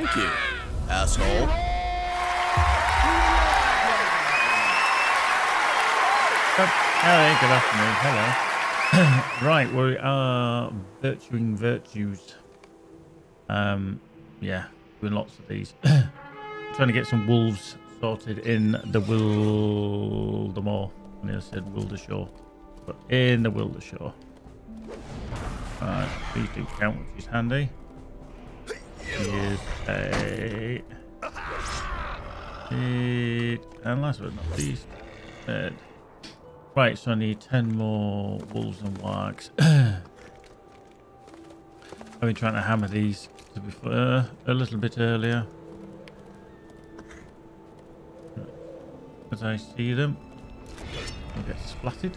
Thank you, asshole. Hello, good afternoon. Hello. Right, we are virtuing virtues. Yeah, doing lots of these. Trying to get some wolves sorted in the Wildemore. I nearly said Wildershore, but in the Wildershore. Right, these do count, which is handy. Here's a... And last but not least, bed. Right, so I need 10 more wolves and wargs. I've been trying to hammer these to be a little bit earlier. As I see them, I'll get splatted.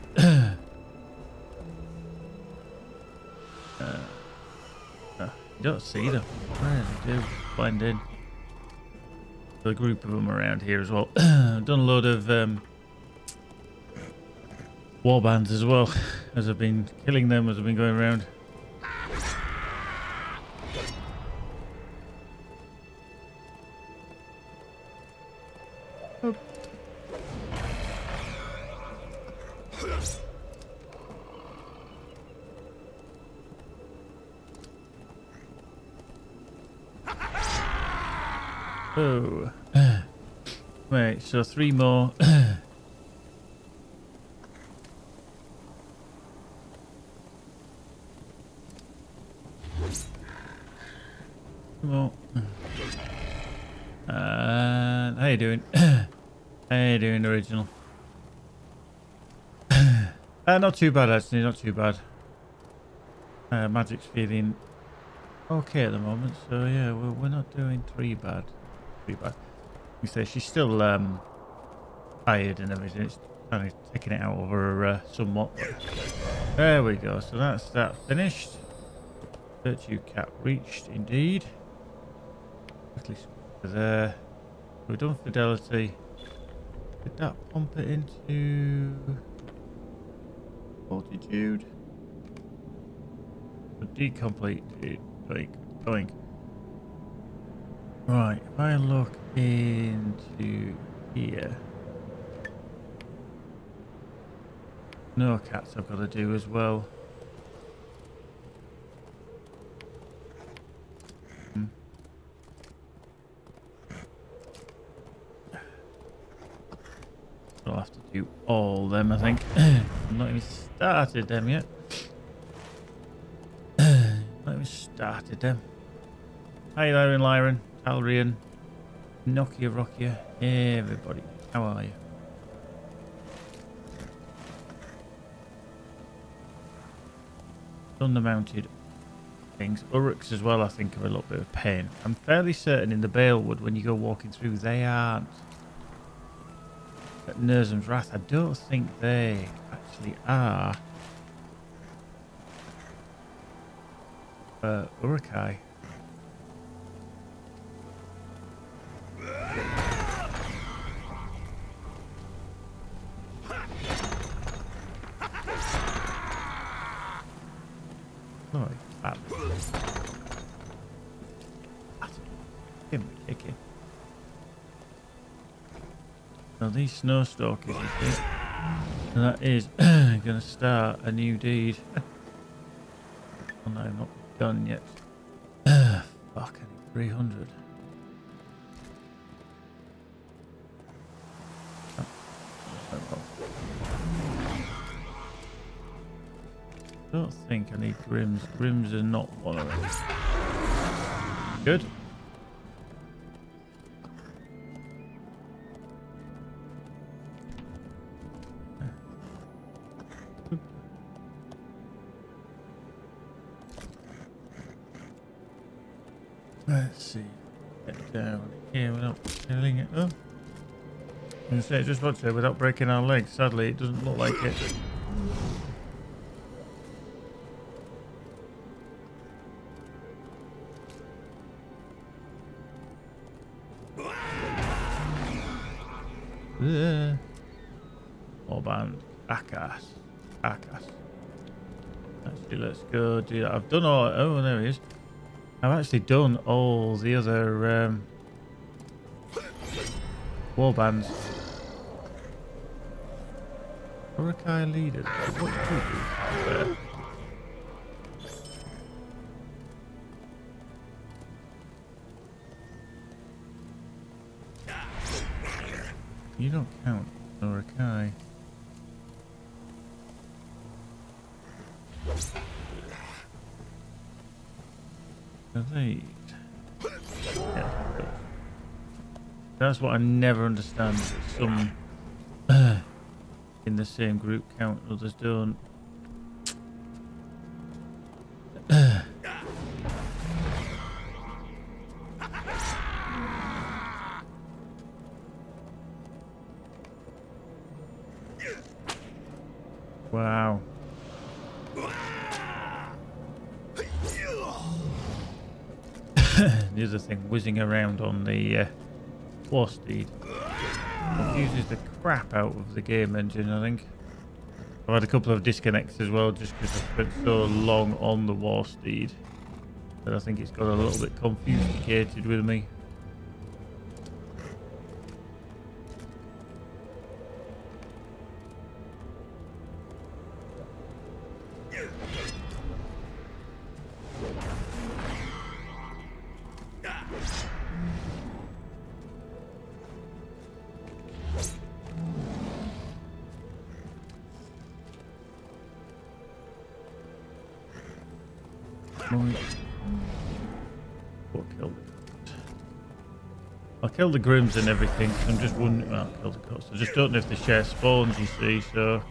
You don't see them. Where they do blend in. There's a group of them around here as well. I've done a load of war bands as well, as I've been killing them as I've been going around. Oh. Wait, so 3 more. Come on. How you doing? How you doing, original? Not too bad, actually, not too bad. Magic's feeling okay at the moment, so yeah, we're not doing too bad. You say she's still tired and everything. It's kind of taking it out of her somewhat. There we go. So that's that finished. Virtue cap reached, indeed. Quickly there. We've done fidelity. Did that pump it into fortitude? Decompleted. Going. Right, if I look into here, no cats I've got to do as well. I'll have to do all them, I think. I've not even started them yet. Not even started them. Hi, Lyran, Talrian, Nokia, Rokia, everybody. How are you? Thunder mounted things. Uruks as well, I think, are a little bit of pain. I'm fairly certain in the Balewood, when you go walking through, they aren't. At Nerzum's Wrath, I don't think they actually are. Urukai. Oh, fat. Give me a kick in. Now these snow stalkers, you see, and that is going to start a new deed. Oh no, not done yet. Fuck, I need 300. I don't think I need Grims. Grims are not one of them. Good. Let's see. Get down here without killing it. Oh. I'm going to say, just what to say, without breaking our legs. Sadly, it doesn't look like it. More band. Akas. Actually, let's go do that. I've done all... Oh, there he is. I've actually done all the other war bands. Urukai leader. What do you do? You don't count Urukai. Elite. Yeah. That's what I never understand. Some in the same group count, others don't. Wow. The other thing, whizzing around on the war steed, confuses the crap out of the game engine, I think. I've had a couple of disconnects as well, just because I spent so long on the war steed that I think it's got a little bit confused with me. I'll kill the Grims and everything. I'm just wondering. Well, I'll kill the Cuts. I just don't know if they share spawns, you see, so.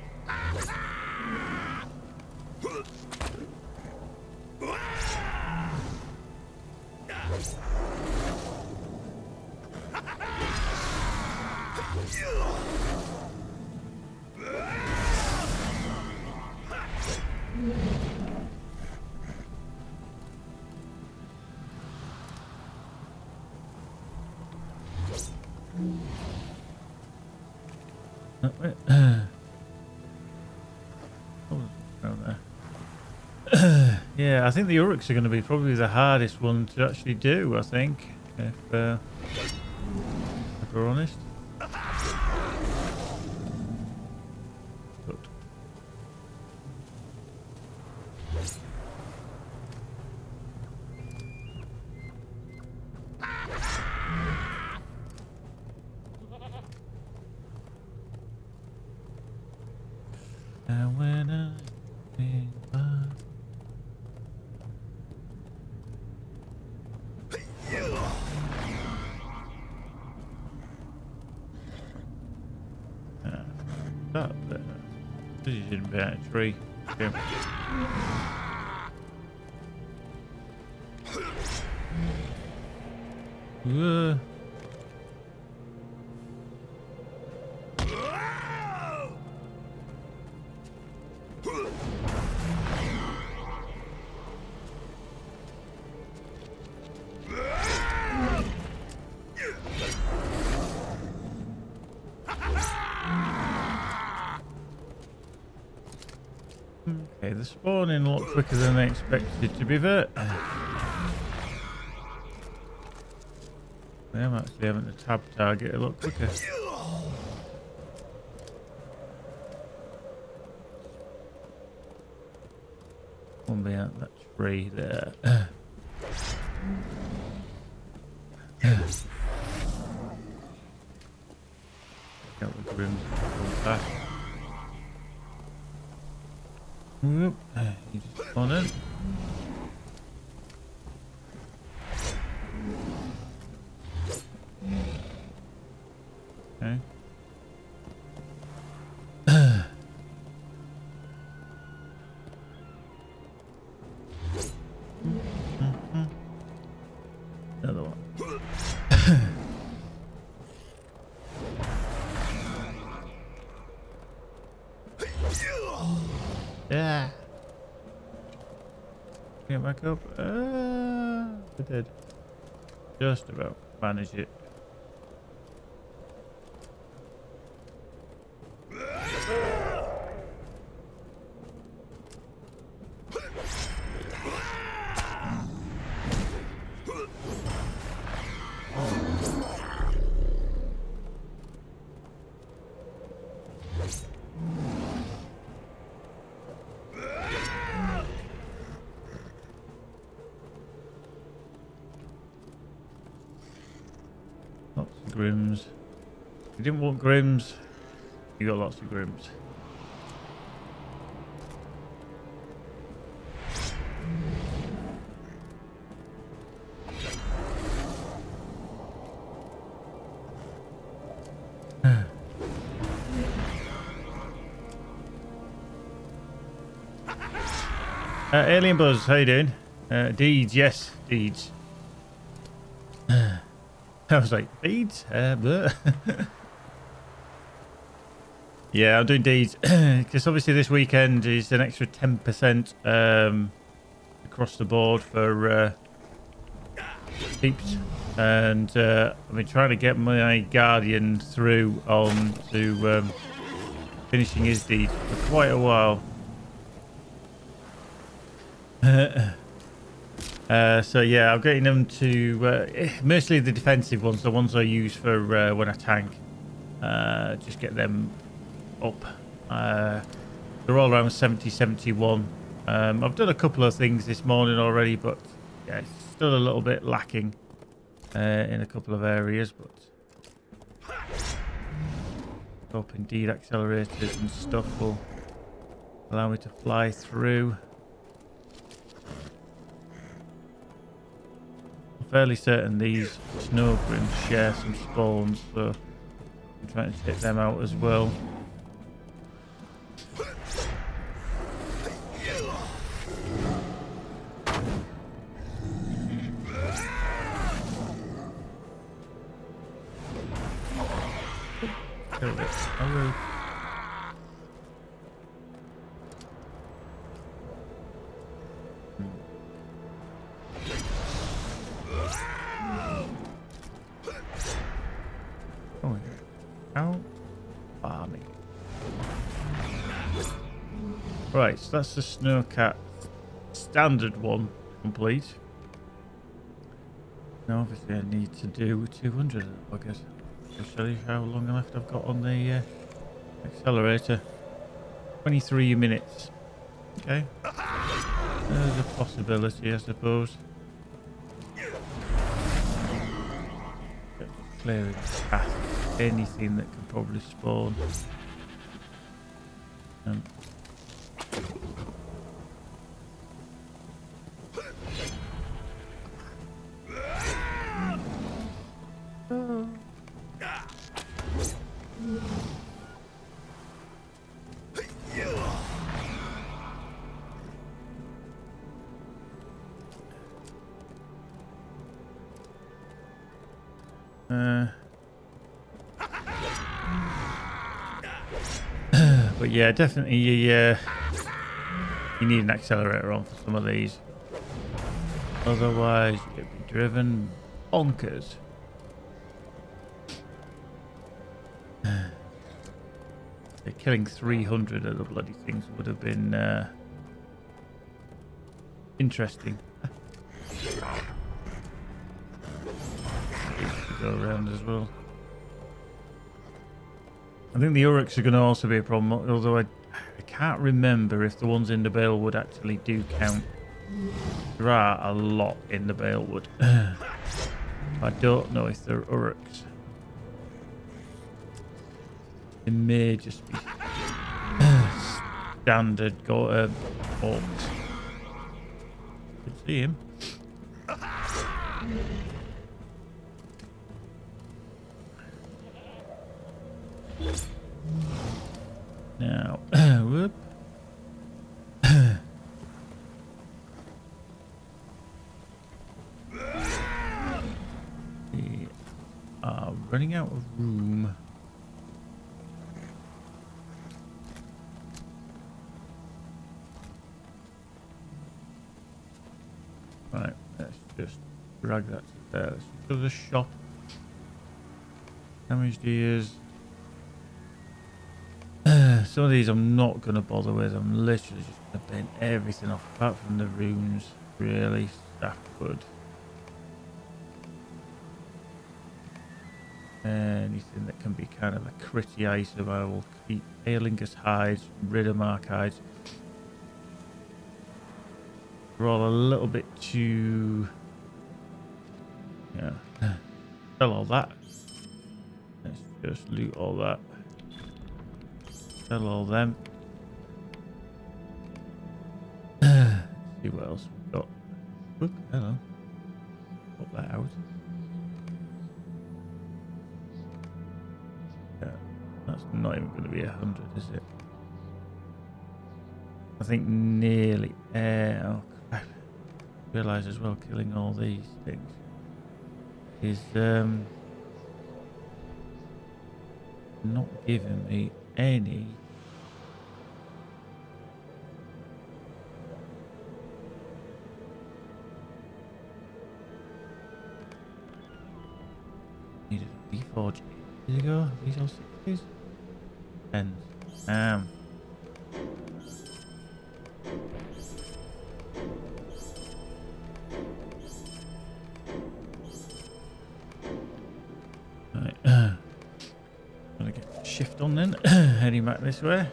Yeah, I think the Uruks are going to be probably the hardest one to actually do, I think, if we're honest. Good. And when I think back. That there. This is in about a tree. Okay. Okay, they're spawning a lot quicker than I expected, to be fair. I am actually having to tab target a lot quicker. One behind that tree there. Got the Grims back. Whoop. You just spawn in. Okay. Another one. Yeah. Get back up. I did. Just about manage it. Grims. You didn't want Grims, you got lots of Grims. Alien Buzz, how you doing? Deeds, yes, Deeds. I was like, Deeds? Yeah, I'm doing Deeds because obviously this weekend is an extra 10% across the board for peeps, and I've been trying to get my Guardian through on to finishing his deed for quite a while. So yeah, I'm getting them to mostly the defensive ones, the ones I use for when I tank. Just get them up. They're all around 70, 71. I've done a couple of things this morning already, but yeah, it's still a little bit lacking in a couple of areas. But hope indeed accelerators and stuff will allow me to fly through. I'm fairly certain these snow grims share some spawns, so I'm trying to take them out as well. Killed it. Hello. Oh, yeah. Out. Farming. Right, so that's the Snowcat standard one complete. Now, obviously, I need to do 200 of them, I guess. I'll show you how long left I've got on the accelerator. 23 minutes. Okay. There's a possibility, I suppose. Clearing the path. Anything that can probably spawn. But yeah, definitely you need an accelerator on for some of these. Otherwise, you'll be driven bonkers. Killing 300 of the bloody things would have been interesting. Go around as well. I think the Uruks are going to also be a problem, although I can't remember if the ones in the Balewood actually do count. There are a lot in the Balewood. I don't know if they're Uruks. It may just be standard orcs. Could see him. Now, whoop. We are running out of room. Right, let's just drag that to there. Let's go to the shop. Damaged ears. Some of these I'm not going to bother with. I'm literally just going to bend everything off, apart from the runes. Really, staff good. Anything that can be kind of a critty item, I will keep. Aelingus hides, Riddermark hides. We're all a little bit too... Yeah. Sell all that. Just loot all that. Sell all them. See what else we've got. Oop, hello. Put that out. Yeah, that's not even going to be 100, is it? I think nearly. Oh crap! Realise as well, killing all these things is not giving me any. Needed a reforge ages ago. These all 60s? 10s. Gonna get shift on then. Heading back this way.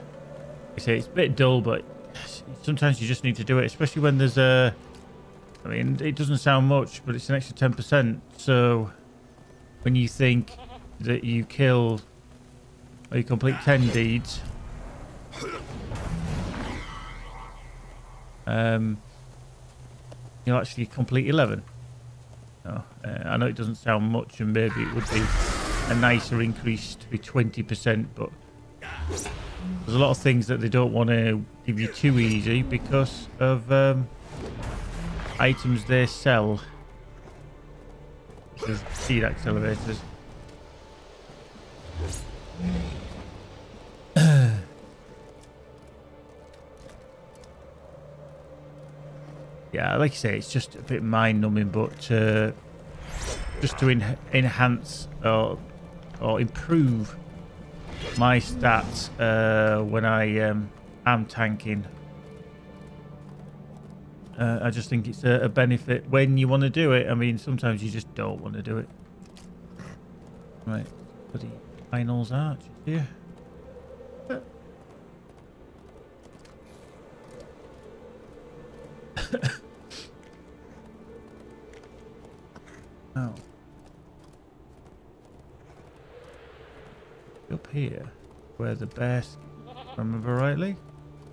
I say it's a bit dull, but sometimes you just need to do it, especially when there's a. I mean, it doesn't sound much, but it's an extra 10%. So when you think that you kill or you complete 10 deeds, you'll actually complete 11. No, I know it doesn't sound much, and maybe it would be a nicer increase to be 20%, but there's a lot of things that they don't want to give you too easy because of items they sell. There's speed accelerators. Yeah, like you say, it's just a bit mind-numbing, but just to enhance or improve my stats when I am tanking. I just think it's a benefit when you want to do it. I mean, sometimes you just don't want to do it. Right, bloody finals arch here. Oh. Up here, where the best, if I remember rightly.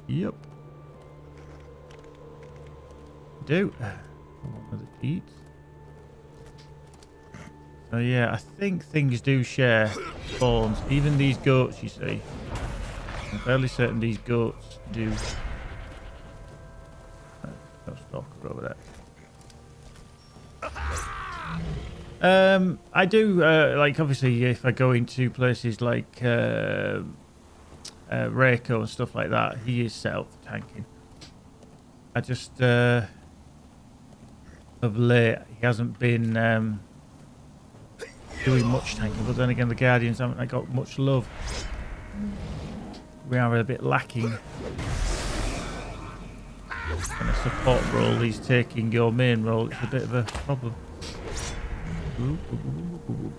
Yep. Do. One of the deeds. So yeah, I think things do share spawns. Even these goats, you see. I'm fairly certain these goats do. No stalker over there. I do like, obviously, if I go into places like Reiko and stuff like that, he is set up for tanking. I just of late he hasn't been doing much tanking, but then again the Guardians haven't got much love. We are a bit lacking in a support role. He's taking your main role. It's a bit of a problem. Ooh, ooh, ooh, ooh.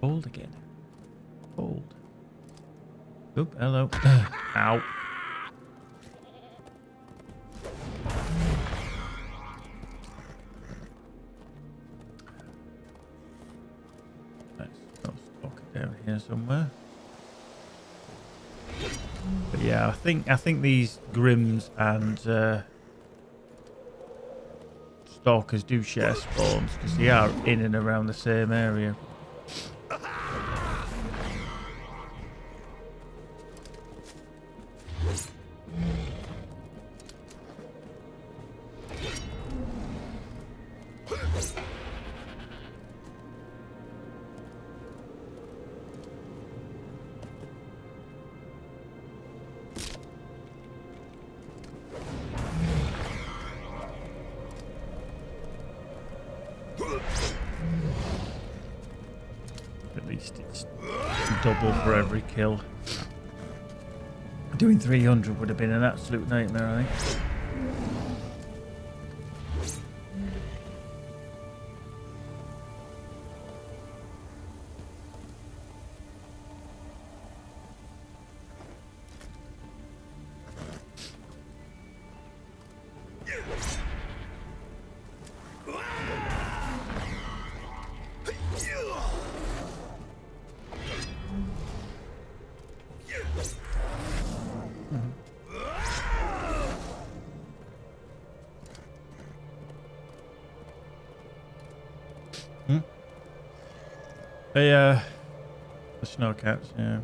Hold again. Hold. Oop, hello. Ow. Let's stock it down here somewhere. But yeah, I think these Grims and Stalkers do share spawns because they are in and around the same area. At least it's double for every kill. Doing 300 would have been an absolute nightmare, I think. Mhm. Hmm? The snow cats, yeah.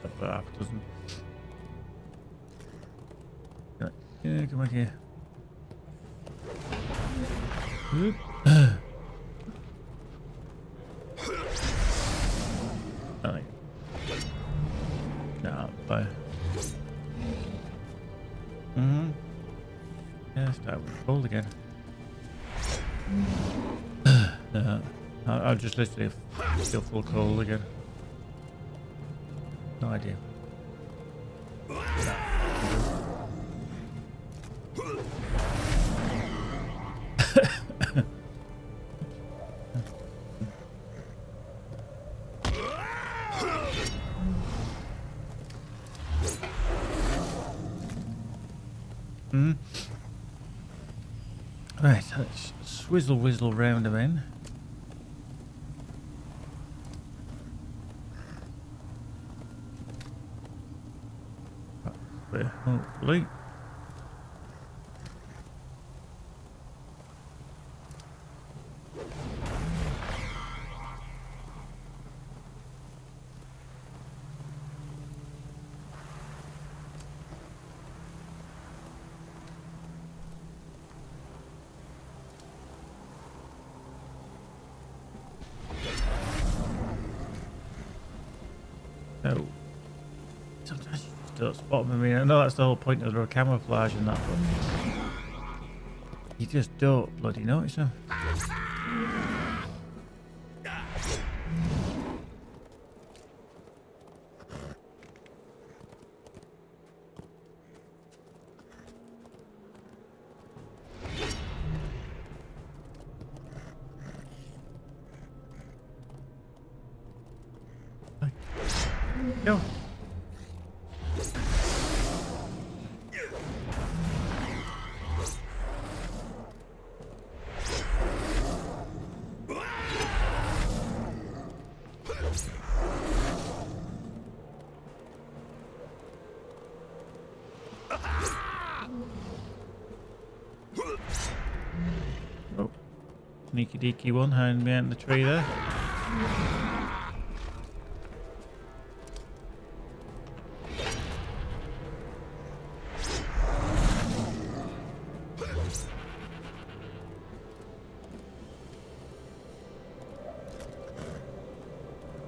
Just about half a dozen. Yeah, come on here. Oop. Oh, no, fire. Yeah, start with cold again. No, I'll just literally feel full cold again. No idea. Right, let's swizzle whizzle round them in. Hopefully. So, sometimes you just don't spot them. I mean, I know that's the whole point of the camouflage and that, but you just don't bloody notice them. Go. Oh, sneaky deaky one hiding behind the tree there.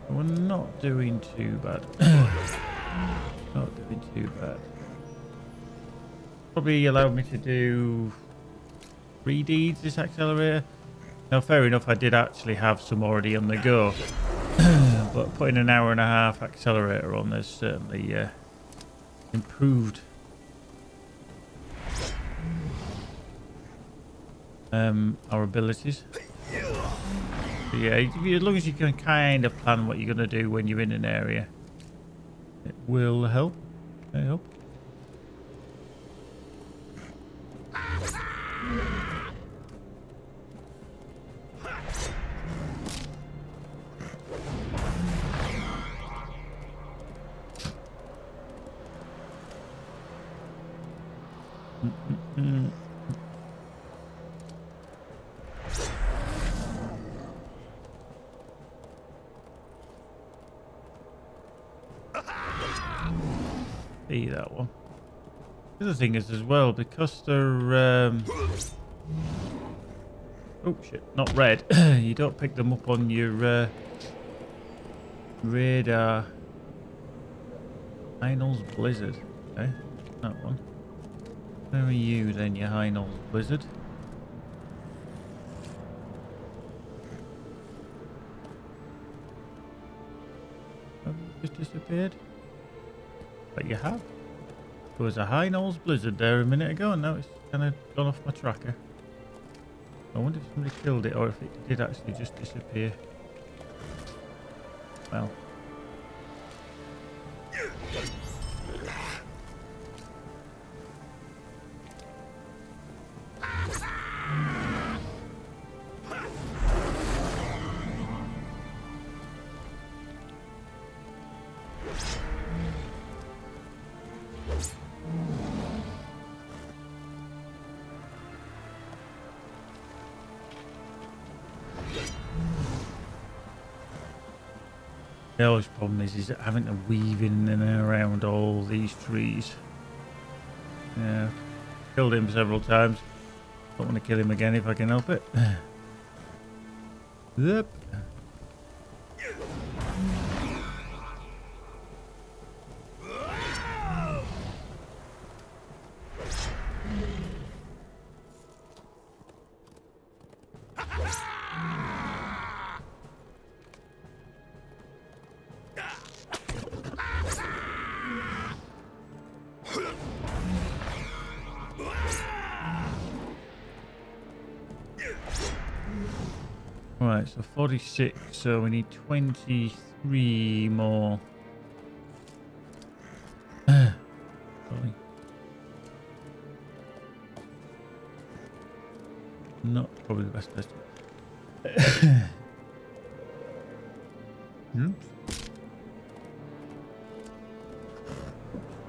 We're not doing too bad. Not doing too bad. Probably allowed me to do 3 deeds this accelerator. Now, fair enough, I did actually have some already on the go. But putting an hour and a half accelerator on has certainly improved our abilities. So yeah, as long as you can kind of plan what you're going to do when you're in an area, it will help, I hope. See that one. The other thing is as well, because they're oh shit, not red. You don't pick them up on your radar. Heinol's Blizzard. Okay, that one. Where are you then, you Heinol's Blizzard? Have you just disappeared? But you have. There was a Heinol's Blizzard there a minute ago, and now it's kind of gone off my tracker. I wonder if somebody killed it or if it did actually just disappear. Well. The only problem is having to weave in and around all these trees. Yeah, killed him several times. Don't want to kill him again if I can help it. Yep. Right, so 46, so we need 23 more. Sorry. Not probably the best place to...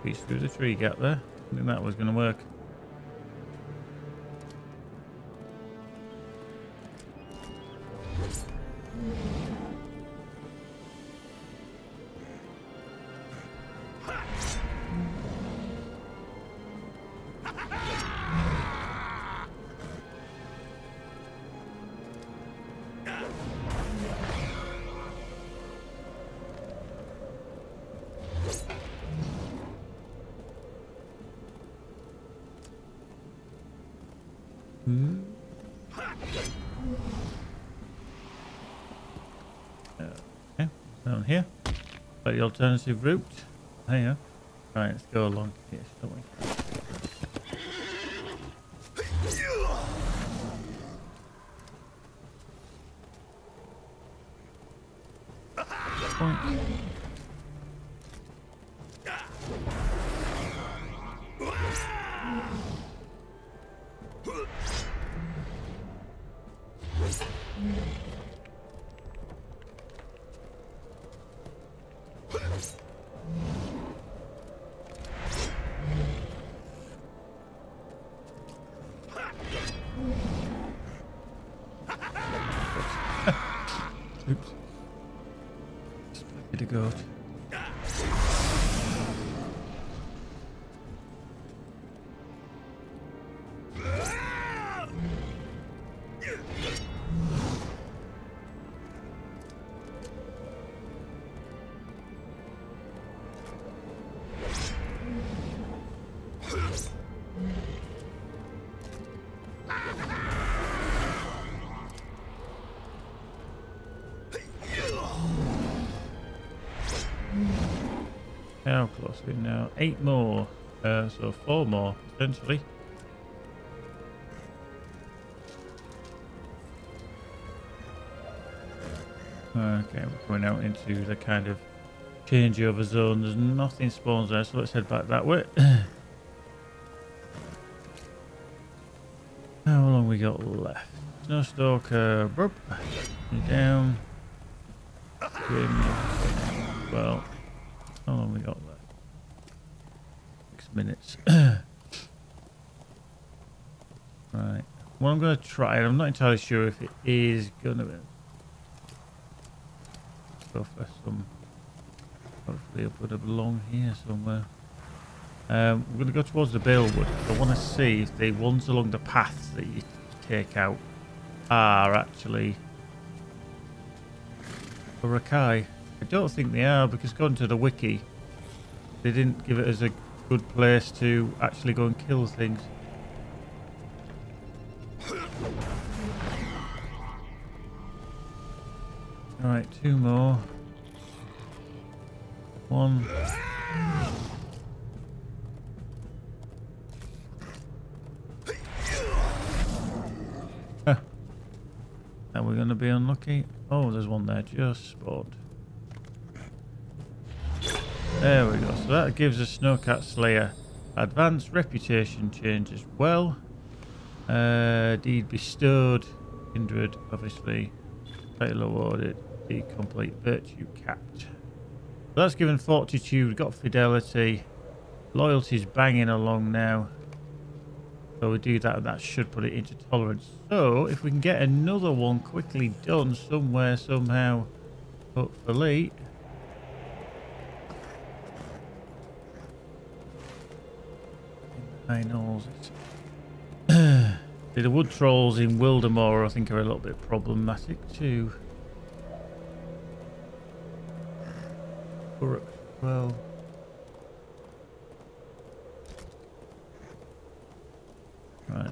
Piece through the tree gap there. I think that was going to work. Okay, down here. Got the alternative route. There you go. Right, let's go along here, shall we? Point. Oops. Split a goat. How close are we now? 8 more. So 4 more, potentially. Okay, we're going out into the kind of changeover zone. There's nothing spawns there, so let's head back that way. How long we got left? Snowstalker, burp. Down. Well, how long we got left? 6 minutes. Right. Well, I'm going to try, and I'm not entirely sure if it is going to be. Go for some. Hopefully, it would have belong here somewhere. We're going to go towards the Balewood. I want to see if the ones along the paths that you take out are actually a Rakai. I don't think they are, because according to the wiki, they didn't give it as a good place to actually go and kill things. Alright, 2 more. 1. Are we going to be unlucky? Oh, there's one there just spawned. There we go. So that gives us Snowcat Slayer advanced reputation change as well. Deed bestowed. Kindred, obviously. Title awarded. The complete virtue capped. So that's given fortitude. Got fidelity. Loyalty's banging along now. So we do that, and that should put it into tolerance. So if we can get another one quickly done somewhere, somehow, hopefully. I know. The wood trolls in Wildemore, I think, are a little bit problematic too. Well, right.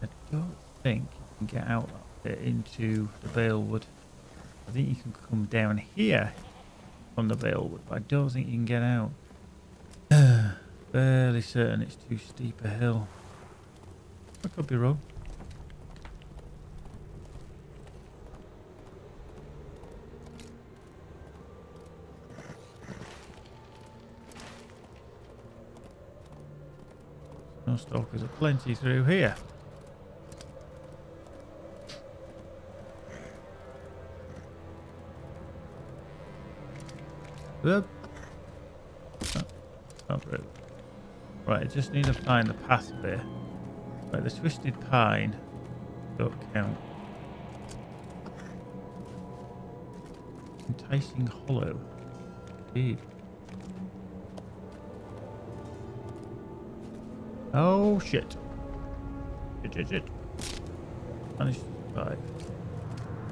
I don't think you can get out that bit into the Balewood. I think you can come down here on the Balewood, but I don't think you can get out. Fairly certain it's too steep a hill. I could be wrong. No stalkers are plenty through here. Oop. Oh, not really. Right, I just need to find the path bit. Right, the twisted pine don't count. Enticing hollow. Indeed. Oh shit. Shit. Managed to survive.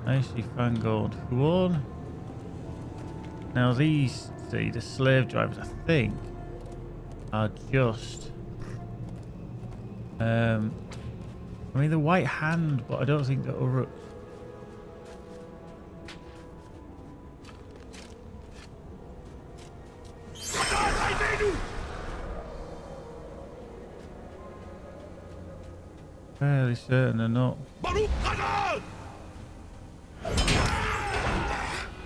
Nicely fangled one. Now these, see, the slave drivers, I think, are just I mean the white hand, but I don't think they're Uruks. Fairly certain they're not.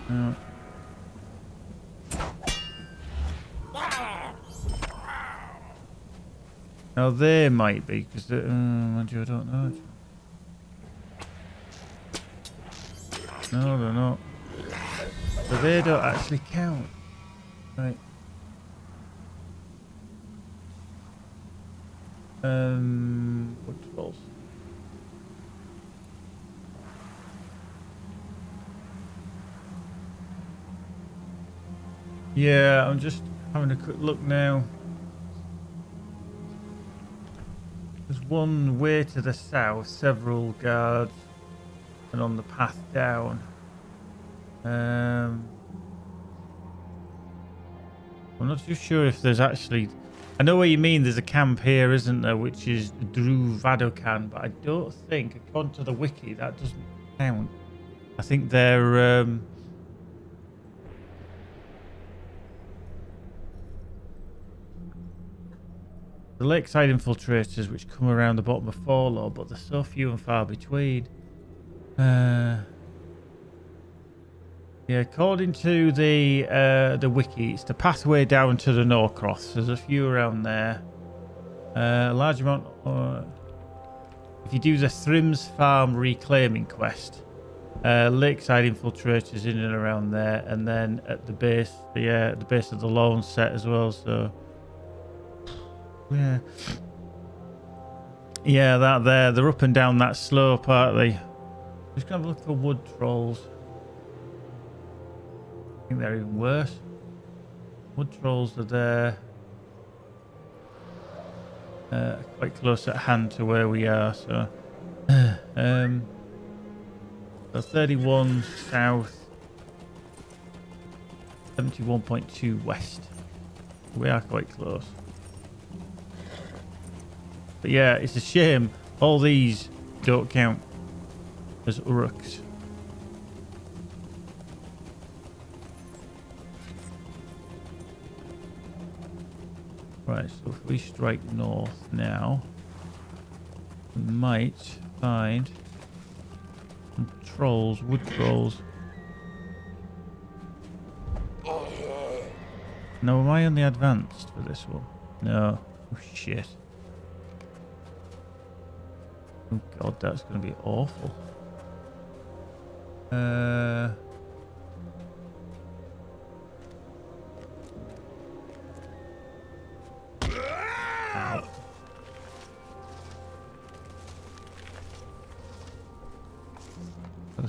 No. Now they might be, because mind you, I don't know. No, they're not. So they don't actually count. Right. What's false? Yeah, I'm just having a quick look now. There's one way to the south, several guards, and on the path down. I'm not too sure if there's actually... I know what you mean, there's a camp here, isn't there, which is Drew Vadokan, but I don't think, according to the wiki, that doesn't count. I think they're... the lakeside infiltrators which come around the bottom of Forlaw, but they're so few and far between. Yeah, according to the wiki, it's the pathway down to the Norcross. There's a few around there. A large amount. If you do the Thrims Farm reclaiming quest, lakeside infiltrators in and around there, and then at the base, at the base of the lawn set as well. So. Yeah, that there. They're up and down that slope, aren't they? Just gonna have a look for wood trolls. I think they're even worse. Wood trolls are there. Quite close at hand to where we are, so. So 31 south, 71.2 west. We are quite close. But yeah, it's a shame all these don't count as Uruks. Right, so if we strike north now, we might find some trolls, wood trolls. Now, am I on the advanced for this one? No. Oh, shit. Oh god, that's going to be awful. Ow.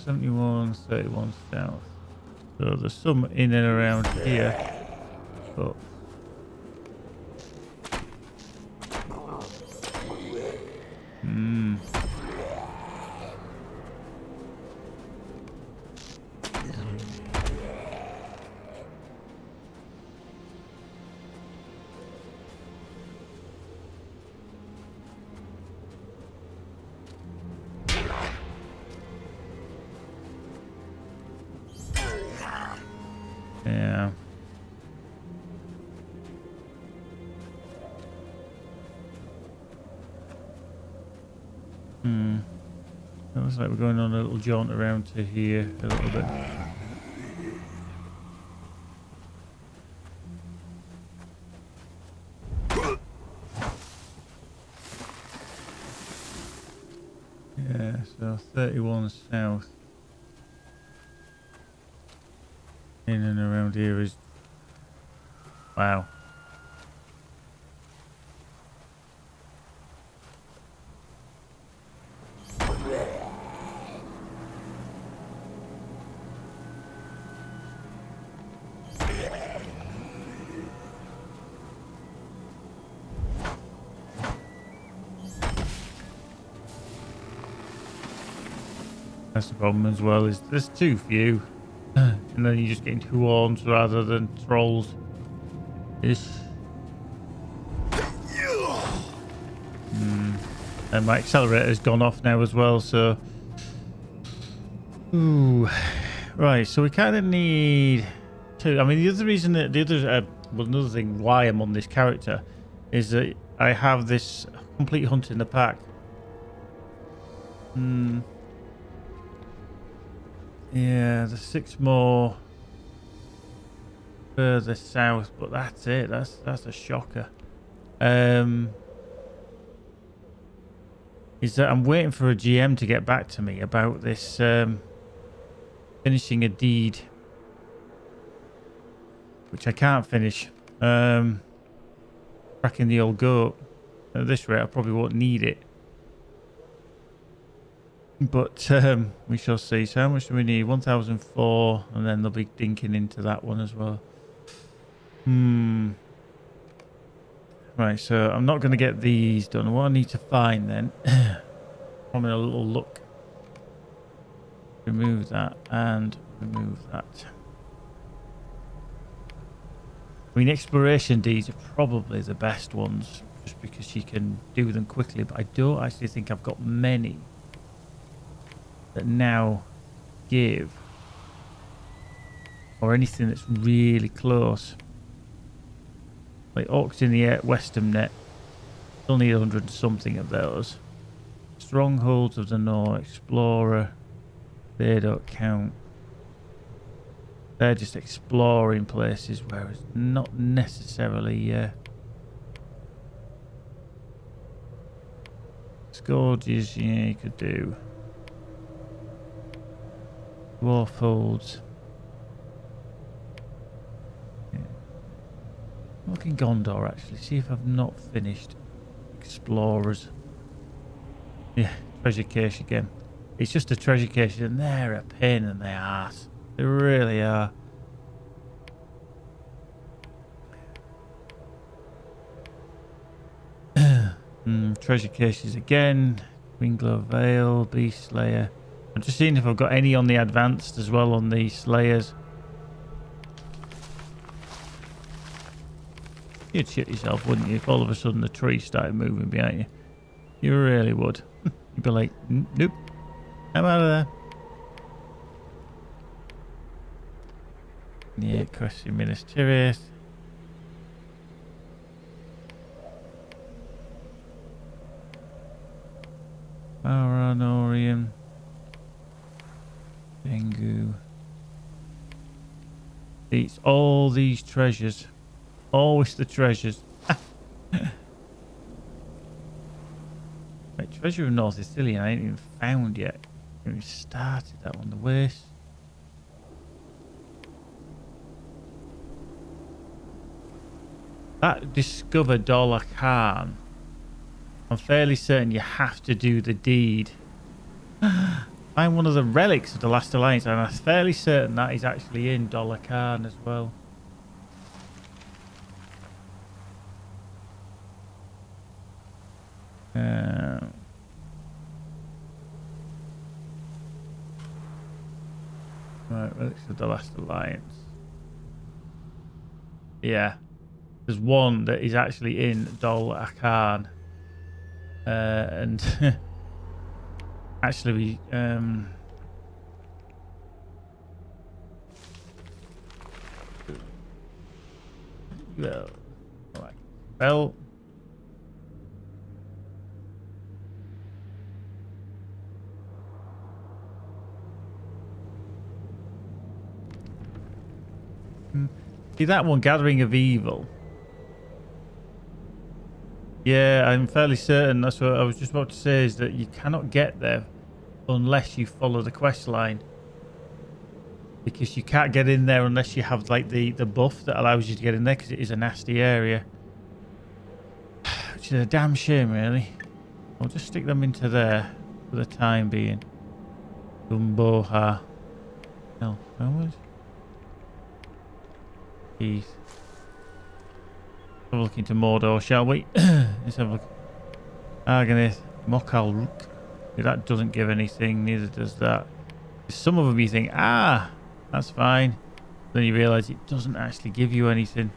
71, 31 south. So there's some in and around here. But yeah. It looks like we're going on a little jaunt around to here a little bit. Yeah, so 31 south. In and around here is... Wow. That's the problem as well, is there's too few. And then you're just getting two horns rather than trolls. And my accelerator's gone off now as well, so... Ooh. Right, so we kind of need two. I mean, the other reason that... well, another thing why I'm on this character is that I have this complete hunt in the pack. Yeah, there's 6 more further south, but that's it. That's a shocker. Is that I'm waiting for a GM to get back to me about this finishing a deed, which I can't finish. Cracking the old goat. At this rate, I probably won't need it. But we shall see. So how much do we need? 1,004, and then they'll be dinking into that one as well. Right, so I'm not going to get these done. What I need to find then, I'm in a little look. Remove that and remove that. I mean, exploration deeds are probably the best ones, just because you can do them quickly. But I don't actually think I've got many that now give, or anything that's really close. Like Orcs in the Western Net, still need 100 something of those. Strongholds of the North, Explorer, they don't count. They're just exploring places, whereas not necessarily Scourges, yeah, you could do. Warfolds. Yeah. Look in Gondor actually, see if I've not finished Explorers. Yeah, treasure cache again. It's just a treasure cache and they're a pain in the ass. They really are. Treasure caches again. Winglow Vale, Beast Slayer. I'm just seeing if I've got any on the advanced as well on the Slayers. You'd shit yourself, wouldn't you, if all of a sudden the tree started moving behind you? You really would. You'd be like, nope, I'm out of there. Yeah, Question Ministerius. Baranorian. Bengu. It's all these treasures. Always the treasures. Right, Treasure of North Sicilian I ain't even found yet. We started that one, the waste. That Discover Dollar Khan. I'm fairly certain you have to do the deed. Find one of the relics of the last alliance, and I'm fairly certain that is actually in Dollar Khan as well. Right, relics of the last alliance. Yeah, there's one that is actually in Dol Akan, and actually we well, see that one, Gathering of Evil. Yeah, I'm fairly certain that's what I was just about to say, is that you cannot get there unless you follow the quest line. Because you can't get in there unless you have like the buff that allows you to get in there, because it is a nasty area. Which is a damn shame, really. I'll just stick them into there for the time being. Gumboha. No, onwards. Keys. Have a look into Mordor, shall we? Let's have a look. Arganith, Mokalruk. That doesn't give anything, neither does that. Some of them you think, ah, that's fine. Then you realise it doesn't actually give you anything.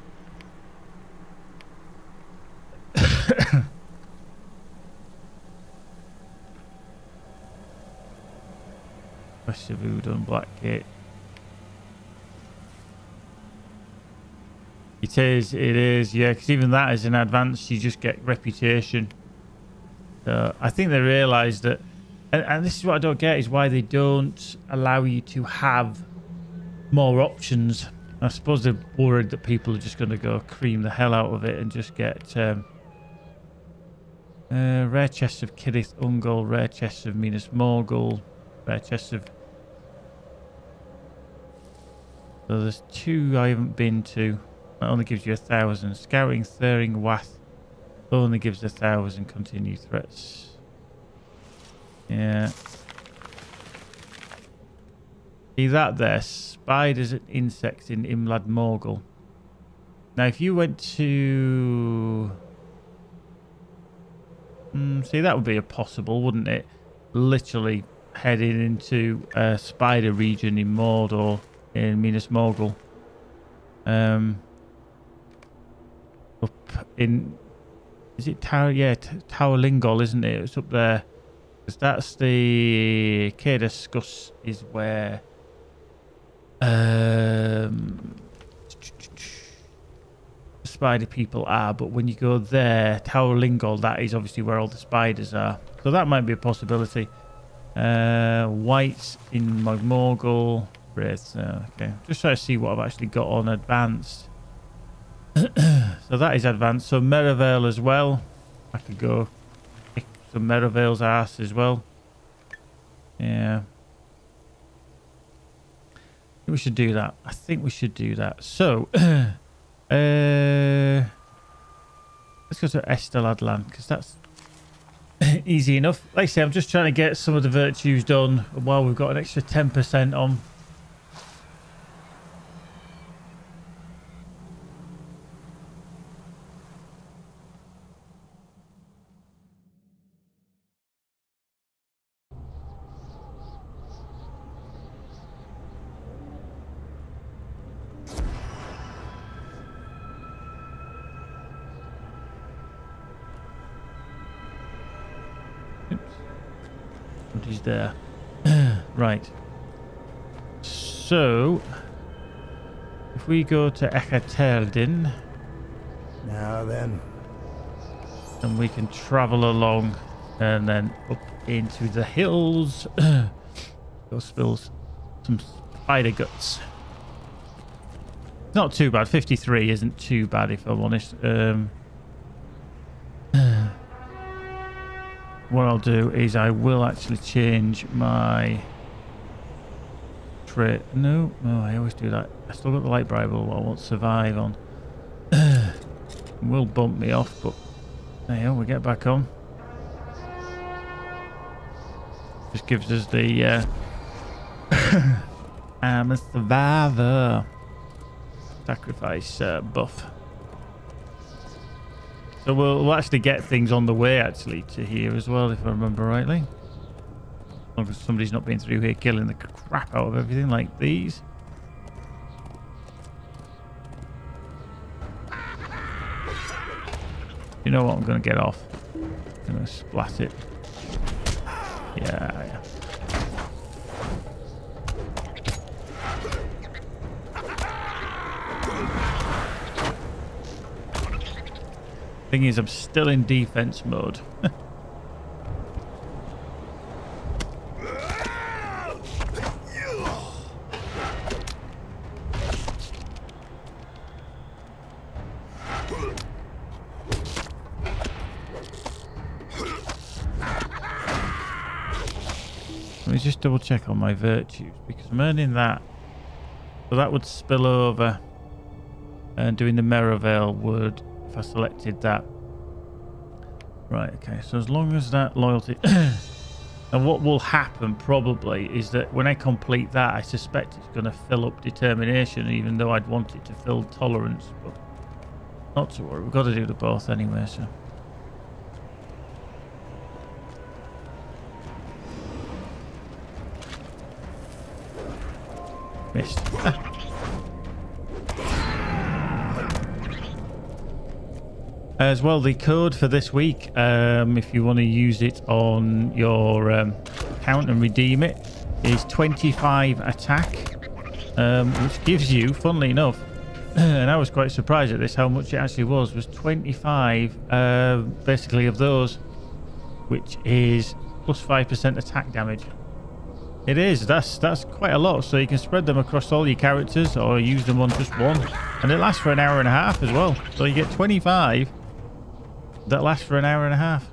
West of Udon, Blackgate. It is, yeah, because even that is an advance, you just get reputation. So I think they realise that, and this is what I don't get, is why they don't allow you to have more options. I suppose they're worried that people are just going to go cream the hell out of it and just get rare chests of Kirith Ungol, rare chests of Minas Morgul, rare chests of... So there's 2 I haven't been to. That only gives you 1,000. Scouting Thering Wath only gives 1,000 continued threats. Yeah. See that there? Spiders and insects in Imlad Morgul. Now if you went to... see, that would be a possible, wouldn't it? Literally heading into a spider region in Mordor, in Minas Morgul. Up in... Is it Tower? Yeah, Tower Lingol, isn't it? It's up there. Because that's the... Kedaskus is where... spider people are, but when you go there, Tower Lingol, that is obviously where all the spiders are. So that might be a possibility. Whites in Morgul. Wraiths, okay. Just trying to see what I've actually got on advanced. So that is advanced. So Merivale as well. I could go kick some Merivale's ass as well. Yeah. We should do that. I think we should do that. So, let's go to Esteladland, because that's easy enough. Like I say, I'm just trying to get some of the virtues done while we've got an extra 10% on. He's there. Right. So, if we go to Ekateldin, now then, and we can travel along and then up into the hills. Go spill some spider guts. Not too bad. 53 isn't too bad, if I'm honest. What I'll do is I will actually change my trait. No, I always do that. I still got the light bribe, I won't survive on. Will bump me off, but there you go, we get back on. Just gives us the I'm a survivor sacrifice buff. So we'll actually get things on the way actually to here as well, if I remember rightly. As long as somebody's not been through here killing the crap out of everything like these. You know what? I'm going to get off. I'm going to splat it. Yeah. Thing is, I'm still in defense mode. Let me just double check on my virtues because I'm earning that. So that would spill over, and doing the Merivale would, if I selected that. Right, okay, so as long as that loyalty... And what will happen probably is that when I complete that, I suspect it's going to fill up determination, even though I'd want it to fill tolerance. But not to worry, we've got to do the both anyway, so... Missed. As well, the code for this week, if you want to use it on your account and redeem it, is 25 attack, which gives you, funnily enough, and I was quite surprised at this, how much it actually was 25 basically of those, which is plus 5% attack damage. It is. That's quite a lot. So you can spread them across all your characters or use them on just one. And it lasts for an hour and a half as well. So you get 25 that lasts for an hour and a half.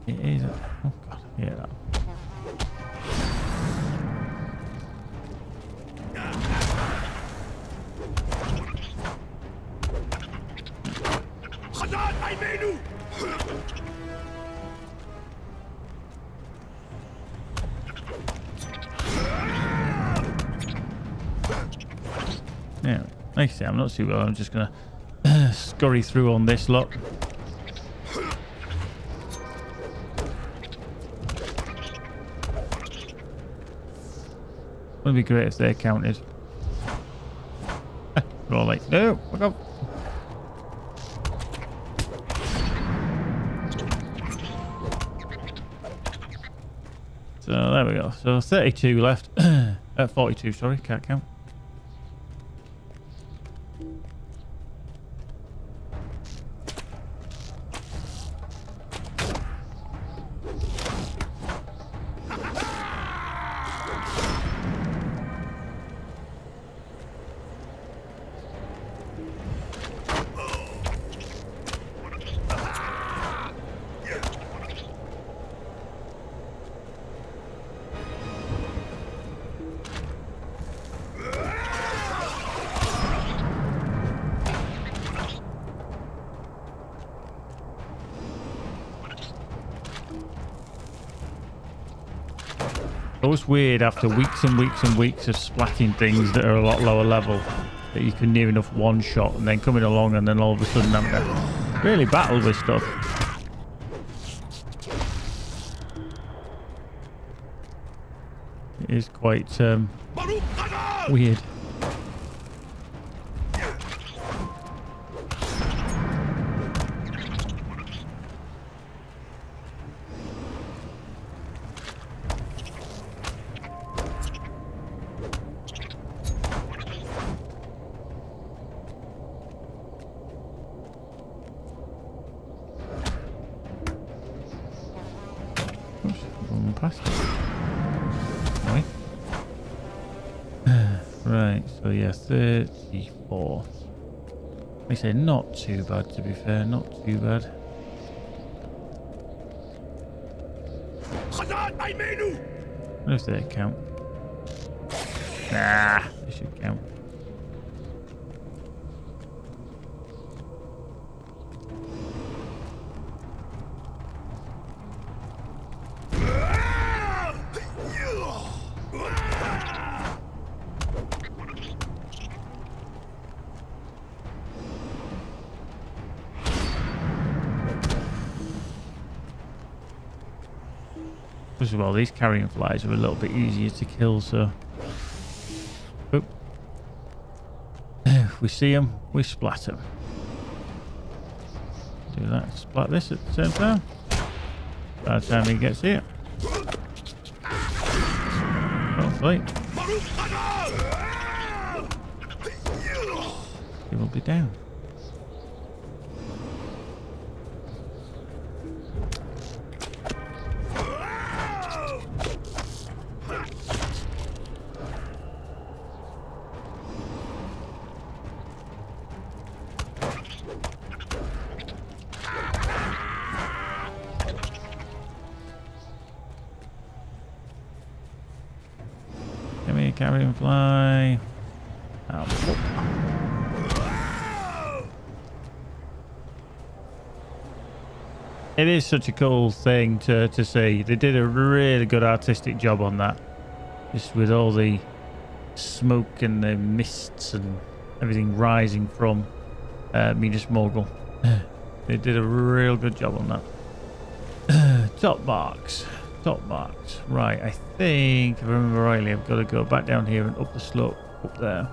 It is. Oh, God. Yeah, that. Yeah, like I say, I'm not too well. I'm just gonna scurry through on this lot. Wouldn't be great if they counted. We're all like, no, fuck off. So there we go. So 32 left. 42, sorry, can't count. It's weird after weeks and weeks and weeks of splatting things that are a lot lower level that you can near enough one shot and then coming along and then all of a sudden I'm going to really battle with stuff. It is quite weird. Right, so yeah, 34. They say not too bad, to be fair, not too bad. What if they count? Nah, they should count. First of all, these carrion flies are a little bit easier to kill, so... Oop. If we see them, we splat them. Do that, splat this at the same time. By the time he gets here. Hopefully. He will be down. Carrion fly. It is such a cool thing to see. They did a really good artistic job on that. Just with all the smoke and the mists and everything rising from Midas Mogul. They did a real good job on that. Top marks. Top marks. Right, I think, if I remember rightly, I've got to go back down here and up the slope up there.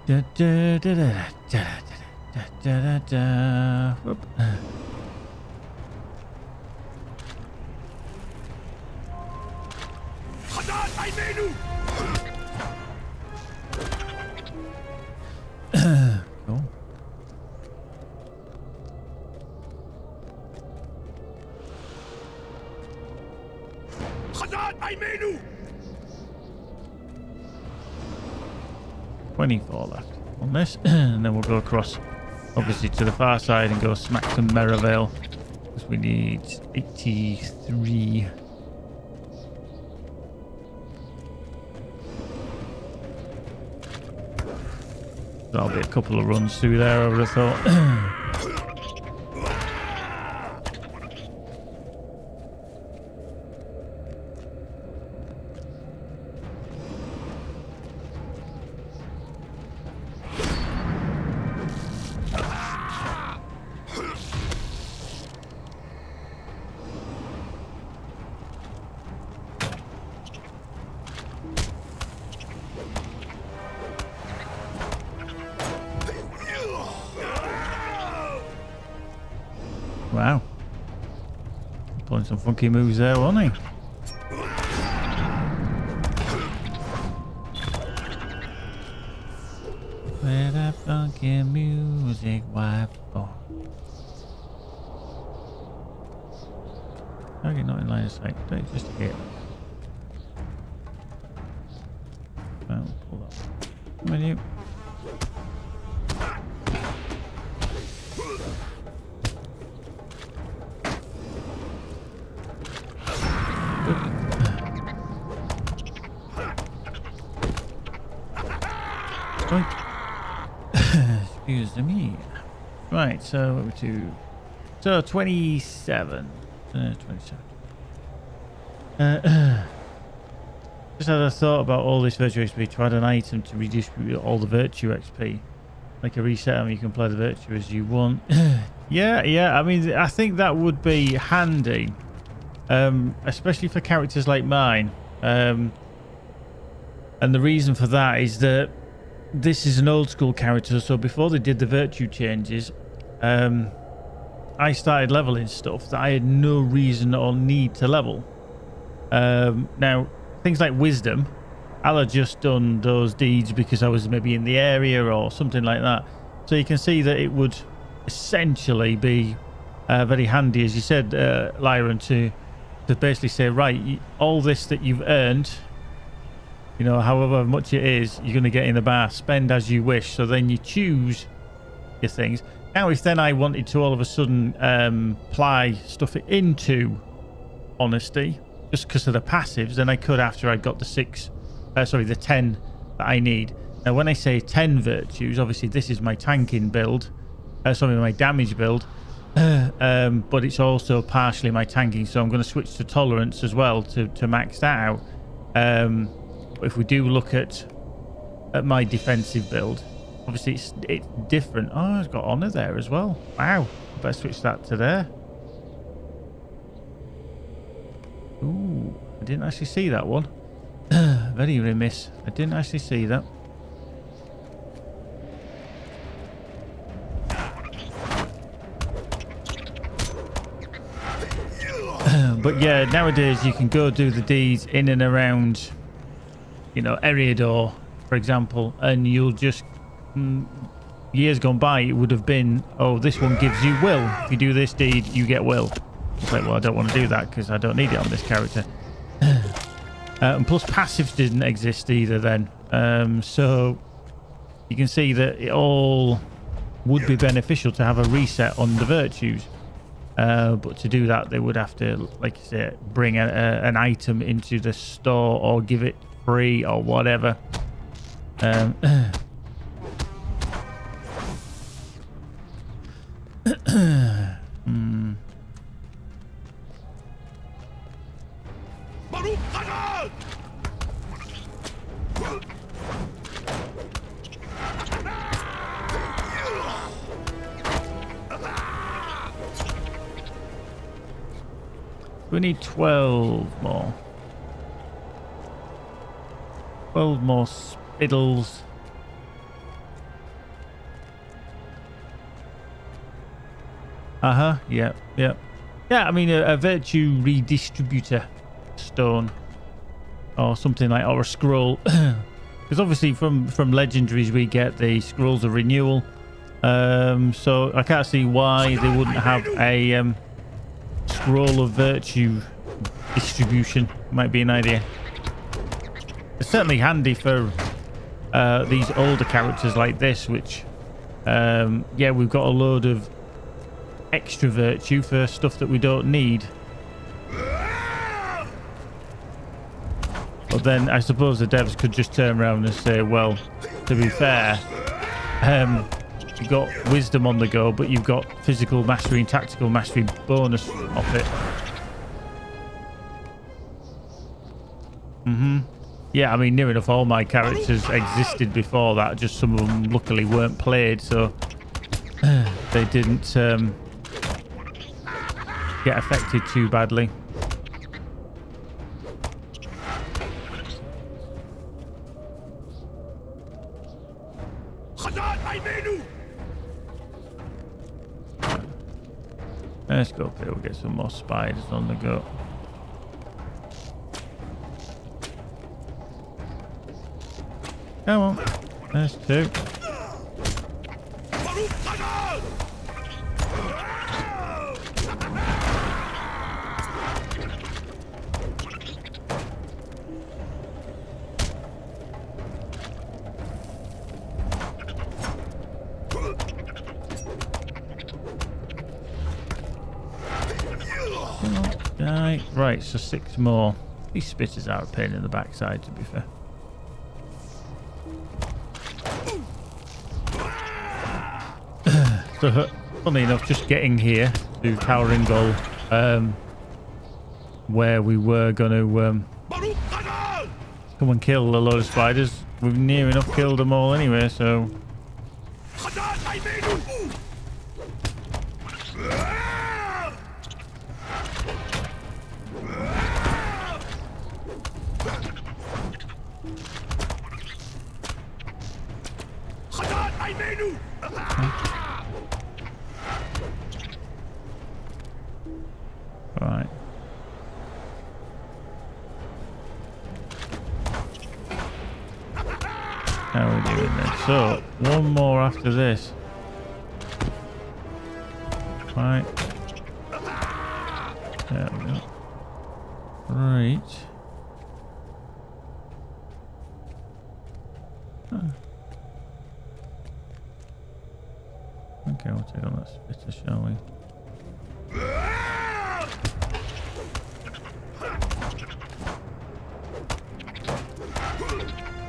Da, da, da, da, da, da, da, da, da. Whoop. Cool. menu. 24 left on this, and then we'll go across, obviously, to the far side and go smack some Merivale, because we need 83. That'll be a couple of runs through there, I would have thought. Wow. Pulling some funky moves there, wasn't he? Where that funky music wipe for? Target not in line of sight. Don't just hit. Well, pull that. Come on, you. Excuse me. Right, so what we do? So 27. 27. Just had a thought about all this virtue XP. To add an item to redistribute all the virtue XP. Like a reset, and you can play the virtue as you want. yeah. I mean, I think that would be handy, especially for characters like mine. And the reason for that is that this is an old school character, so before they did the virtue changes, I started leveling stuff that I had no reason or need to level. Now, things like wisdom, I'll have just done those deeds because I was maybe in the area or something like that. So you can see that it would essentially be very handy, as you said, Lyron, to basically say, right, all this that you've earned, you know, however much it is, you're going to get in the bar, spend as you wish. So then you choose your things. Now, if then I wanted to all of a sudden ply stuff into honesty, just because of the passives, then I could after I got the 10 that I need. Now, when I say 10 virtues, obviously this is my tanking build, my damage build, but it's also partially my tanking. So I'm going to switch to tolerance as well to max that out. If we do look at at my defensive build. Obviously, it's different. Oh, it's got honor there as well. Wow. Better switch that to there. Ooh, I didn't actually see that one. Very remiss. I didn't actually see that. But yeah, nowadays you can go do the deeds in and around, you know, Eriador, for example, and you'll just... years gone by, it would have been, oh, this one gives you will. If you do this deed, you get will. It's like, well, I don't want to do that because I don't need it on this character. And plus, passives didn't exist either then. So you can see that it all would be beneficial to have a reset on the virtues. But to do that, they would have to, like you say, bring an item into the store or give it free or whatever. We need 12 more. 12 more spiddles. Yeah. Yeah, I mean, a virtue redistributor stone. Or something like, or a scroll. Because obviously from legendaries we get the scrolls of renewal. So I can't see why they wouldn't have a... scroll of virtue distribution. Might be an idea. It's certainly handy for these older characters like this, which yeah, we've got a load of extra virtue for stuff that we don't need. But then I suppose the devs could just turn around and say, well, to be fair, you've got wisdom on the go, but you've got physical mastery and tactical mastery bonus off it. Yeah, I mean, near enough all my characters existed before that. Just some of them luckily weren't played, so they didn't get affected too badly. Let's go up here. We'll get some more spiders on the go. Come on. There's two. Right, so 6 more. These spitters are a pain in the backside, to be fair. So, funny enough, just getting here to Towering Goal, where we were going to come and kill a load of spiders. We've near enough killed them all anyway, so... Right. How are we doing then? So, one more after this. Right. There we go. Right. Huh. Okay, we'll take on that spitter, shall we?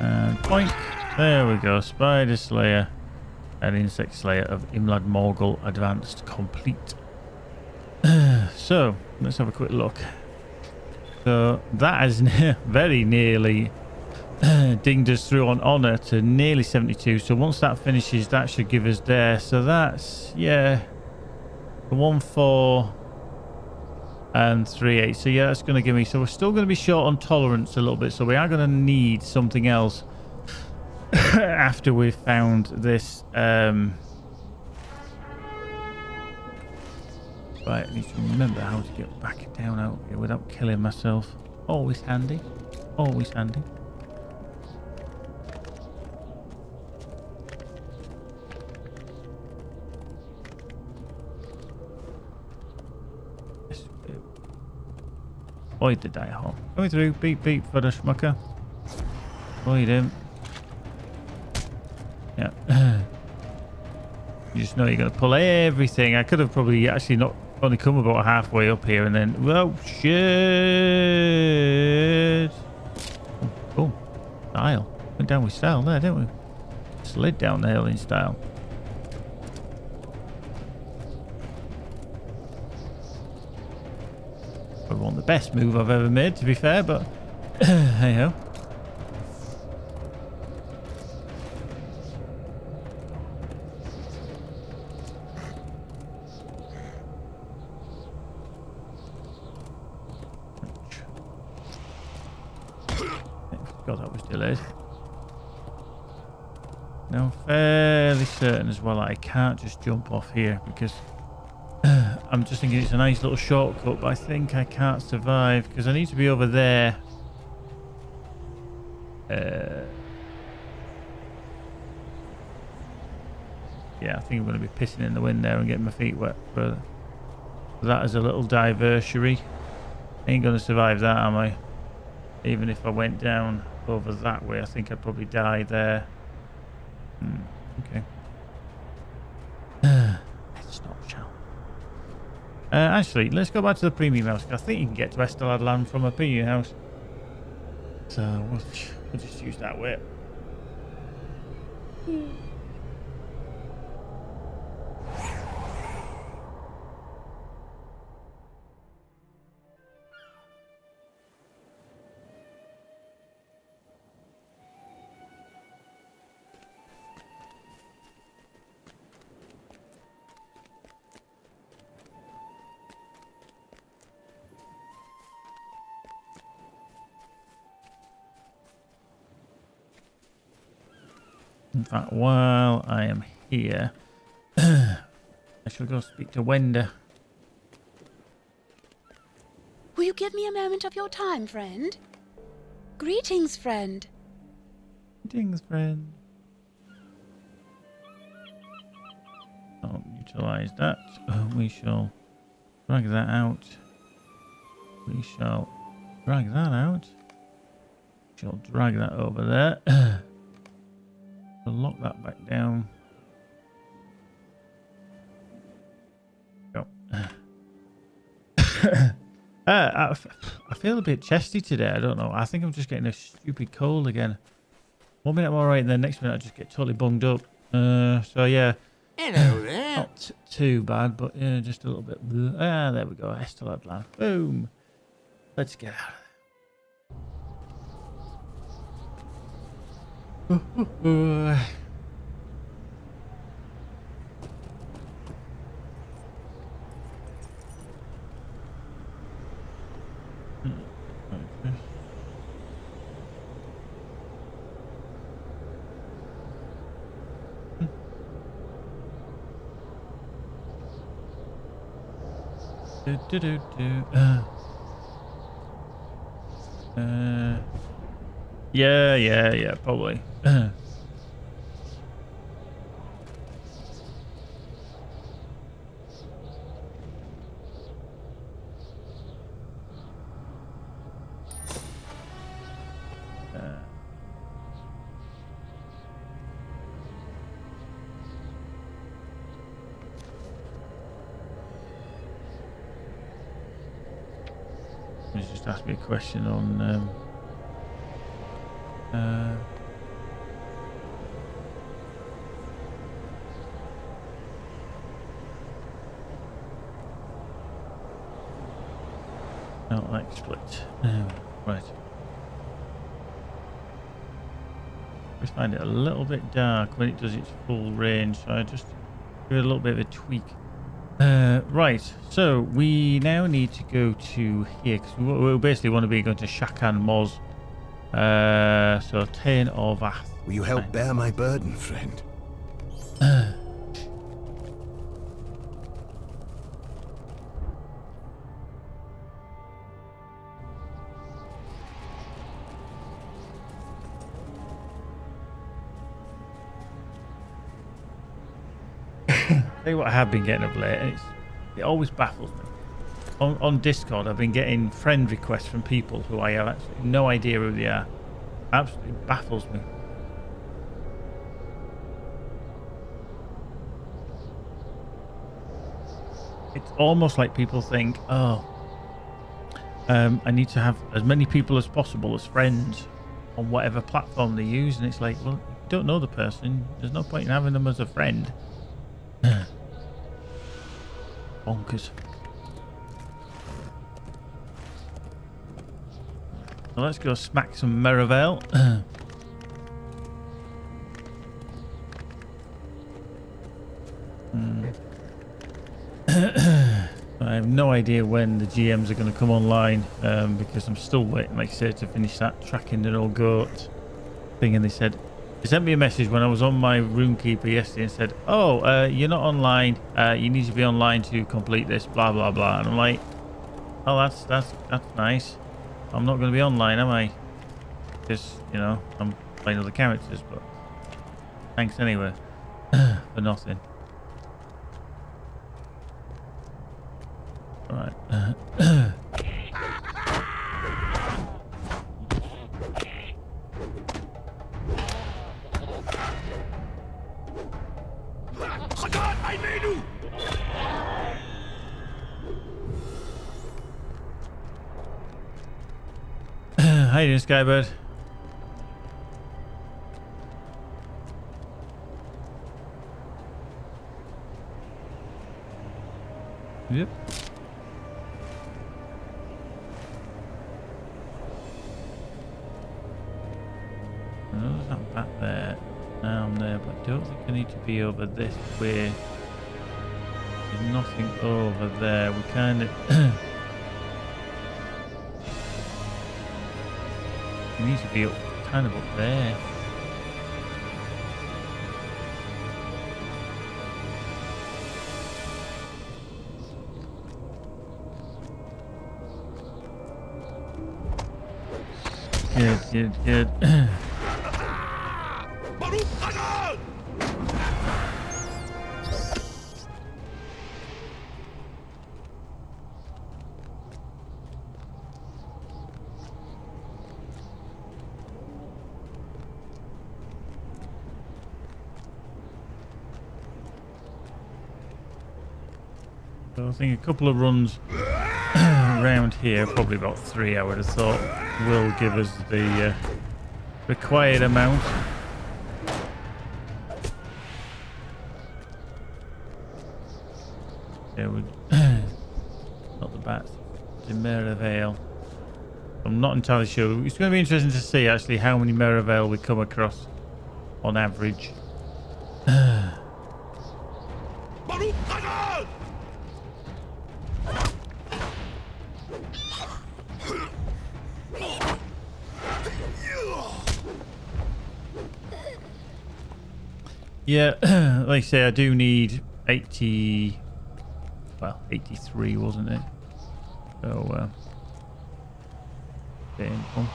And point. There we go. Spider Slayer and Insect Slayer of Imlad Morgul Advanced complete. So, let's have a quick look. So, that is very nearly dinged us through on honor to nearly 72. So once that finishes, that should give us there. So that's, yeah, 1-4 and 3-8. So yeah, that's going to give me, so we're still going to be short on tolerance a little bit. So we are going to need something else after we've found this. Right, I need to remember how to get back down out here without killing myself. Always handy. Always handy. Avoid the die hole. Going through. Beep beep for the schmucker. Avoid him. Yeah. You just know you're going to pull everything. I could have probably actually not only come about halfway up here and then... Oh, shit. Oh, style. Went down with style there, didn't we? Slid down the hill in style. Probably wasn't the best move I've ever made, to be fair, but hey ho. God, that was delayed. Now I'm fairly certain as well I can't just jump off here because I'm just thinking it's a nice little shortcut, but I think I can't survive because I need to be over there. Yeah, I think I'm going to be pissing in the wind there and getting my feet wet for that as a little diversionary. Ain't going to survive that, am I? Even if I went down over that way, I think I'd probably die there. Okay. Let's not, shall we? Actually, let's go back to the premium house. I think you can get to Estelad Land from a premium house. So we'll just use that way. In fact, while I am here, I shall go speak to Wenda. Will you give me a moment of your time, friend? Greetings, friend. Greetings, friend. I'll utilize that. We shall drag that out. We shall drag that out. We shall drag that over there. We'll lock that back down. Go. I feel a bit chesty today. I don't know. I think I'm just getting a stupid cold again. 1 minute I'm alright, and then next minute I just get totally bunged up. So yeah. Hello there. Not too bad, but yeah, just a little bit. Ah, there we go. Estelad Land. Boom. Let's get out of there. Yeah, probably. He's just asked me a question on not like split. Right. just find it a little bit dark when it does its full range, so I just give it a little bit of a tweak. Right, so we now need to go to here because we basically want to be going to Shakan Moz. So Tain of Ath. Will you help bear my burden, friend? Tell you what I have been getting of late, and it always baffles me. On Discord, I've been getting friend requests from people who I have absolutely no idea who they are. Absolutely baffles me. It's almost like people think, oh, I need to have as many people as possible as friends on whatever platform they use, and it's like, well, if you don't know the person, there's no point in having them as a friend. Bonkers. So let's go smack some Merivale. I have no idea when the GMs are going to come online because I'm still waiting, like I said, to finish that tracking the old goat thing. And they sent me a message when I was on my roomkeeper yesterday and said, oh, you're not online. You need to be online to complete this, blah, blah, blah. And I'm like, oh, that's nice. I'm not going to be online, am I? Because, you know, I'm playing other characters, but thanks anyway for nothing. Right. How you doing, Skybird? Yep. I know there's not back there. Now I'm there, but I don't think I need to be over this way. There's nothing over there. We kind of... we need to be up, kind of up there. Good. So I think a couple of runs around here, probably about 3 I would have thought, will give us the required amount. Yeah, not the bats, the Merivale. I'm not entirely sure. It's going to be interesting to see actually how many Merivale we come across on average. Yeah, like I say, I do need 80, well, 83, wasn't it? So, painful.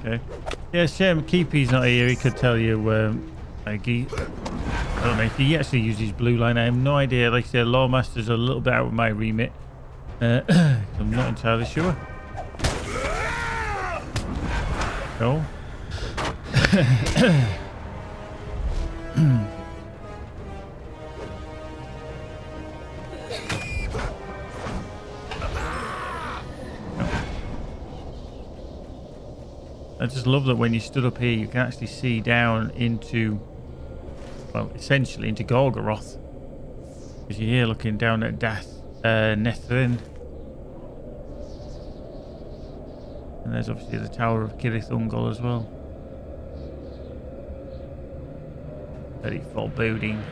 Okay. Yeah, shame Keepy's not here. He could tell you, I don't know if he actually uses blue line. I have no idea. Like I said, Lawmaster's a little bit out of my remit. I'm not entirely sure. No. I just love that when you stood up here, you can actually see down into, well, essentially into Gorgoroth. Because you're here looking down at Nethrin. And there's obviously the Tower of Kirith Ungol as well. Very foreboding.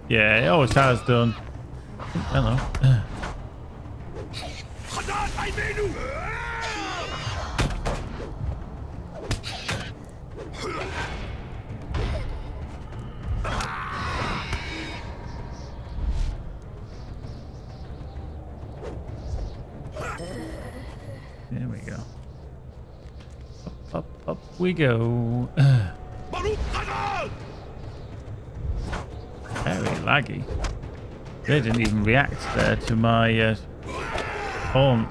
Yeah, it always has done. Hello. There we go. Up we go. Very laggy. They didn't even react there to my horn.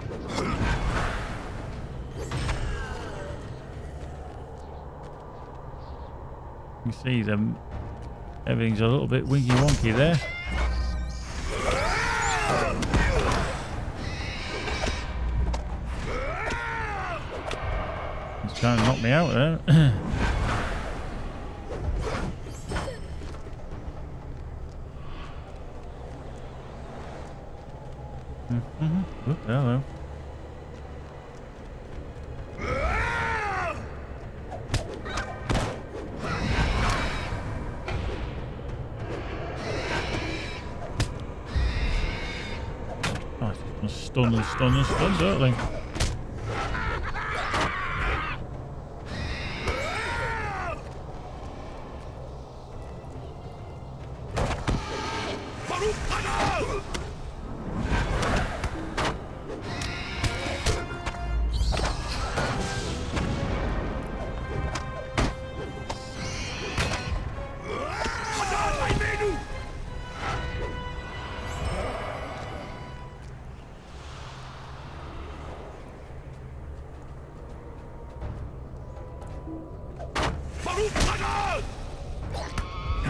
You see them. Everything's a little bit winky wonky there. He's trying to knock me out there. Oh, hello. Oh, it's just stun, don't they?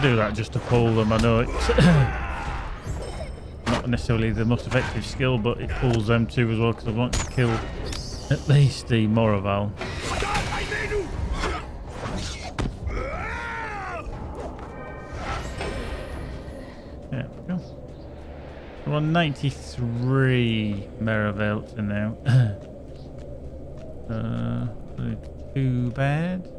Do that just to pull them. I know it's not necessarily the most effective skill, but it pulls them too as well, because I want to kill at least the Moraval. There we go. We're on 93 Meravelts now. Too bad.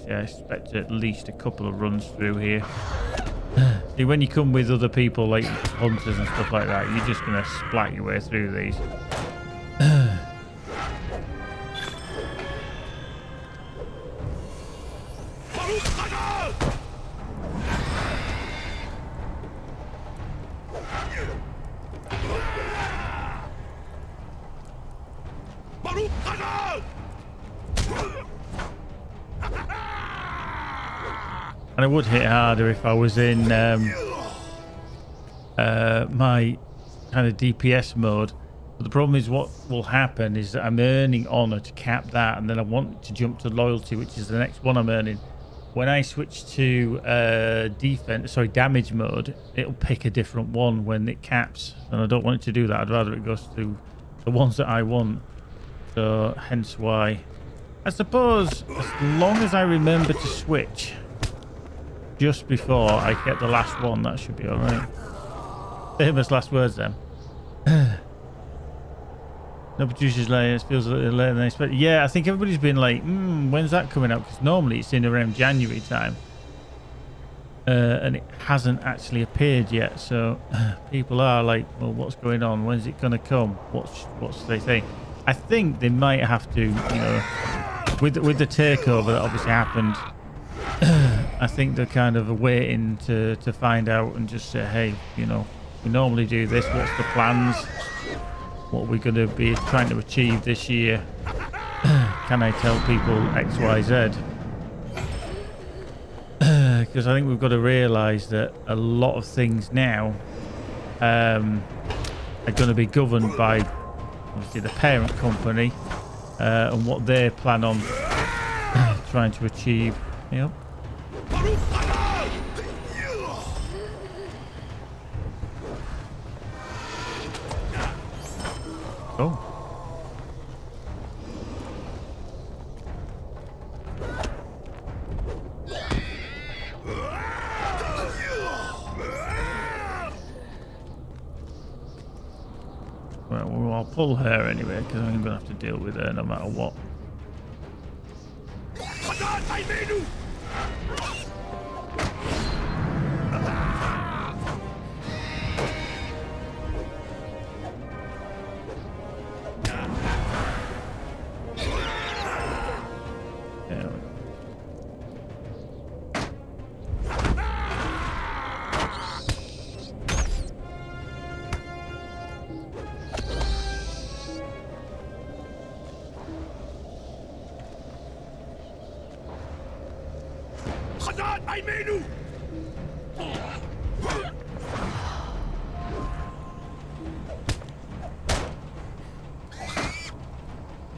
Yeah, I expect at least a couple of runs through here. See, when you come with other people like hunters and stuff like that, you're just going to splat your way through these. And I would hit harder if I was in my kind of DPS mode. But the problem is what will happen is that I'm earning honor to cap that, and then I want to jump to loyalty, which is the next one I'm earning. When I switch to damage mode, it'll pick a different one when it caps, and I don't want it to do that. I'd rather it goes to the ones that I want. So hence why, I suppose, as long as I remember to switch just before I get the last one, that should be all right. Famous last words then. No producers later. It feels a little later than I expected. Yeah, I think everybody's been like, when's that coming out? Because normally it's in around January time. And it hasn't actually appeared yet. So people are like, well, what's going on? When's it going to come? What's they say? I think they might have to, you know, with the takeover that obviously happened. I think they're kind of waiting to find out and just say, hey, you know, we normally do this. What's the plans? What we're going to be trying to achieve this year? Can I tell people X, Y, Z? Because I think we've got to realise that a lot of things now are going to be governed by obviously the parent company and what they plan on trying to achieve. Yep. Oh. Well, I'll pull her anyway because I'm going to have to deal with her no matter what.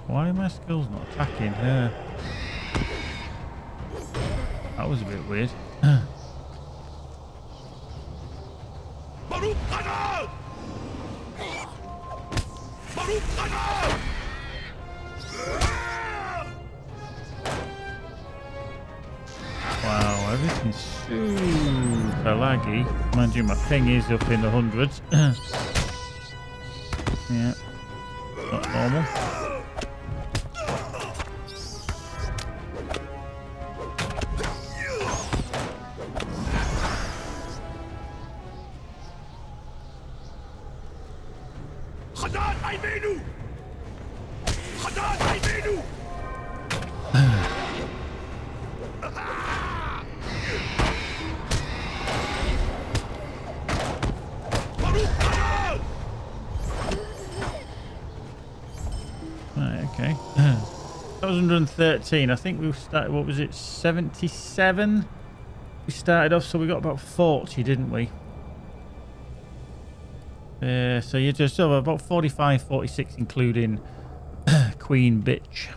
Why are my skills not attacking her? That was a bit weird. Wow, everything's super laggy. Mind you, my ping is up in the hundreds. Yeah, not normal. Right, okay. 113. I think we started, what was it, 77? We started off, so we got about 40, didn't we? So you're just over about 45, 46, including Queen Bitch.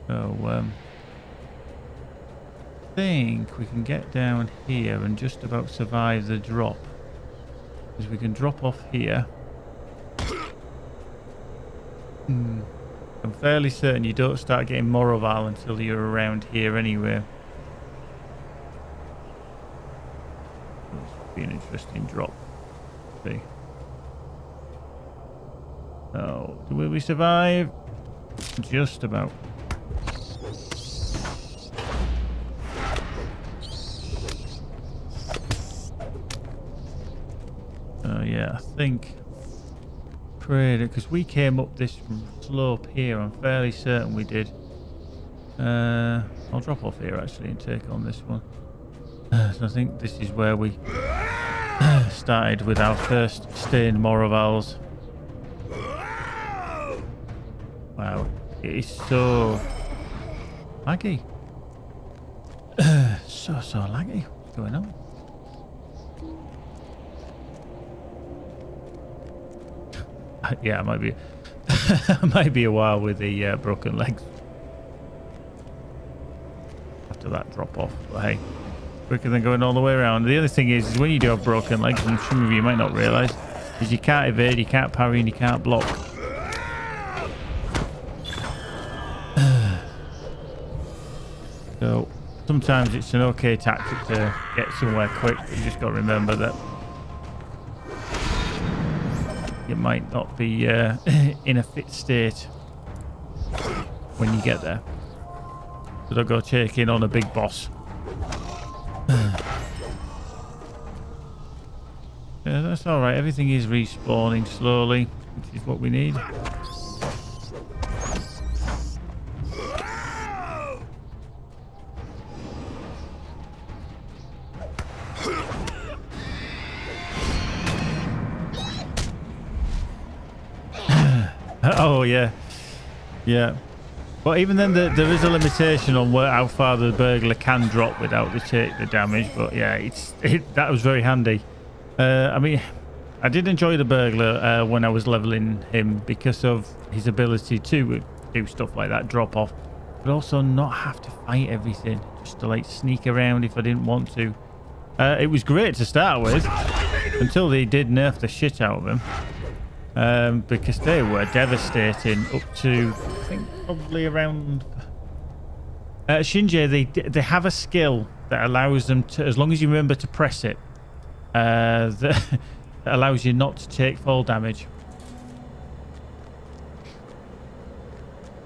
So, I think we can get down here and just about survive the drop. Because we can drop off here. I'm fairly certain you don't start getting Moroval until you're around here anyway. This would be an interesting drop. See. Oh, will we survive? Just about. Oh yeah, I think because we came up this slope here, I'm fairly certain we did. I'll drop off here actually and take on this one. So I think this is where we started with our first stained Moravals. Wow, it is so laggy. So laggy. What's going on? Yeah, it might be might be a while with the broken legs after that drop off, but hey, quicker than going all the way around. The other thing is when you do have broken legs, and some of you might not realise, is you can't evade, you can't parry, and you can't block. So sometimes it's an okay tactic to get somewhere quick, but you just got to remember that you might not be in a fit state when you get there. So don't go taking on a big boss. Yeah, that's all right. Everything is respawning slowly, which is what we need. Oh yeah, yeah. But even then, there is a limitation on how far the burglar can drop without the damage. But yeah, that was very handy. I mean, I did enjoy the burglar when I was leveling him because of his ability to do stuff like that, drop off, but also not have to fight everything, just to like sneak around if I didn't want to. It was great to start with until they did nerf the shit out of him. Because they were devastating up to, I think, probably around... Shinji, they have a skill that allows them to, as long as you remember to press it, that allows you not to take fall damage.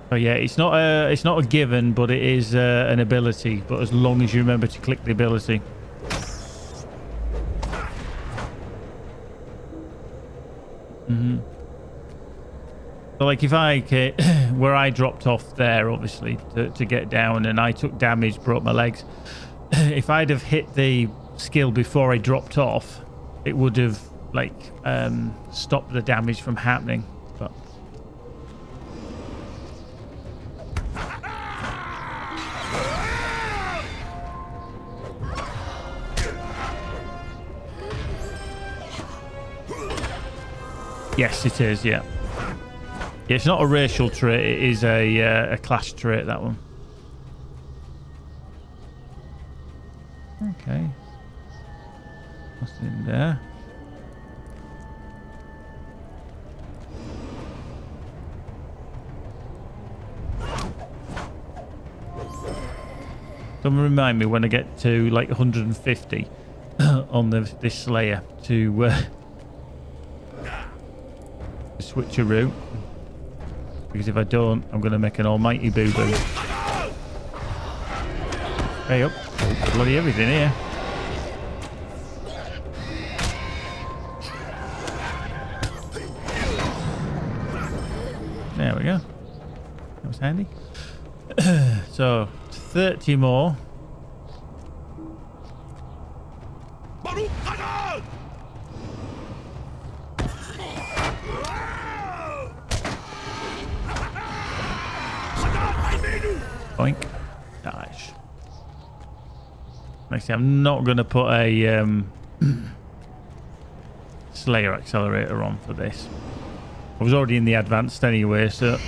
So yeah, it's not a given, but it is an ability, but as long as you remember to click the ability. So like if I where I dropped off there obviously to get down and I took damage, broke my legs, if I'd have hit the skill before I dropped off, it would have like stopped the damage from happening. But yes, it is. Yeah. Yeah, it's not a racial trait. It is a class trait. That one. Okay. What's in there? Someone remind me when I get to like 150 on this Slayer to switch a route. Because if I don't, I'm going to make an almighty boo-boo. Hey up. Bloody everything here. There we go. That was handy. So, 30 more. Boink. Nice. Actually, I'm not going to put a Slayer accelerator on for this. I was already in the advanced anyway, so...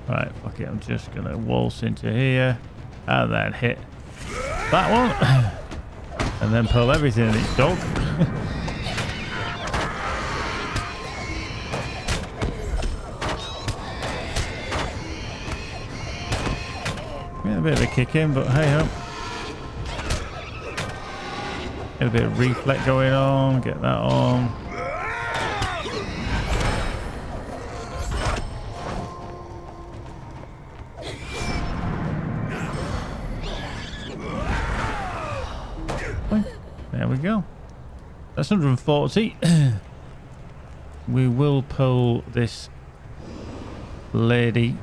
Right, fuck it. I'm just going to waltz into here and then hit that one. And then pull everything in its dog. A bit of a kick in, but hey ho. Get a bit of reflect going on, get that on. There we go. That's 140. We will pull this lady.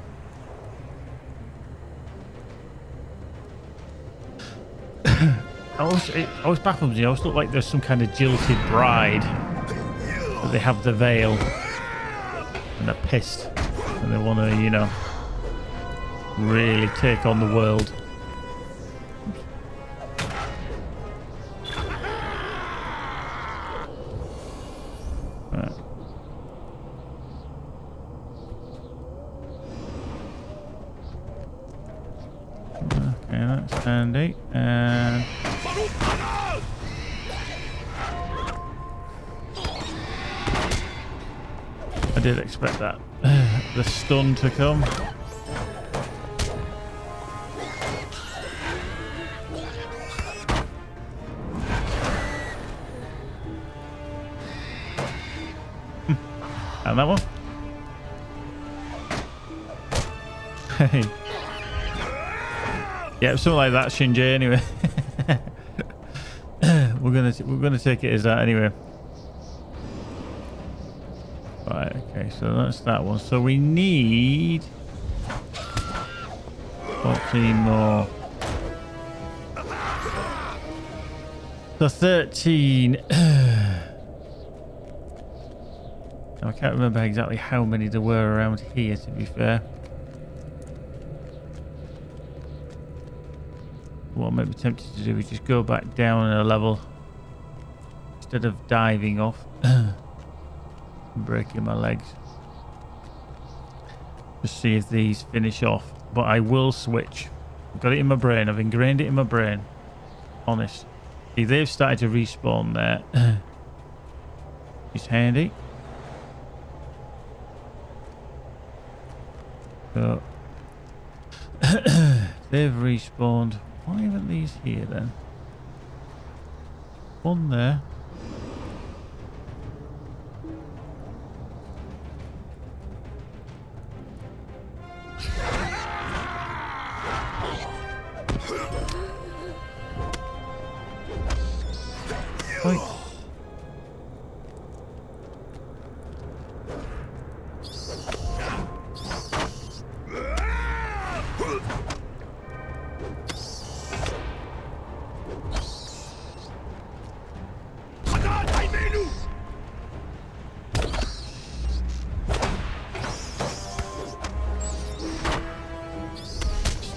I was baffled. I always look like there's some kind of jilted bride, but they have the veil and they're pissed and they want to, you know, really take on the world. Right. Okay, that's handy. And I did expect that. The stun to come. And that one. Hey. Yeah, something like that, Shinji. Anyway, we're gonna take it as that anyway. Right. Okay. So that's that one. So we need 14 more. So 13. I can't remember exactly how many there were around here, to be fair. What I might be tempted to do is just go back down a level instead of diving off and breaking my legs. Just see if these finish off. But I will switch. I've got it in my brain. I've ingrained it in my brain. Honest. See, they've started to respawn there. It's handy. So they've respawned. Why haven't these here then? One there. Right.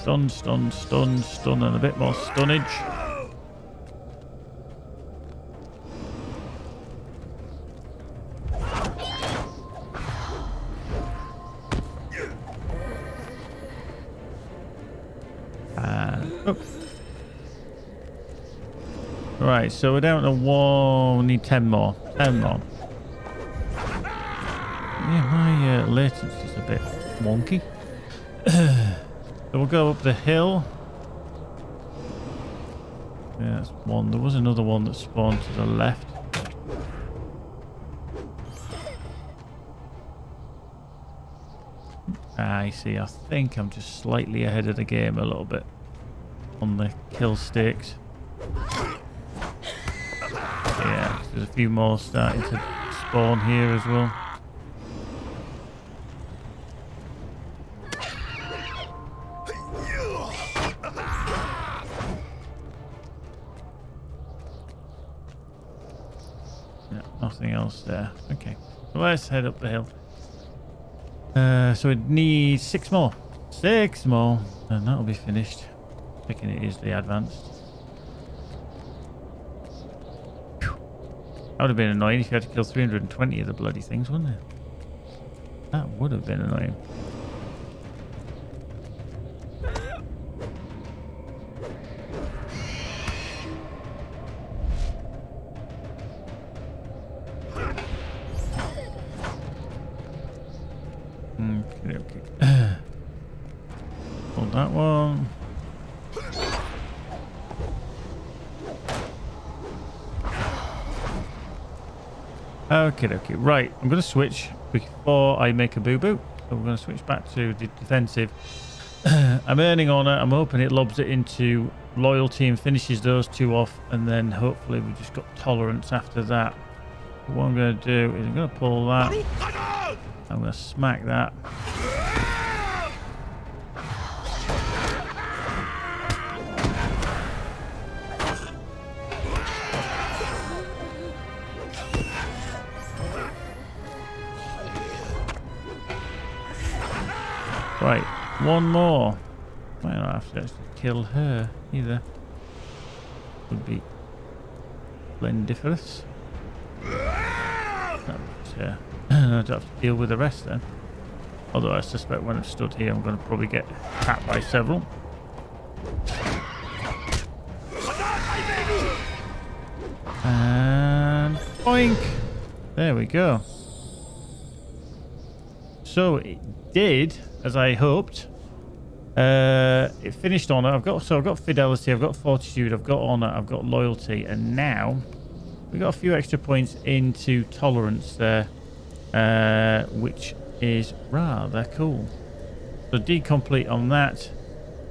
Stun, stun, stun, stun, and a bit more stunnage. And up. Right, so we're down to one. We need 10 more. 10 more. Yeah, my latency's a bit wonky. So we'll go up the hill. Yeah, that's one. There was another one that spawned to the left. I see. I think I'm just slightly ahead of the game a little bit on the kill stakes. Yeah, there's a few more starting to spawn here as well. Nothing else there. Okay, so let's head up the hill. So it needs 6 more. 6 more, and that'll be finished. Thinking it is the advanced. Whew. That would have been annoying if you had to kill 320 of the bloody things, wouldn't it? That would have been annoying. Okay. Hold that one. Okay. Right, I'm going to switch before I make a boo-boo. So we're going to switch back to the defensive. I'm earning honor. I'm hoping it lobs it into loyalty and finishes those 2 off. And then hopefully we've just got tolerance after that. What I'm going to do is I'm going to pull that. I'm going to smack that. Right, one more. Might not have to actually kill her either. Would be splendiferous. I don't have to deal with the rest then. Although I suspect when I've stood here I'm going to probably get tapped by several. And boink! There we go. So it did as I hoped. It finished honor. I've got fidelity, I've got fortitude, I've got honor, I've got loyalty, and now we got a few extra points into tolerance there, which is rather cool. So D complete on that.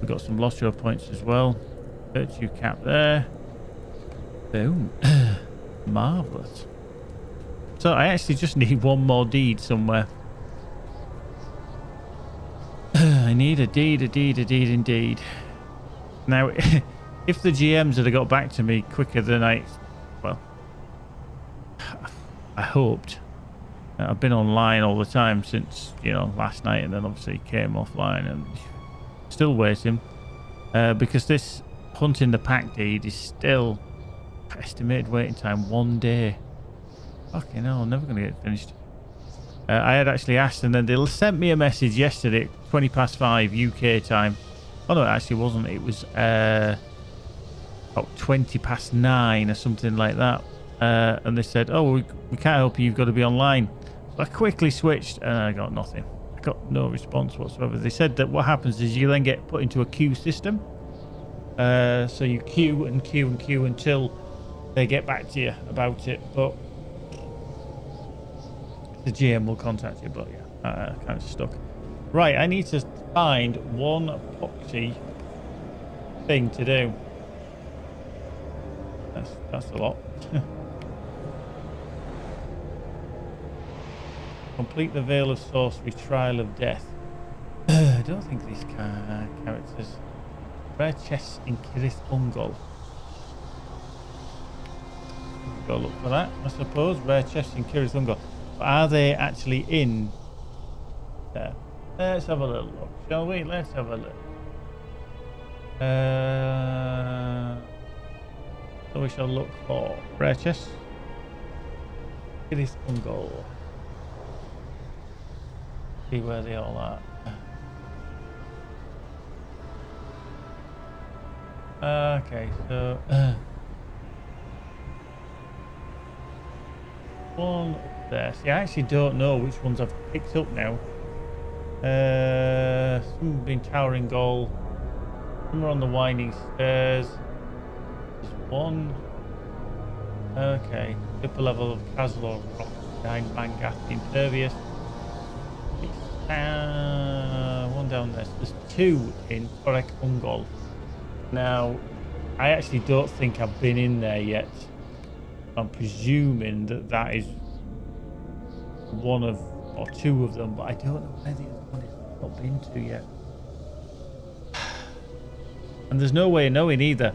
We've got some LOTRO points as well. Virtue cap there. Boom. Marvellous. So I actually just need one more deed somewhere. I need a deed indeed. Now, if the GMs had got back to me quicker than I hoped. I've been online all the time since, you know, last night, and then obviously came offline and still waiting. Because this hunting the pack deed is still estimated waiting time 1 day. Fucking hell, I'm never going to get it finished. I had actually asked, and then they sent me a message yesterday at 5:20 UK time. Oh no, it actually wasn't. It was about 9:20 or something like that. And they said, oh, we can't help you, you've got to be online. So I quickly switched and I got nothing. I got no response whatsoever. They said that what happens is you then get put into a queue system. So you queue and queue and queue until they get back to you about it. But the GM will contact you. But yeah, kind of stuck. Right, I need to find one epoxy thing to do. That's a lot. Complete the Veil of Sorcery, Trial of Death. I don't think these characters. Rare chests in Kirith Ungol. Go look for that, I suppose. Rare chests in Kirith Ungol. But are they actually in there? Let's have a little look, shall we? Let's have a look. So we shall look for rare chests. Kirith Ungol. See where they all are. Okay, so one up there. See, I actually don't know which ones I've picked up now. Some have been Towering Goal. Some are on the Winding Stairs. There's one. Okay, upper level of Castle Rock behind Mangath Impervious. One down there. So there's two in Torek Ungol. Now, I actually don't think I've been in there yet. I'm presuming that that is one of or two of them, but I don't know where the other one is. I've not been to yet. And there's no way of knowing either.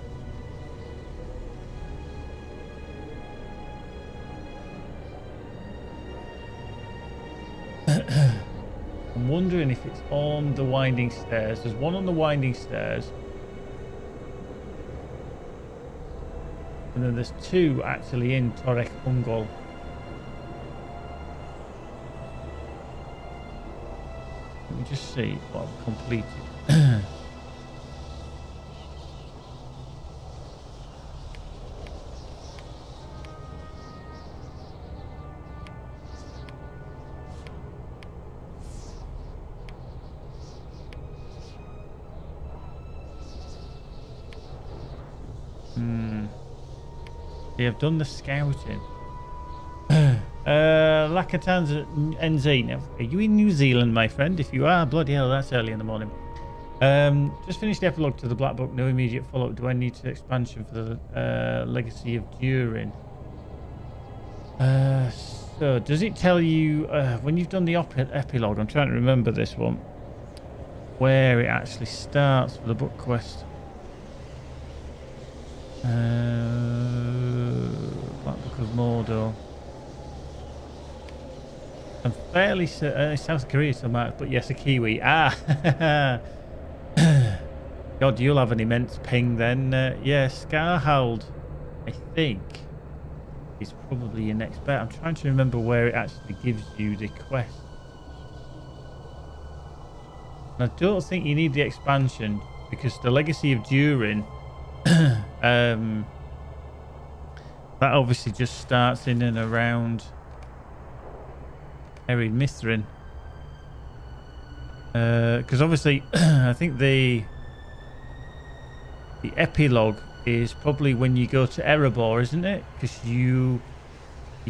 I'm wondering if it's on the Winding Stairs. There's one on the Winding Stairs. And then there's two actually in Torek Ungol. Let me just see what I've completed. I've done the scouting. Lakatan's NZ. Now, are you in New Zealand, my friend? If you are, bloody hell, that's early in the morning. Just finished the epilogue to the Black Book. No immediate follow-up. Do I need to expansion for the Legacy of Durin? So, does it tell you when you've done the epilogue? I'm trying to remember this one. Where it actually starts for the book quest. Black Book of Mordor. I'm fairly certain South Korea somewhere, but yes, a Kiwi. Ah, God, you'll have an immense ping then. Yeah, Scarhold, I think, is probably your next bet. I'm trying to remember where it actually gives you the quest. And I don't think you need the expansion because the Legacy of Durin. That obviously just starts in and around Erin Mithrin. Because obviously, I think the epilogue is probably when you go to Erebor, isn't it? Because you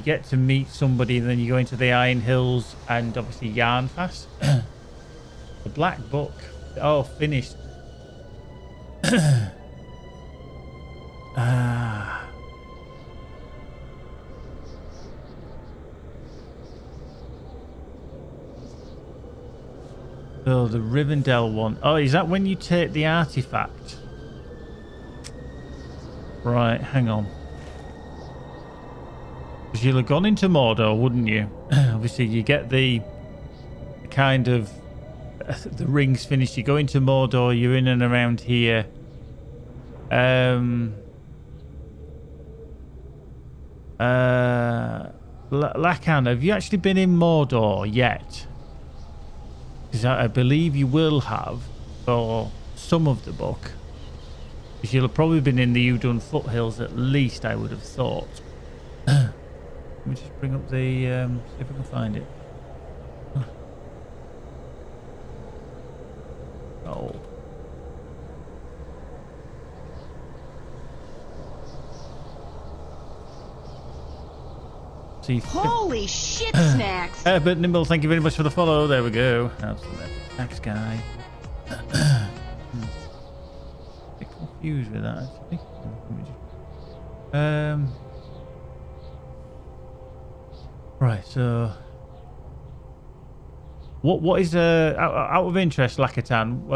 get to meet somebody, and then you go into the Iron Hills and obviously Yarnfast. The Black Book, oh, finished. Ah. So the Rivendell one. Oh, is that when you take the artifact? Right, hang on. Because you'll have gone into Mordor, wouldn't you? Obviously, you get the kind of... the rings finished. You go into Mordor, you're in and around here. Lacan, have you actually been in Mordor yet? Because I believe you will have for some of the book. Because you'll have probably been in the Udun foothills at least, I would have thought. Let me just bring up the... see if I can find it. Oh. See, holy shit snacks! But Nimble, thank you very much for the follow. There we go. Absolutely. Thanks, guy. A bit confused with that, actually. Right, so... What is out of interest, Lakatan,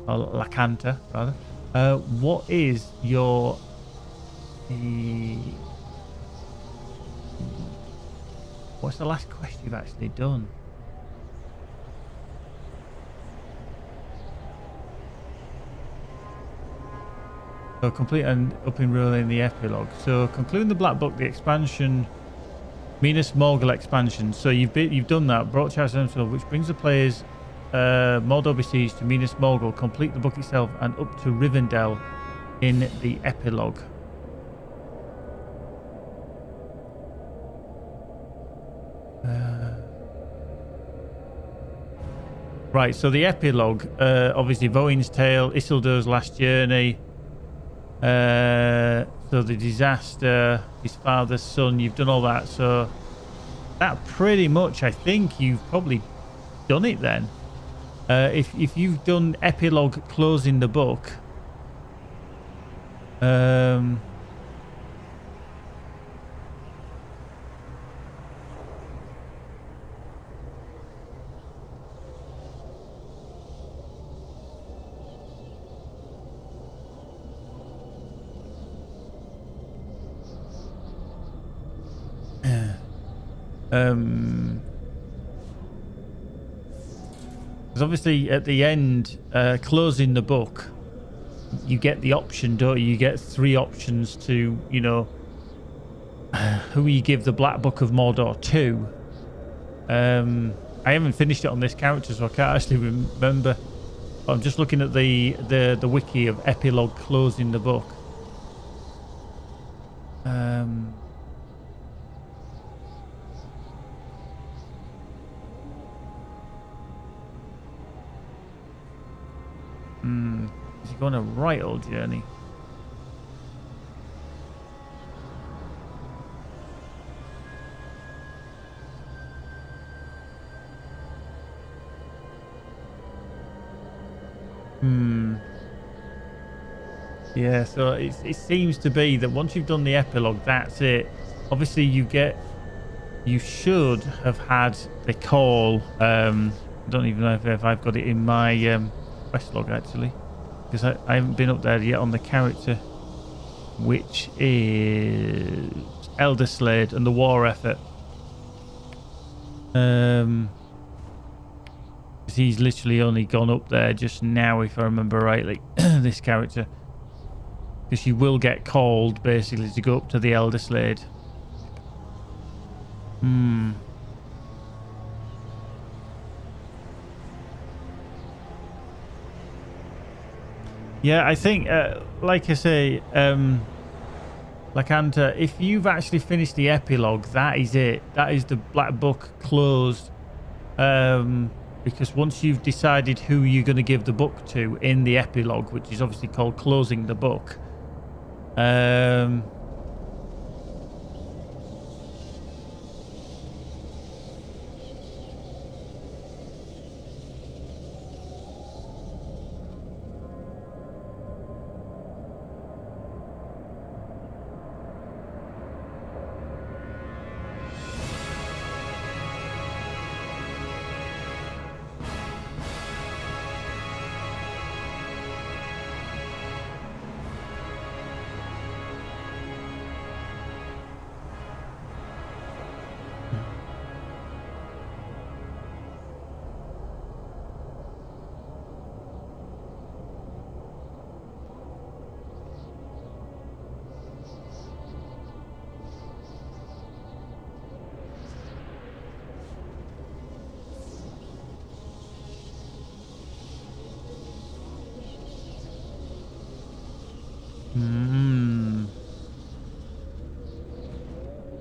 or Lakanta rather? What is your what's the last quest you've actually done? So complete and up and rolling the epilogue. So concluding the Black Book, the expansion. Minas Morgul expansion. So you've done that. Brought Charles Hemswell, which brings the players Mordor besieged to Minas Morgul. Complete the book itself and up to Rivendell in the epilogue. Right. So the epilogue, obviously, Voin's Tale, Isildur's Last Journey. So the disaster, his father's son, you've done all that. So that pretty much, I think you've probably done it then. If you've done epilogue closing the book, because obviously at the end, closing the book, you get the option, don't you? You get 3 options to, you know, who you give the Black Book of Mordor to. I haven't finished it on this character, so I can't actually remember. But I'm just looking at the wiki of epilogue closing the book. Is he going a right old journey? Yeah, so it seems to be that once you've done the epilogue, that's it. Obviously, you should have had the call. I don't even know if I've got it in my quest log actually, because I haven't been up there yet on the character, which is Elder Slade and the war effort. Because he's literally only gone up there just now, if I remember rightly, this character. Because you will get called, basically, to go up to the Elder Slade. Yeah, I think, like I say, Lakanta, if you've actually finished the epilogue, that is it. That is the Black Book closed. Because once you've decided who you're going to give the book to in the epilogue, which is obviously called closing the book,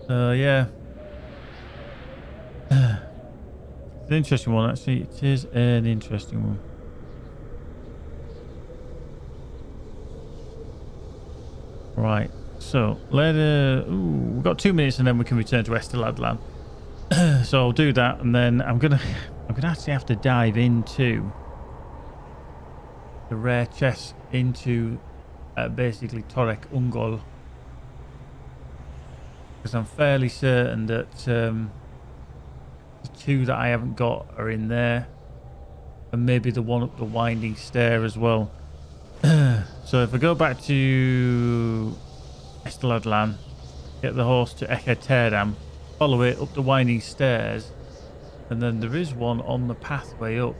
Yeah. It's an interesting one, actually. It is an interesting one. Right. So, we've got 2 minutes and then we can return to Esteladland. So I'll do that, and then I'm gonna actually have to dive into the rare chest into basically Torek Ungol, because I'm fairly certain that the 2 that I haven't got are in there, and maybe the one up the winding stair as well. So if I go back to Esteladland, get the horse to Ekaterdam, follow it up the winding stairs, and then there is one on the pathway up.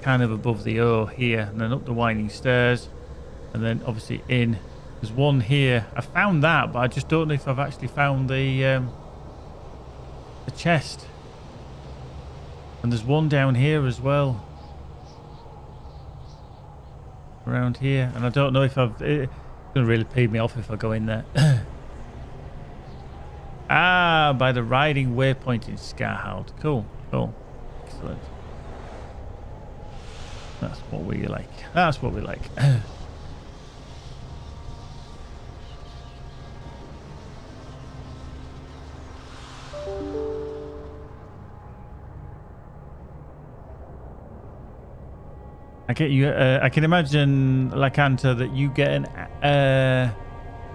Kind of above the O here, and then up the winding stairs, and then obviously in. There's one here. I found that, but I just don't know if I've actually found the chest. And there's one down here as well. Around here, and I don't know if it's gonna really pay me off if I go in there. By the riding waypoint in Scarhound. Cool. Excellent. That's what we like. That's what we like. I get you. I can imagine, Lakanta, that you get a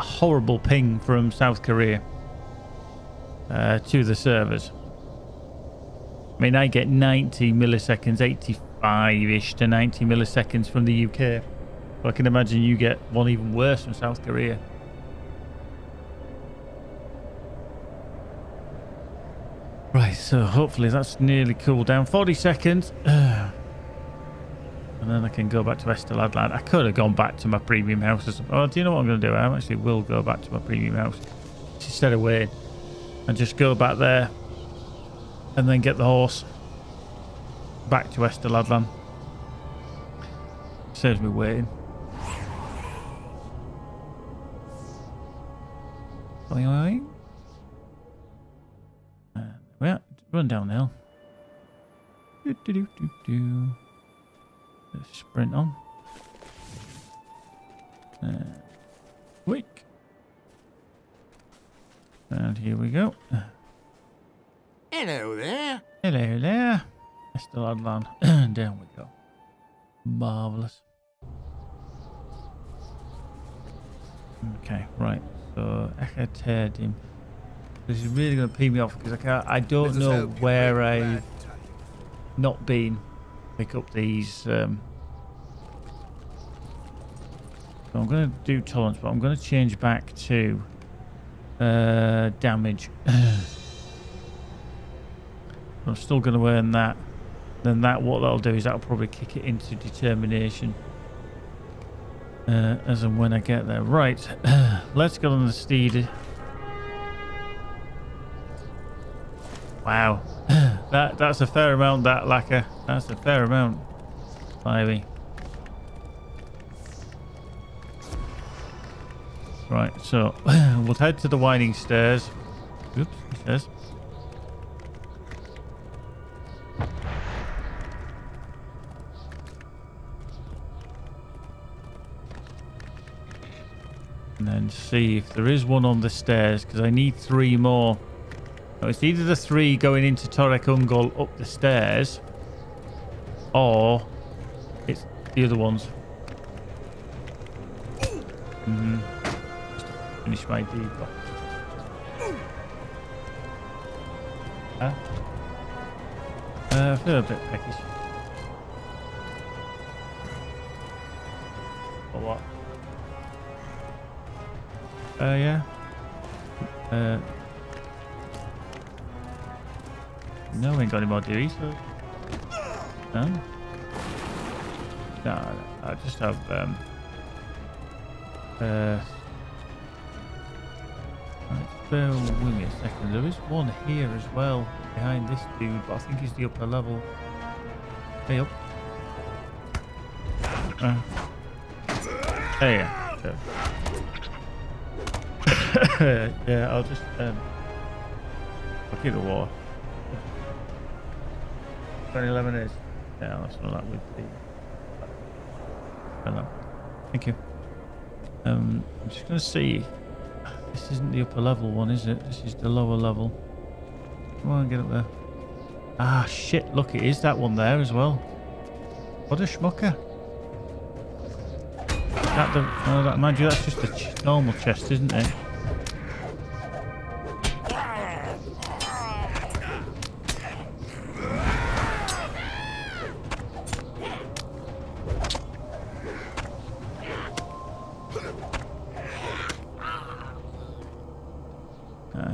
horrible ping from South Korea to the servers. I mean, I get 90 milliseconds, 85-ish to 90 milliseconds from the UK. So I can imagine you get one even worse from South Korea. Right, so hopefully that's nearly cooled down. 40 seconds. And then I can go back to Esteladland. I could have gone back to my premium house. Oh, do you know what I'm going to do? I actually will go back to my premium house instead of waiting, and just go back there and then get the horse back to Esteladland. Saves me waiting. Yeah, run down the hill. Sprint on. Quick. And here we go. Hello there. Hello there. Esteladland. Down we go. Marvellous. Okay, right. So Ekaterdam. This is really going to pee me off because I don't know where I've not been. Pick up these. So I'm going to do tolerance, but I'm going to change back to damage. I'm still going to earn that. Then what that'll do is that'll probably kick it into determination as and when I get there. Right, let's get on the steed. Wow, that's a fair amount. That lacquer. That's a fair amount. Ivy. Right, so we'll head to the winding stairs. Oops, he says. And then see if there is one on the stairs, because I need 3 more. So it's either the 3 going into Torek Ungol up the stairs, or it's the other ones. Just to finish my deed. I feel a bit peckish. Or what? Yeah. No, we ain't got any more duties. So... No? No, I just have right, bear with me a second. There is one here as well behind this dude, but I think he's the upper level. Hey up. There you go. Yeah, I'll just I'll keep the water. 2011 is. Yeah, that's all that would be. Thank you. I'm just gonna see. This isn't the upper level one, is it? This is the lower level. Come on, get up there. Ah, shit! Look, it is that one there as well. What a schmucker! Mind you, that's just a normal chest, isn't it?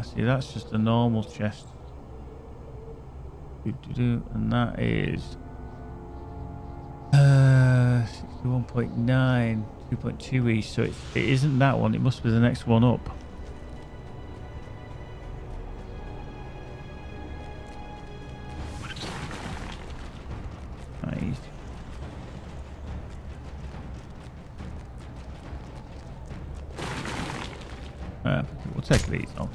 See, that's just a normal chest. And that is 61.9, 2.2 each. So it isn't that one. It must be the next one up. Nice. We'll take these on.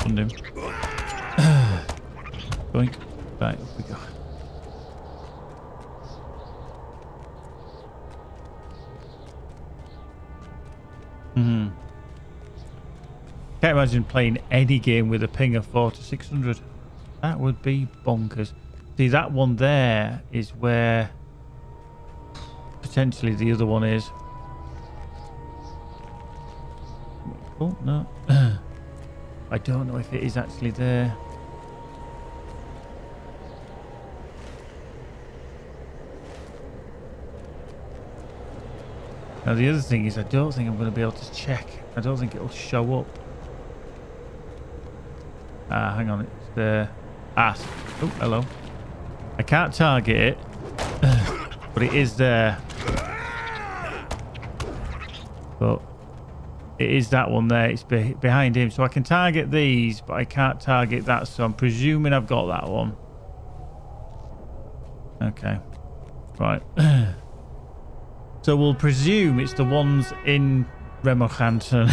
Him. Boink. Right, off we go. Can't imagine playing any game with a ping of 400 to 600. That would be bonkers. See, that one there is where potentially the other one is. Oh, no. I don't know if it is actually there. Now the other thing is I don't think I'm going to be able to check. I don't think it'll show up. Ah, hang on. It's there. Ah. Oh, hello. I can't target it. But it is there. But it is that one there. It's behind him. So I can target these, but I can't target that. So I'm presuming I've got that one. Okay. Right. So we'll presume it's the ones in Remochanton.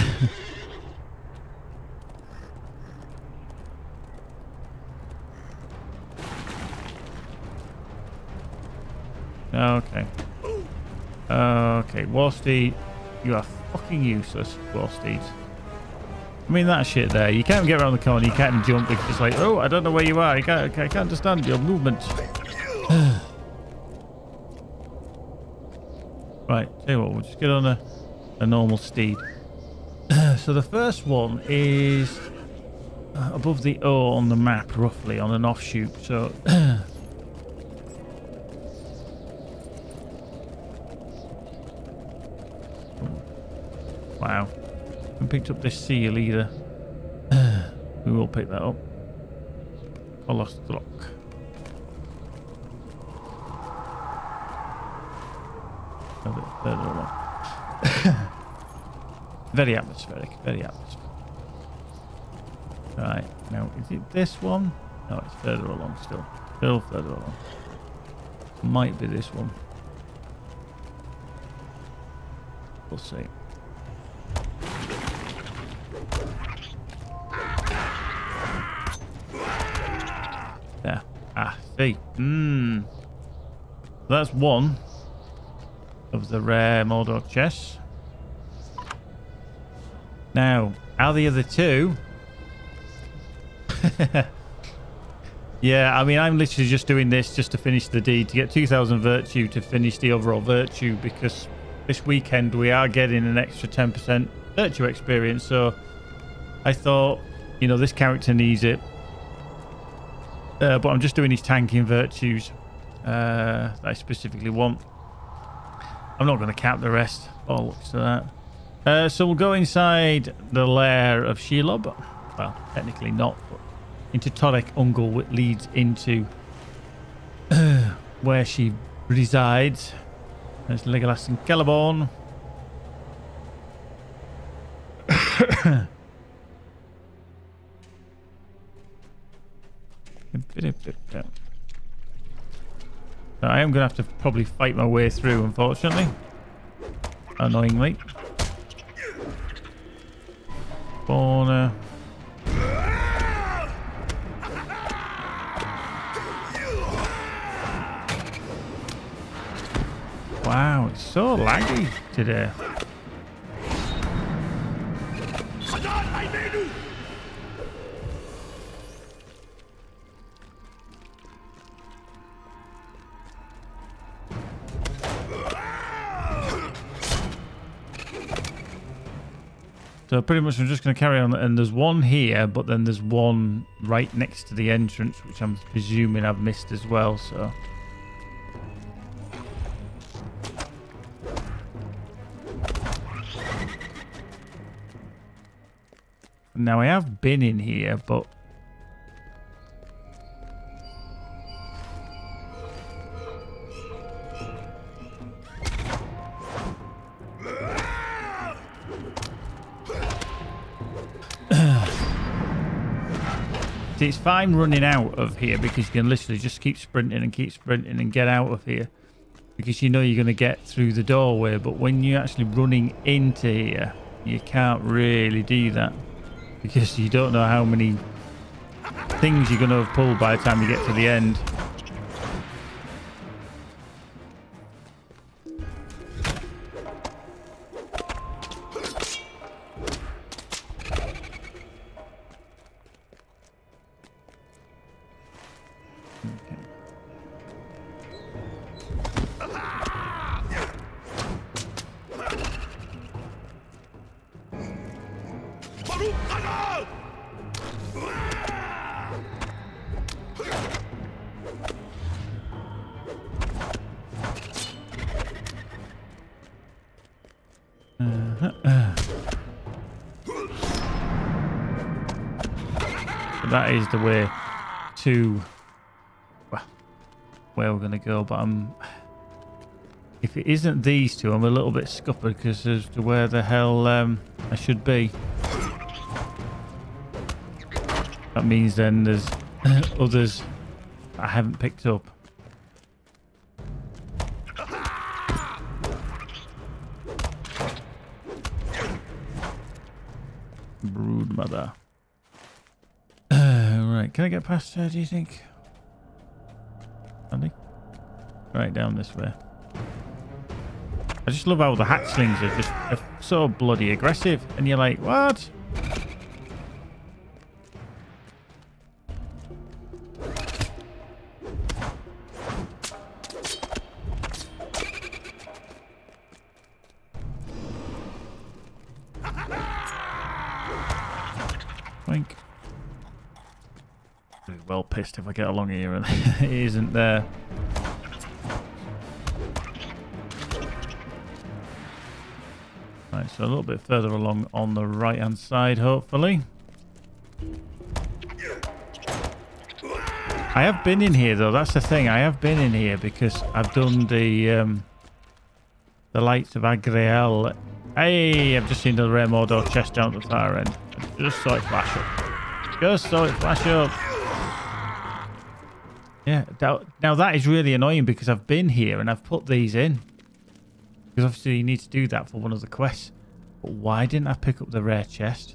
Okay. Okay. Warsteed, you are fucking useless, Warsteed. I mean, that shit there. You can't get around the corner. You can't jump. It's just like, oh, I don't know where you are. I can't understand your movement. Right. Tell you what, we'll just get on a normal steed. So the first one is above the O on the map, roughly, on an offshoot. So... Wow. Haven't picked up this seal either. We will pick that up. Colostrock. A bit further along. Very atmospheric, very atmospheric. Right, now is it this one? No, it's further along still. Still further along. Might be this one. We'll see. There. Ah, see. That's one of the rare Mordor chests. Now, are the other two? Yeah, I mean, I'm literally just doing this just to finish the deed, to get 2,000 virtue to finish the overall virtue, because this weekend we are getting an extra 10% virtue experience. So I thought, you know, this character needs it. But I'm just doing these tanking virtues that I specifically want. I'm not going to cap the rest. Oh, looks to that. So we'll go inside the lair of Shelob. Well, technically not, but into Torek Ungol, which leads into where she resides. There's Legolas and Celeborn. I am going to have to probably fight my way through, unfortunately. Annoyingly. Corner. Wow, it's so laggy today. So pretty much I'm just going to carry on, and there's one here, but then there's one right next to the entrance, which I'm presuming I've missed as well, so... Now I have been in here, but... See, it's fine running out of here because you can literally just keep sprinting and get out of here because you know you're going to get through the doorway, but when you're actually running into here, you can't really do that because you don't know how many things you're going to have pulled by the time you get to the end. That is the way to, well, where we're going to go, but if it isn't these two, I'm a little bit scuppered because as to where the hell I should be. That means then there's others I haven't picked up. Broodmother. Right, can I get past her, do you think? Andy? Right, down this way. I just love how the hatchlings are just so bloody aggressive. And you're like, what? Boink. I'll be well pissed if I get along here and it isn't there. Right, so a little bit further along on the right hand side, hopefully. I have been in here though, that's the thing. I have been in here because I've done the Lights of Agriel. Hey, I've just seen the Rare Mordor chest down at the far end. I just saw it flash up. Just saw it flash up. Yeah, now that is really annoying because I've been here and I've put these in. Because obviously you need to do that for one of the quests. But why didn't I pick up the rare chest?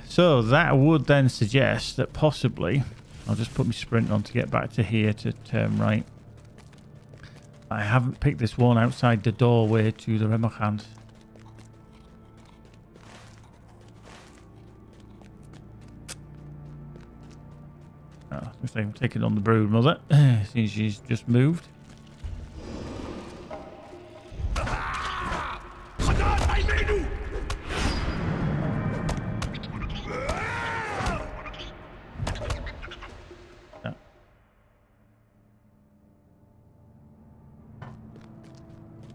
So that would then suggest that possibly... I'll just put my sprint on to get back to here to turn right. I haven't picked this one outside the doorway to the Remochand. Oh, looks like I'm taking on the Broodmother since she's just moved.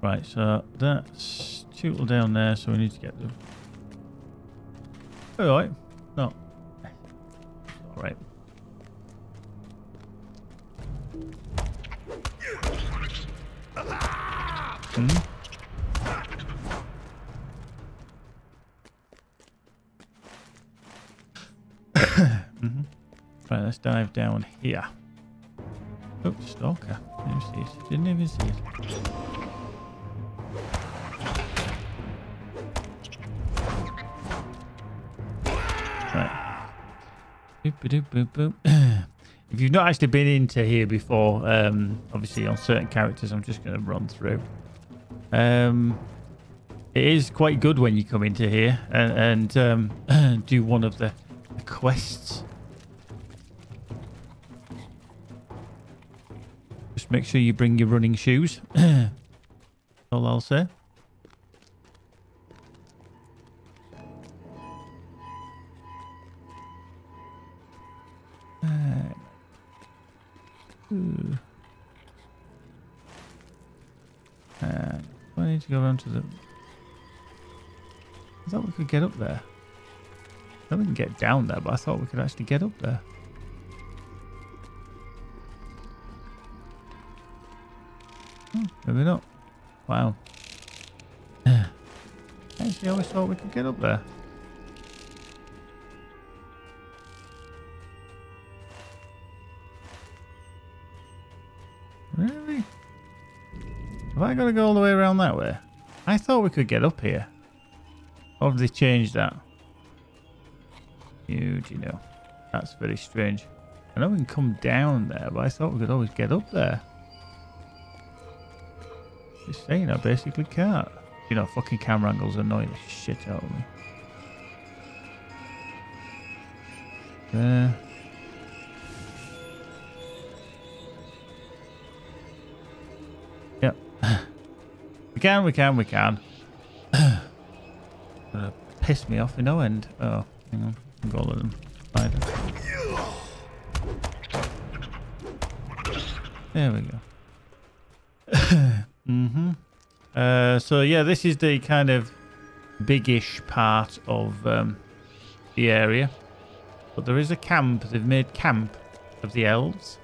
Right, so that's Tootle down there, so we need to get them. Alright, no. Alright. dive down here. Oh, stalker. Didn't see it. Didn't even see it. Right. Boop, boop, boop, boop. If you've not actually been into here before, obviously on certain characters, I'm just going to run through. It is quite good when you come into here and do one of the quests. Just make sure you bring your running shoes. All I'll say. I need to go around to the... I thought we could get up there. I thought we can get down there, but I thought we could actually get up there. Oh, maybe not. Wow. Actually, I always thought we could get up there. Really? Have I got to go all the way around that way? I thought we could get up here. Or have they changed that? You know. That's very strange. I know we can come down there, but I thought we could always get up there. Just saying, I basically can't. You know, fucking camera angles annoy the shit out of me. There. Yep. We can. Gonna piss me off in no end. Oh, hang on. I'm gonna let them spider. There we go. So yeah, this is the kind of biggish part of the area. But there is a camp. They've made camp of the elves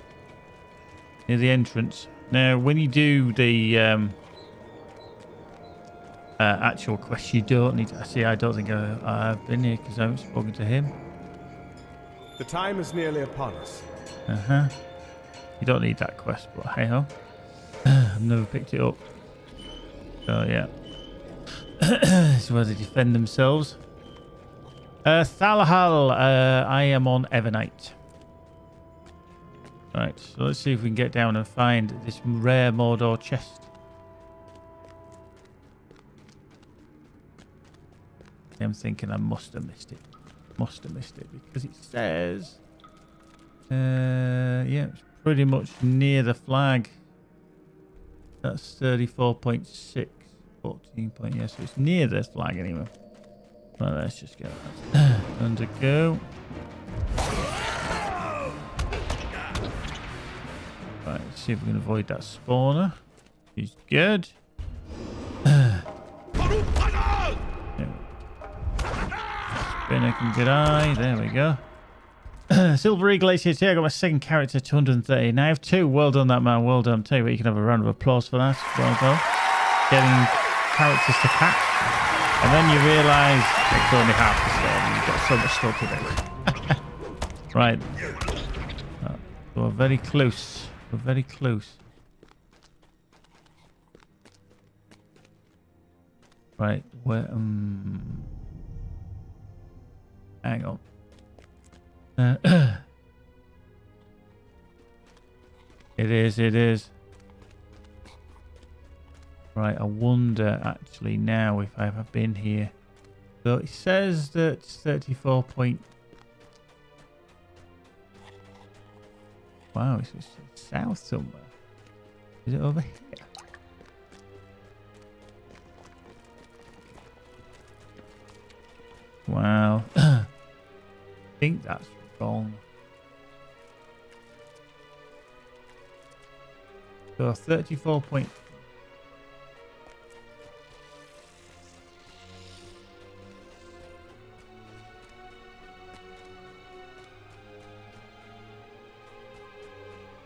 near the entrance. Now, when you do the actual quest, you don't need to... See, I don't think I've been here because I haven't spoken to him. The time is nearly upon us. You don't need that quest, but hey ho. I've never picked it up. So yeah. This is where they defend themselves. Thalahal, I am on Evernight. Right, so let's see if we can get down and find this rare Mordor chest. I'm thinking I must have missed it. Because it says... yeah, it's pretty much near the flag. That's 34.6. 14 point, yeah, so it's near the flag anyway. Right, let's just get that under go. Right, let's see if we can avoid that spawner. He's good. Spinner can get eye. There we go. Silver Eagle HT, I got my second character, 230. Now I have two. Well done, that man. Well done. Tell you what, you can have a round of applause for that. Well done. Getting characters to catch. And then you realise it's only half the story. You've got so much still to do. Right. So we're very close. We're very close. Right. Where? Hang on. It is. Right, I wonder actually now if I have been here. So it says that 34 point... Wow, it's south somewhere. Is it over here? Wow. I think that's wrong. So 34 point...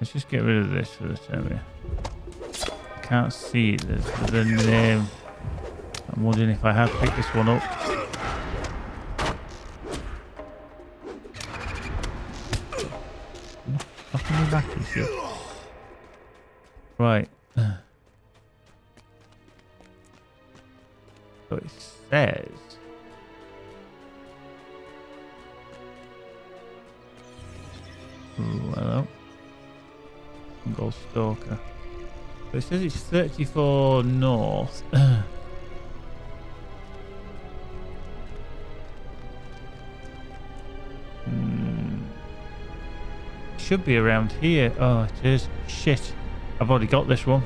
Let's just get rid of this for this area. I can't see the name. I'm wondering if I have picked this one up. back, you see. Right. So it says... Ooh, hello. Gold Stalker. So it says it's 34 north. Should be around here. Oh, it is. Shit. I've already got this one.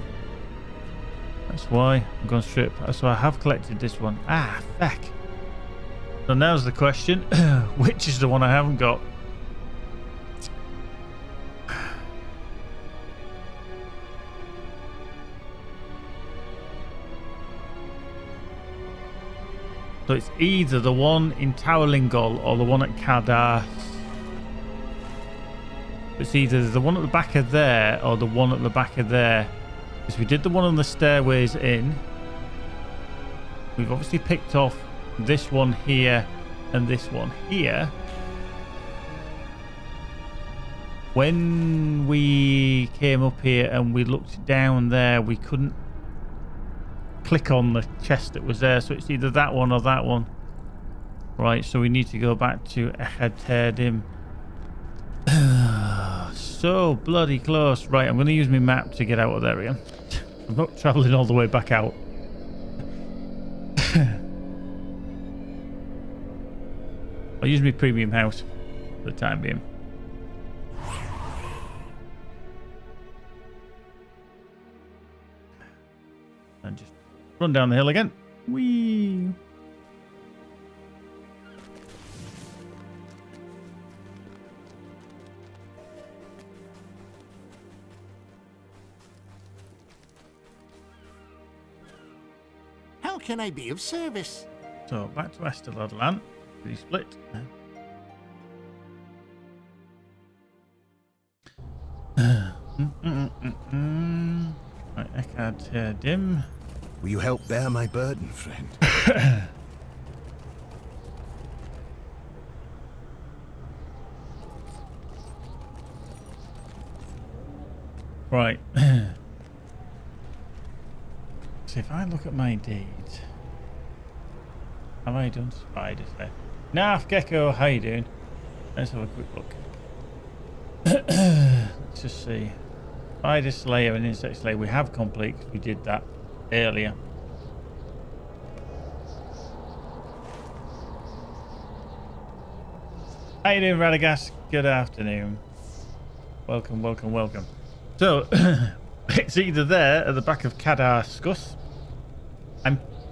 That's why I'm going straight. So I have collected this one. Ah, fuck. So now's the question. Which is the one I haven't got? So it's either the one in Towerlingol or the one at Kadar. It's either the one at the back of there or the one at the back of there. Because we did the one on the stairways in. We've obviously picked off this one here and this one here. When we came up here and we looked down there, we couldn't click on the chest that was there. So it's either that one or that one. Right, so we need to go back to Echad So bloody close. Right, I'm going to use my map to get out of there again. I'm not travelling all the way back out. I'll use my premium house for the time being. And just run down the hill again. Whee! How can I be of service? So back to Estelodland. Pretty split. Right, Echad Dim. Will you help bear my burden, friend? Right. So if I look at my deeds, have I done spiders there? Narf Gecko, how you doing? Let's have a quick look. Let's just see. Spider Slayer and Insect Slayer we have complete because we did that earlier. How you doing, Radagast? Good afternoon. Welcome, welcome, welcome. So it's either there at the back of Kadar Skus.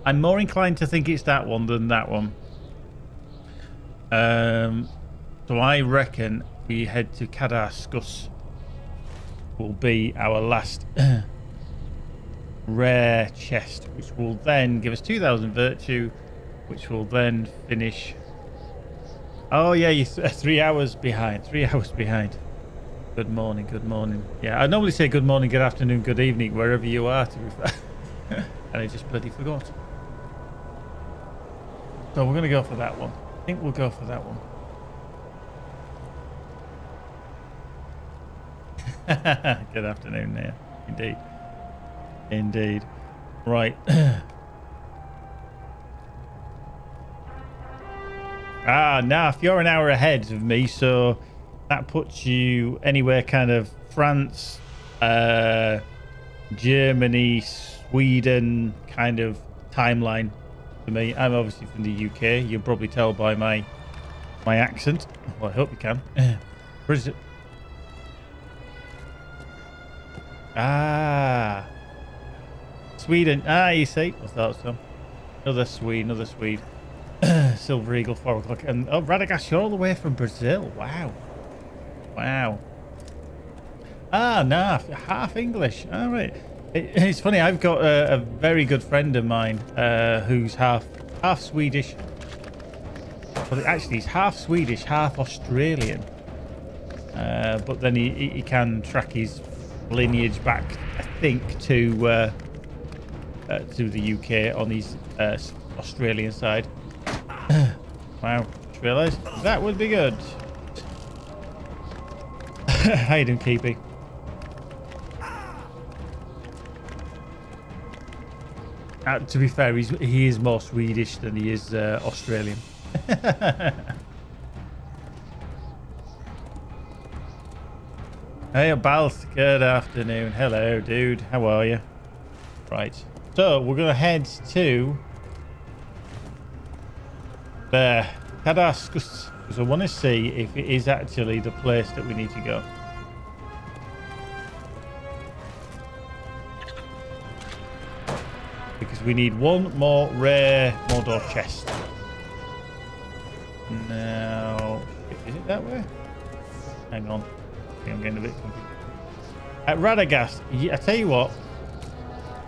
I'm more inclined to think it's that one than that one. So I reckon we head to Kadar Skus. Will be our last rare chest, which will then give us 2,000 virtue, which will then finish. Oh yeah, you're 3 hours behind. 3 hours behind. Good morning, good morning. Yeah, I normally say good morning, good afternoon, good evening, wherever you are, to be fair. And I just bloody forgot. So we're going to go for that one. I think we'll go for that one. Good afternoon there. Indeed. Indeed. Right. Now if you're an hour ahead of me, so that puts you anywhere kind of France, Germany, Sweden kind of timeline for me. I'm obviously from the UK. You'll probably tell by my accent. Well, I hope you can. Where is it? Sweden. You see. I thought so. Another Swede, another Swede. Silver Eagle, 4 o'clock. And oh, Radagast, you're all the way from Brazil. Wow. Wow. No, half English. All right. It's funny. I've got a very good friend of mine who's half Swedish. Well, actually, he's half Swedish, half Australian. But then he can track his lineage back, I think, to the UK on his Australian side. Wow, just realised that would be good. How you doing, Keepy? To be fair, he is more Swedish than he is Australian. Hey, Balth. Good afternoon. Hello, dude. How are you? Right. So, we're going to head to there. Kadaskus. Because I want to see if it is actually the place that we need to go. Because we need one more rare Mordor chest. Now, is it that way? Hang on. I think I'm getting a bit confused. At Radagast, I tell you what,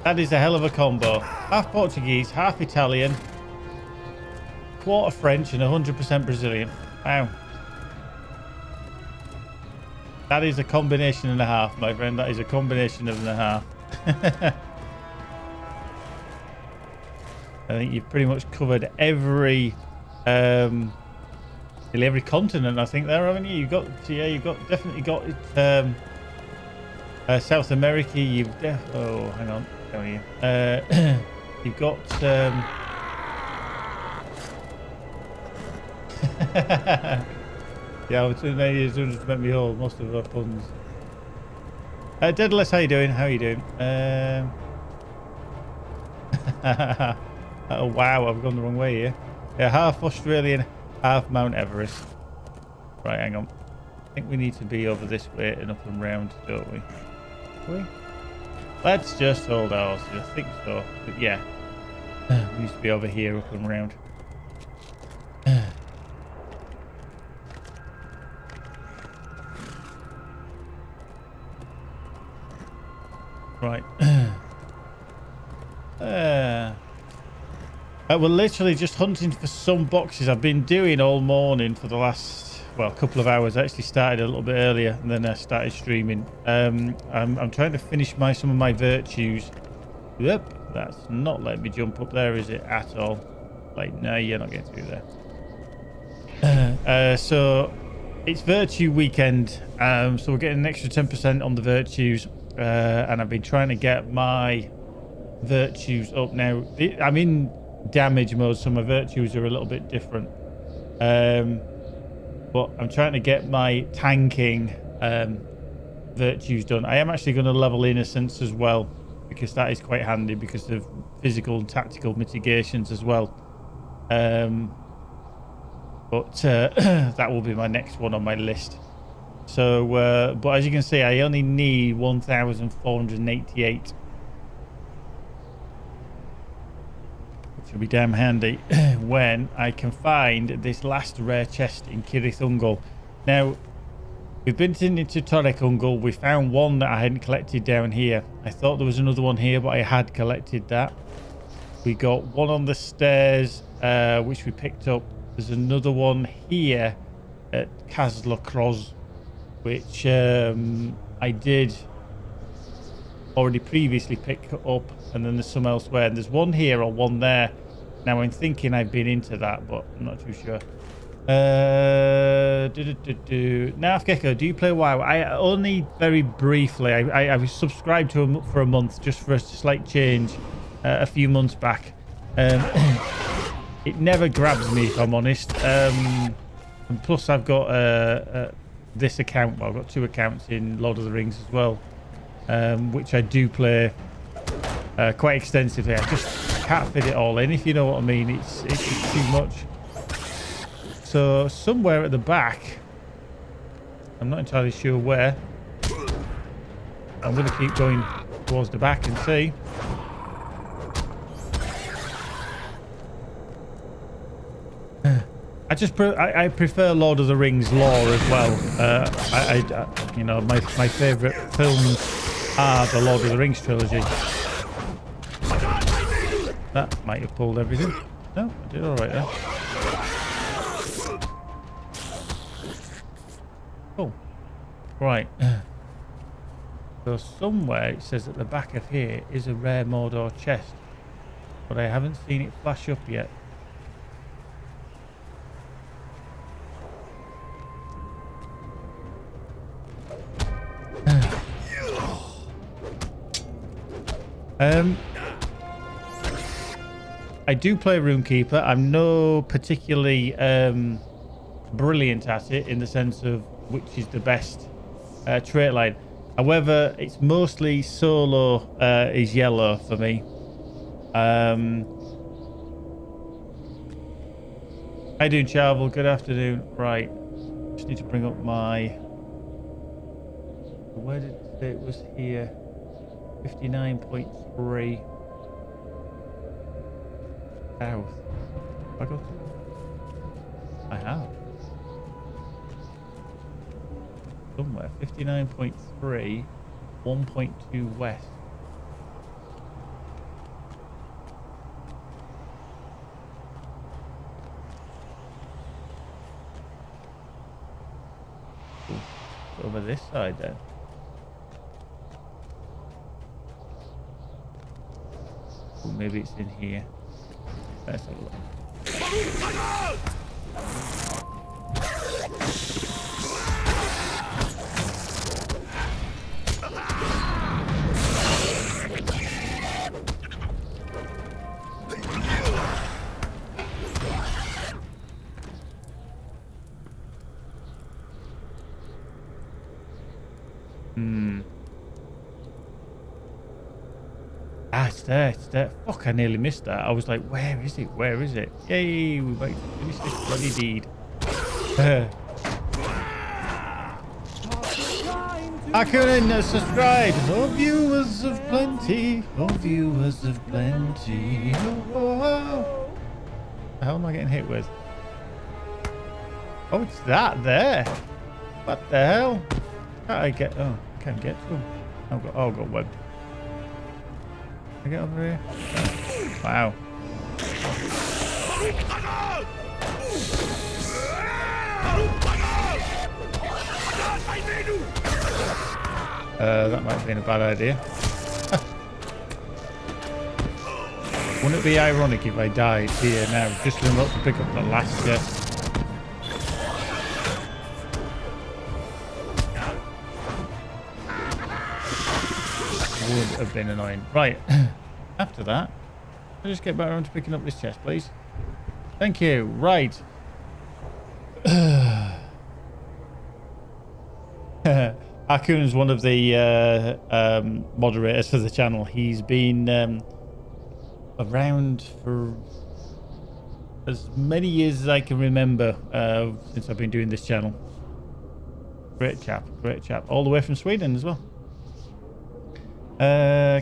that is a hell of a combo. Half Portuguese, half Italian, quarter French, and 100% Brazilian. Wow. That is a combination and a half, my friend. That is a combination and a half. I think you've pretty much covered nearly every continent, I think, there, haven't you? You've got definitely got South America. Oh, hang on, down here. You've got yeah, I was doing to make me whole most of our puns. Daedalus, how you doing? How are you doing? Oh wow, I've gone the wrong way here. Yeah, half Australian, half Mount Everest. Right, hang on. I think we need to be over this way and up and round, don't we? Let's just hold ours. I think so. But yeah, we used to be over here, up and round. Right. We're literally just hunting for some boxes. I've been doing all morning for the last, well, couple of hours. I actually started a little bit earlier and then I started streaming. I'm trying to finish some of my virtues. Yep, that's not letting me jump up there, is it, at all? Like, no, you're not getting through there. So it's virtue weekend. So we're getting an extra 10% on the virtues. And I've been trying to get my virtues up now. I'm in damage mode, so my virtues are a little bit different. But I'm trying to get my tanking virtues done. I am actually going to level innocence as well, because that is quite handy because of physical and tactical mitigations as well. But that will be my next one on my list. So, but as you can see, I only need 1,488. Which will be damn handy when I can find this last rare chest in Cirith Ungol. Now, we've been into Torek Ungol. We found one that I hadn't collected down here. I thought there was another one here, but I had collected that. We got one on the stairs, which we picked up. There's another one here at Kazlokroz, which I did already previously pick up, and then there's some elsewhere, and there's one here or one there. Now I'm thinking I've been into that, but I'm not too sure. Narf Gecko, do you play WoW? I only very briefly. I was subscribed to him for a month just for a slight change a few months back. It never grabs me, if I'm honest. And plus I've got this account. Well, I've got 2 accounts in Lord of the Rings as well, which I do play quite extensively. I just can't fit it all in, if you know what I mean. It's too much. So somewhere at the back, I'm not entirely sure where. I'm going to keep going towards the back and see. I prefer Lord of the Rings lore as well. You know, my favourite films are the Lord of the Rings trilogy. That might have pulled everything. No, I did all right there. Oh, right. So somewhere it says at the back of here is a rare Mordor chest, but I haven't seen it flash up yet. I do play Runekeeper. I'm no particularly brilliant at it in the sense of which is the best trait line. However, it's mostly solo is yellow for me. How you doing, Charvel? Good afternoon. Right. Just need to bring up my... Where did it say it was here? 59.3. South. Have I got to? I have. Somewhere. 59.3. 1.2 west. Over this side then. Or maybe it's in here. Let's have a look. Ah, it's there, it's there. Fuck, I nearly missed that. I was like, where is it? Where is it? Yay, we might finish this bloody deed. Akunin subscribed. Oh, viewers of plenty. Oh, viewers of plenty. Oh. What the hell am I getting hit with? Oh, it's that there. What the hell? Can't I get... Oh, I can't get to him. I've got web. Can I get over here? Wow. That might have been a bad idea. Wouldn't it be ironic if I died here now, just enough to pick up the last chest? Would have been annoying. Right. After that, I'll just get back around to picking up this chest, please. Thank you. Right. Akun is one of the moderators for the channel. He's been around for as many years as I can remember since I've been doing this channel. Great chap, all the way from Sweden as well.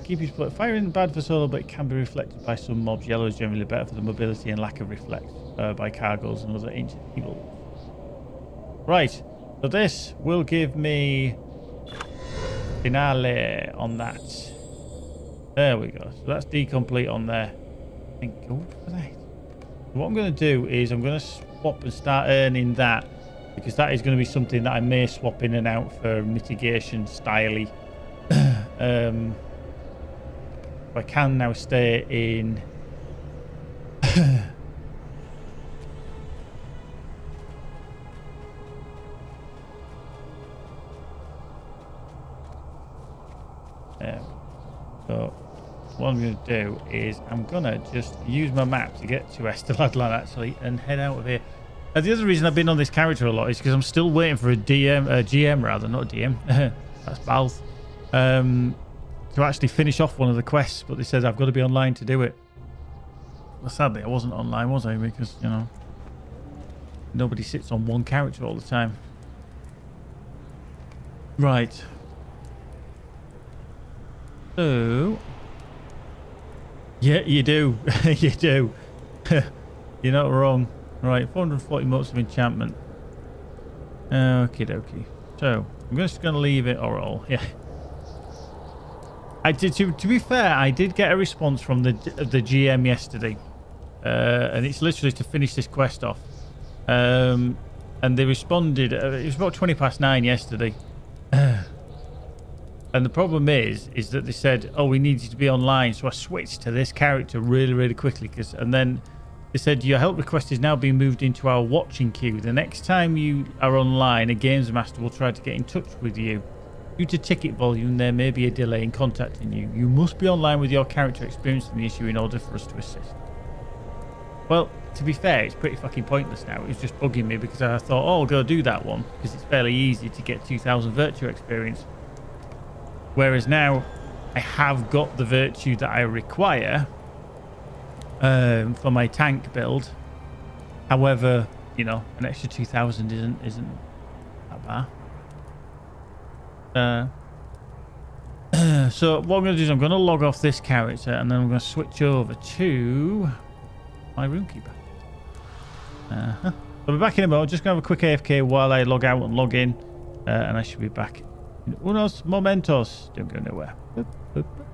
Keep his firing bad for solo, but it can be reflected by some mobs. Yellow is generally better for the mobility and lack of reflect by cargoes and other ancient people. Right, so this will give me finale on that. There we go. So that's decomplete on there. And go for that. What I'm going to do is I'm going to swap and start earning that, because that is going to be something that I may swap in and out for mitigation styly. I can now stay in so what I'm going to do is I'm going to just use my map to get to Esteladlan actually and head out of here. The other reason I've been on this character a lot is because I'm still waiting for a GM rather, not a DM. That's Balth. To actually finish off one of the quests, but they said I've got to be online to do it. Well, sadly I wasn't online, was I? Because, you know, nobody sits on one character all the time. Right. So yeah, you do. You do. You're not wrong. Right, 440 motes of enchantment. Okie dokie. So I'm just going to leave it all. Yeah. I did. To be fair, I did get a response from the GM yesterday, and it's literally to finish this quest off. And they responded. It was about 9:20 yesterday. And the problem is that they said, "Oh, we need you to be online." So I switched to this character really quickly, and then they said your help request is now being moved into our watching queue. The next time you are online, a games master will try to get in touch with you. Due to ticket volume, there may be a delay in contacting you. You must be online with your character experiencing the issue in order for us to assist. Well, to be fair, it's pretty fucking pointless now. It was just bugging me because I thought, oh, I'll go do that one because it's fairly easy to get 2,000 virtue experience. Whereas now, I have got the virtue that I require for my tank build. However, you know, an extra 2,000 isn't that bad. So what I'm going to do is I'm going to log off this character and then I'm going to switch over to my roomkeeper. I'll be back in a moment. Just going to have a quick AFK while I log out and log in, and I should be back in unos momentos. Don't go nowhere. Boop, boop, boop.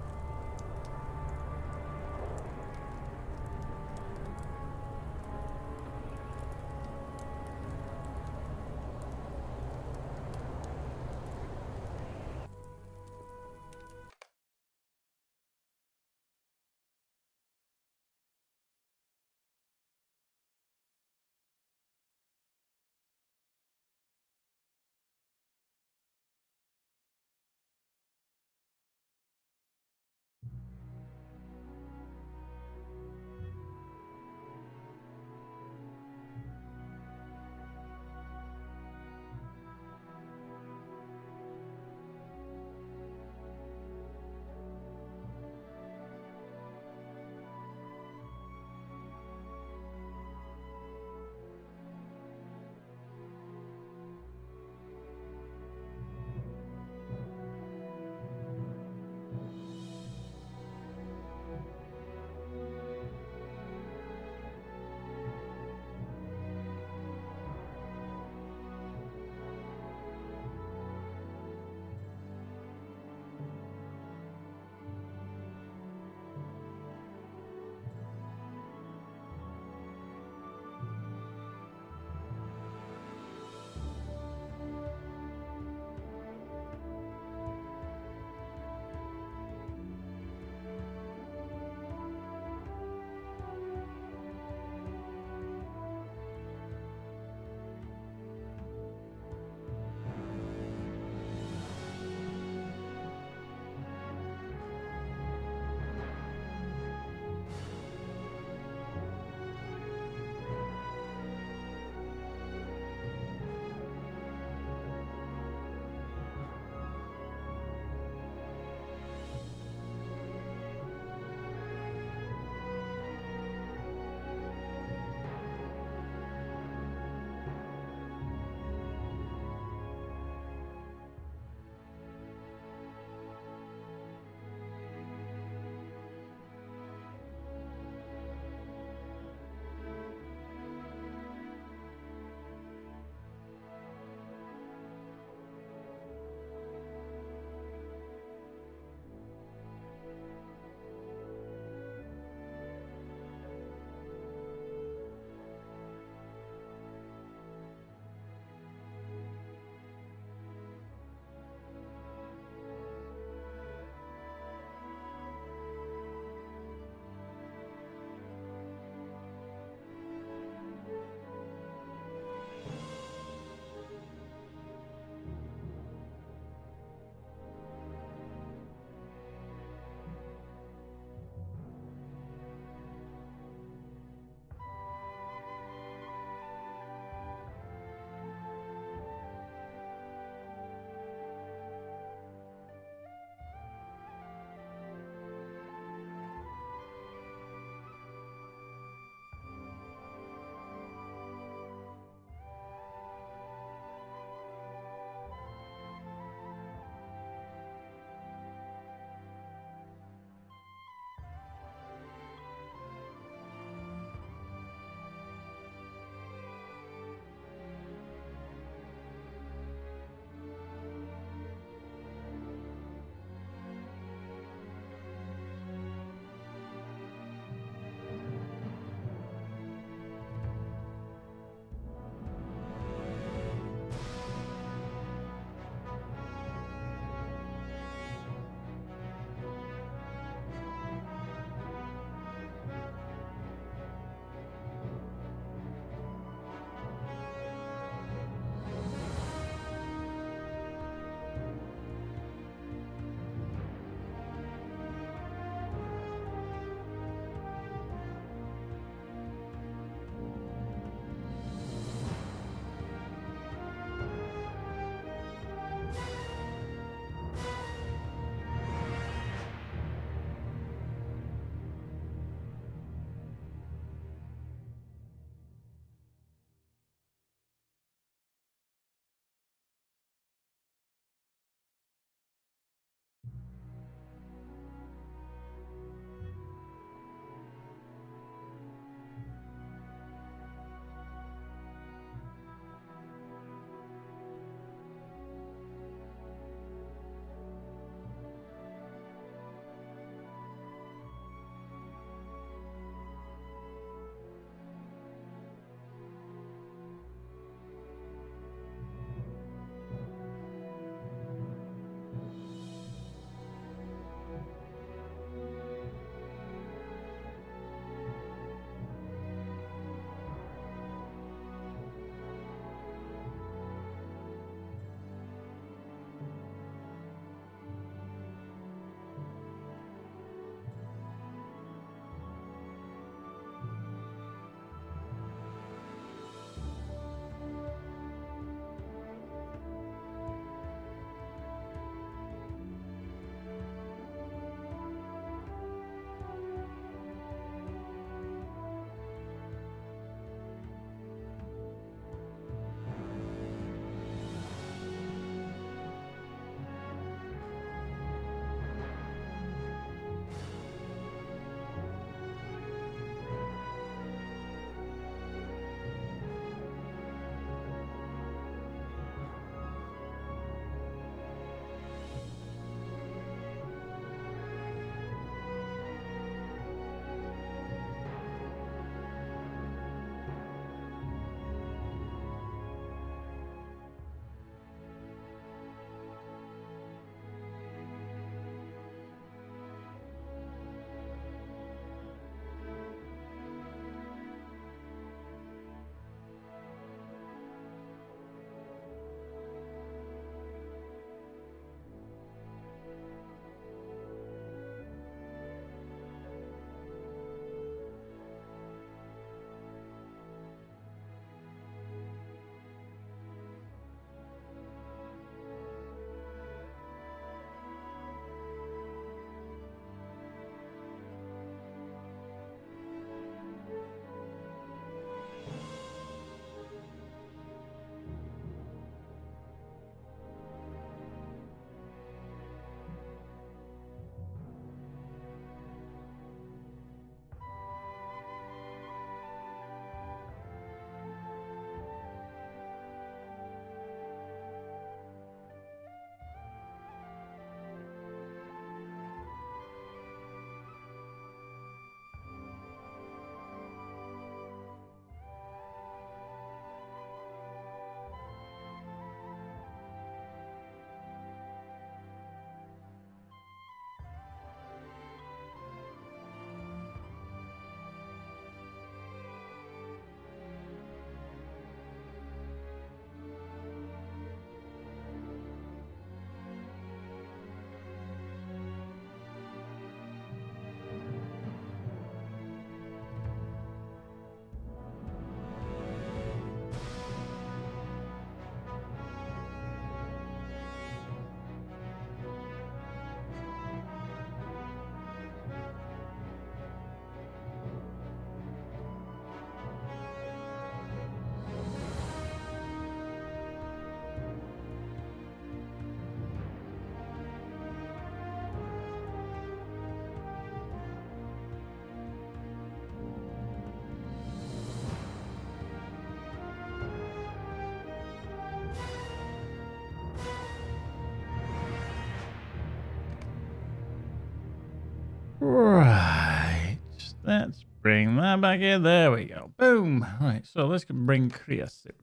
Right. Let's bring that back in. There we go. Boom. Right. So let's bring Creosote.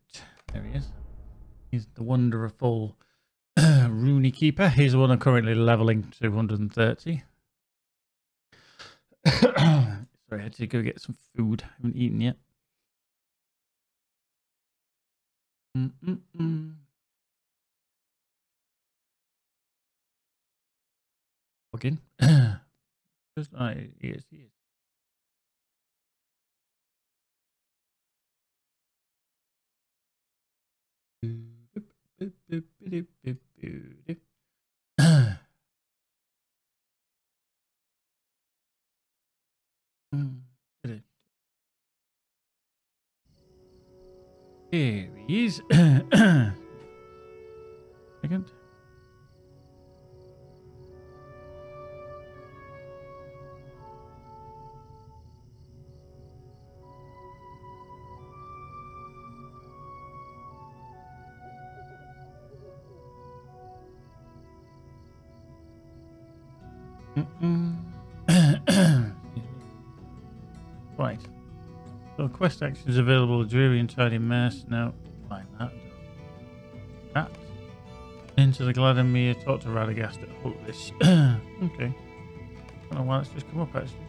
There he is. He's the wonderful Rooney Keeper. He's the one I'm currently leveling to 130. Sorry, I had to go get some food. I haven't eaten yet. Again. Yes, he is. Here he is. Second. Right. So quest actions available. Dreary and tidy mess. Now, find that. That. Into the Gladimir. Talk to Radagast at Hutlis. Okay. I don't know why it's just come up actually.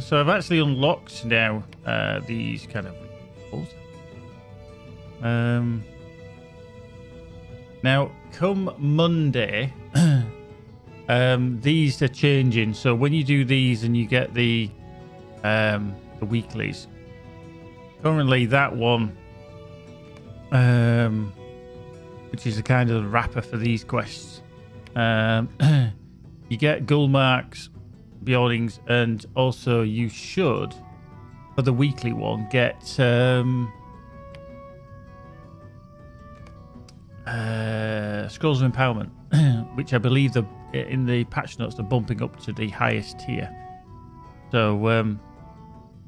So I've actually unlocked now these kind of rituals. Now, come Monday, these are changing. So when you do these and you get the weeklies, currently that one, which is a kind of wrapper for these quests, you get ghoul marks, beholdings, and also you should, for the weekly one, get Scrolls of Empowerment, which I believe in the patch notes they're bumping up to the highest tier. So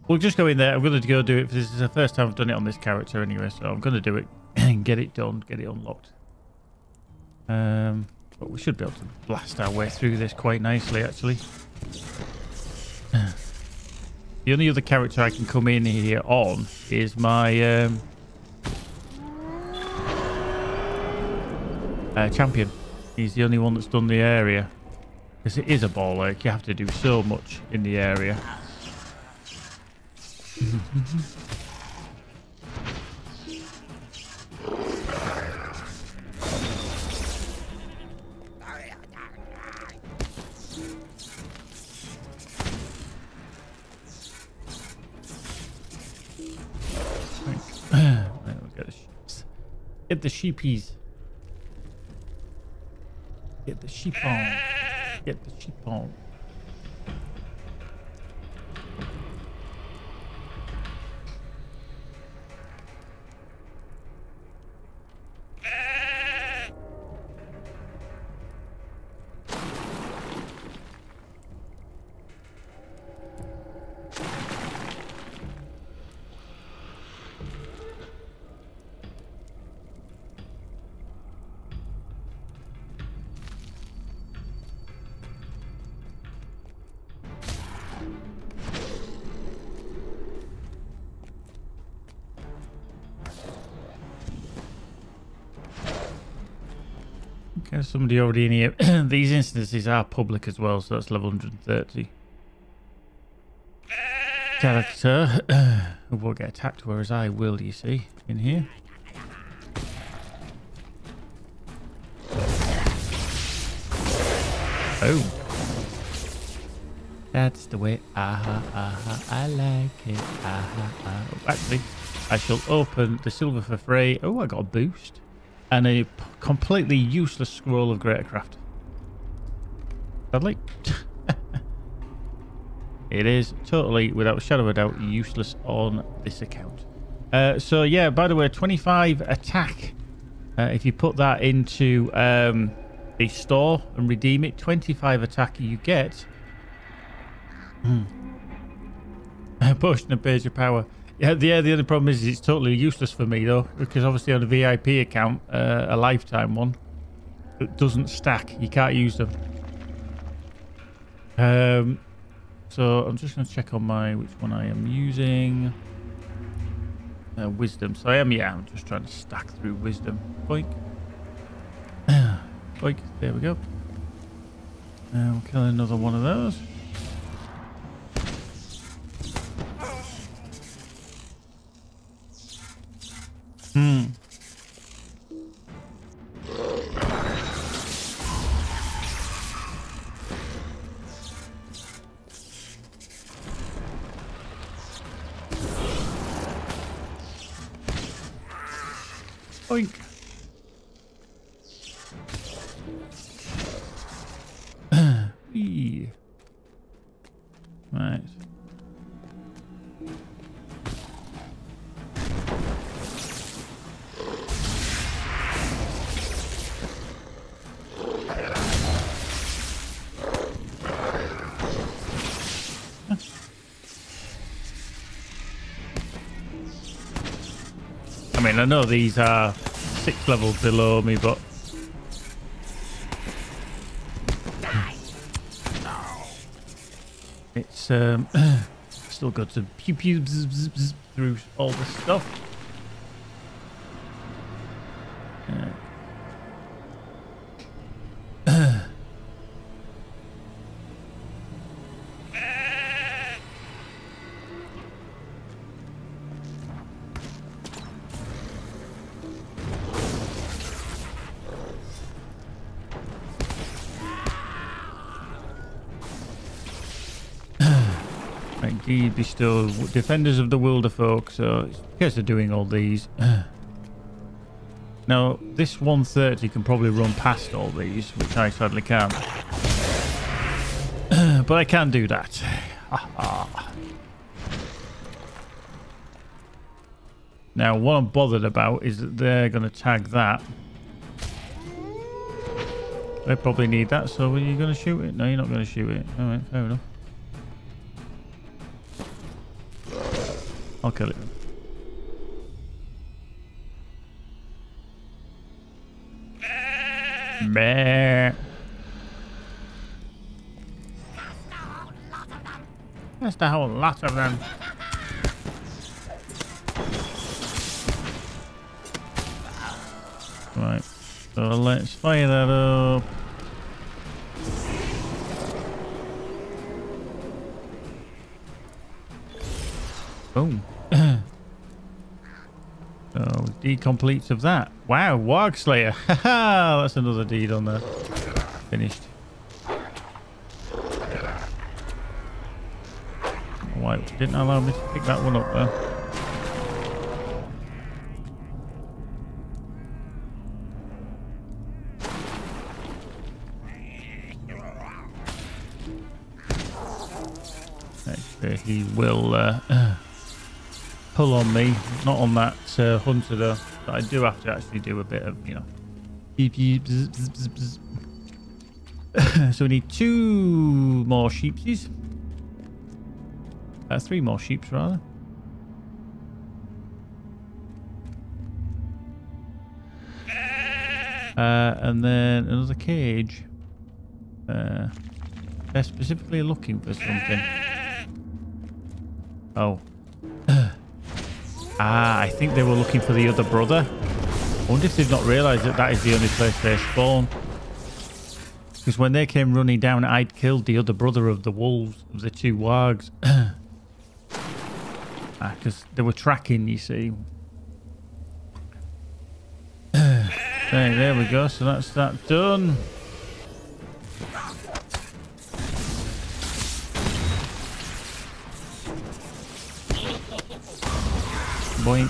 we'll just go in there. I'm going to go do it. This is the first time I've done it on this character anyway, so I'm going to do it and get it done, get it unlocked. But we should be able to blast our way through this quite nicely, actually. The only other character I can come in here on is my champion. He's the only one that's done the area, because it is a ball lake. You have to do so much in the area. Get the sheepies. Get the sheep on. Get the sheep on. Okay, somebody already in here. These instances are public as well, so that's level 130. Character who will get attacked, whereas I will, you see, in here. Oh. That's the way. I like it. Actually, I shall open the silver for free. Oh, I got a boost. And a completely useless scroll of Greatercraft. Sadly. It is totally, without a shadow of a doubt, useless on this account. So yeah, by the way, 25 attack. If you put that into the store and redeem it, 25 attack you get. Potion and page of power. Yeah, the only problem is it's totally useless for me though, because obviously on a VIP account, a lifetime one, it doesn't stack. You can't use them. So I'm just going to check on which one I am using. Wisdom. So I'm just trying to stack through wisdom. Boink. Boink. There we go. We'll kill another one of those. Boink. Whee. Right. I mean, I know these are 6 levels below me, but it's still got to pew pew bzz, bzz, bzz, through all this stuff. Indeed, bestow defenders of the wilder folk. So it's a case of doing all these. Now this 130 can probably run past all these, which I sadly can't. But I can do that. Now what I'm bothered about is that they're going to tag that. They probably need that, so are you going to shoot it? No, you're not going to shoot it. Alright, fair enough. I'll kill it. Meh. That's the whole lot of them. Right. So let's fire that up. Boom. So, deed completes of that. Wow, Warg Slayer. Haha, that's another deed on there. Finished. Why didn't allow me to pick that one up there? Actually, he will pull on me, not on that hunter though. But I do have to actually do a bit of, you know, beep, beep, bzz, bzz, bzz, bzz. So we need 2 more sheepsies. 3 more sheeps rather. And then another cage. They're specifically looking for something. Oh. I think they were looking for the other brother. I wonder if they've not realised that that is the only place they spawn. Because when they came running down, I'd killed the other brother of the wolves, of the 2 wargs. Because they were tracking, you see. There we go. So that's that done. Boink.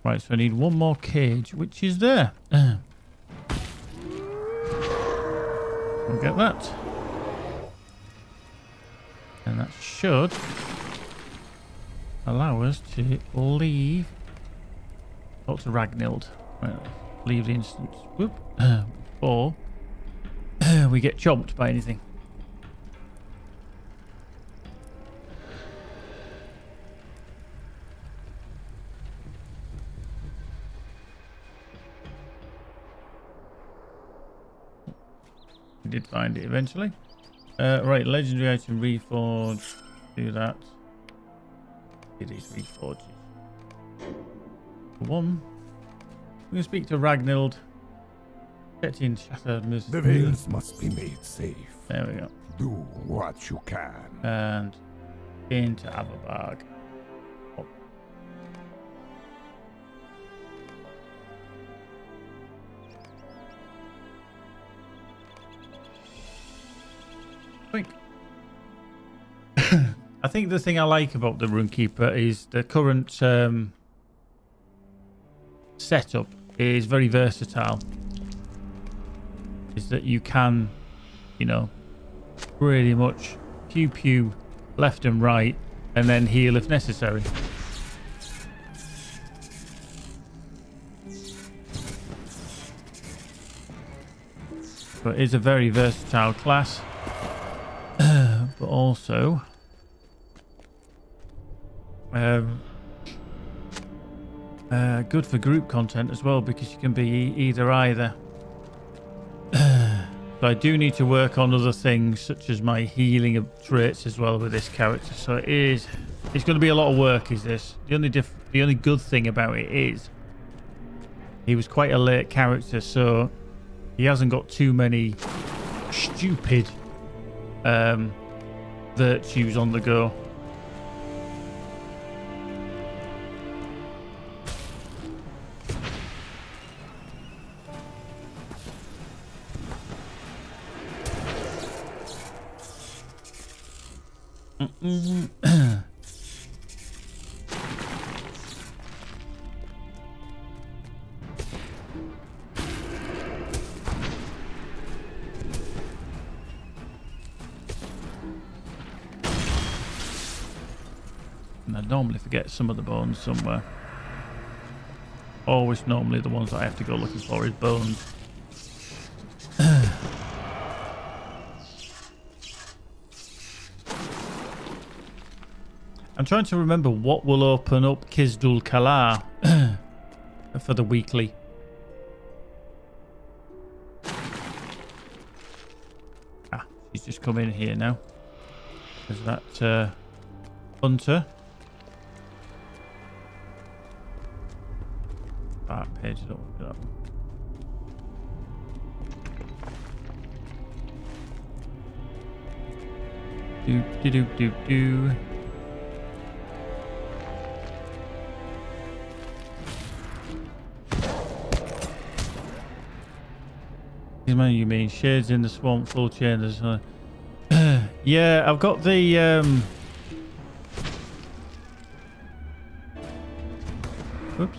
Right, so I need 1 more cage, which is there. We'll get that. And that should allow us to leave. Talk to Ragnhild. Right, leave the instance. Whoop. Before we get chomped by anything. We did find it eventually. Right, legendary item reforged. Do that. It is reforged. One. We're going to speak to Ragnhild. Get in Shatter. The veils must be made safe. There we go. Do what you can. And into Averberg. Oh. I think the thing I like about the Runekeeper is the current setup is very versatile. Is that you can, you know, pretty much pew pew left and right and then heal if necessary. But it is a very versatile class. But also good for group content as well, because you can be either. So I do need to work on other things such as my healing of traits as well with this character. So it's going to be a lot of work. Is this the only good thing about it is he was quite a late character, so he hasn't got too many stupid virtues on the go. And I normally forget some of the bones somewhere. Always normally the ones that I have to go looking for is bones. I'm trying to remember what will open up Kizdul Kalar for the weekly. Ah, she's just come in here now. There's that hunter. Ah, page it up. Do. You mean shades in the swamp, full chain? Yeah, I've got the oops.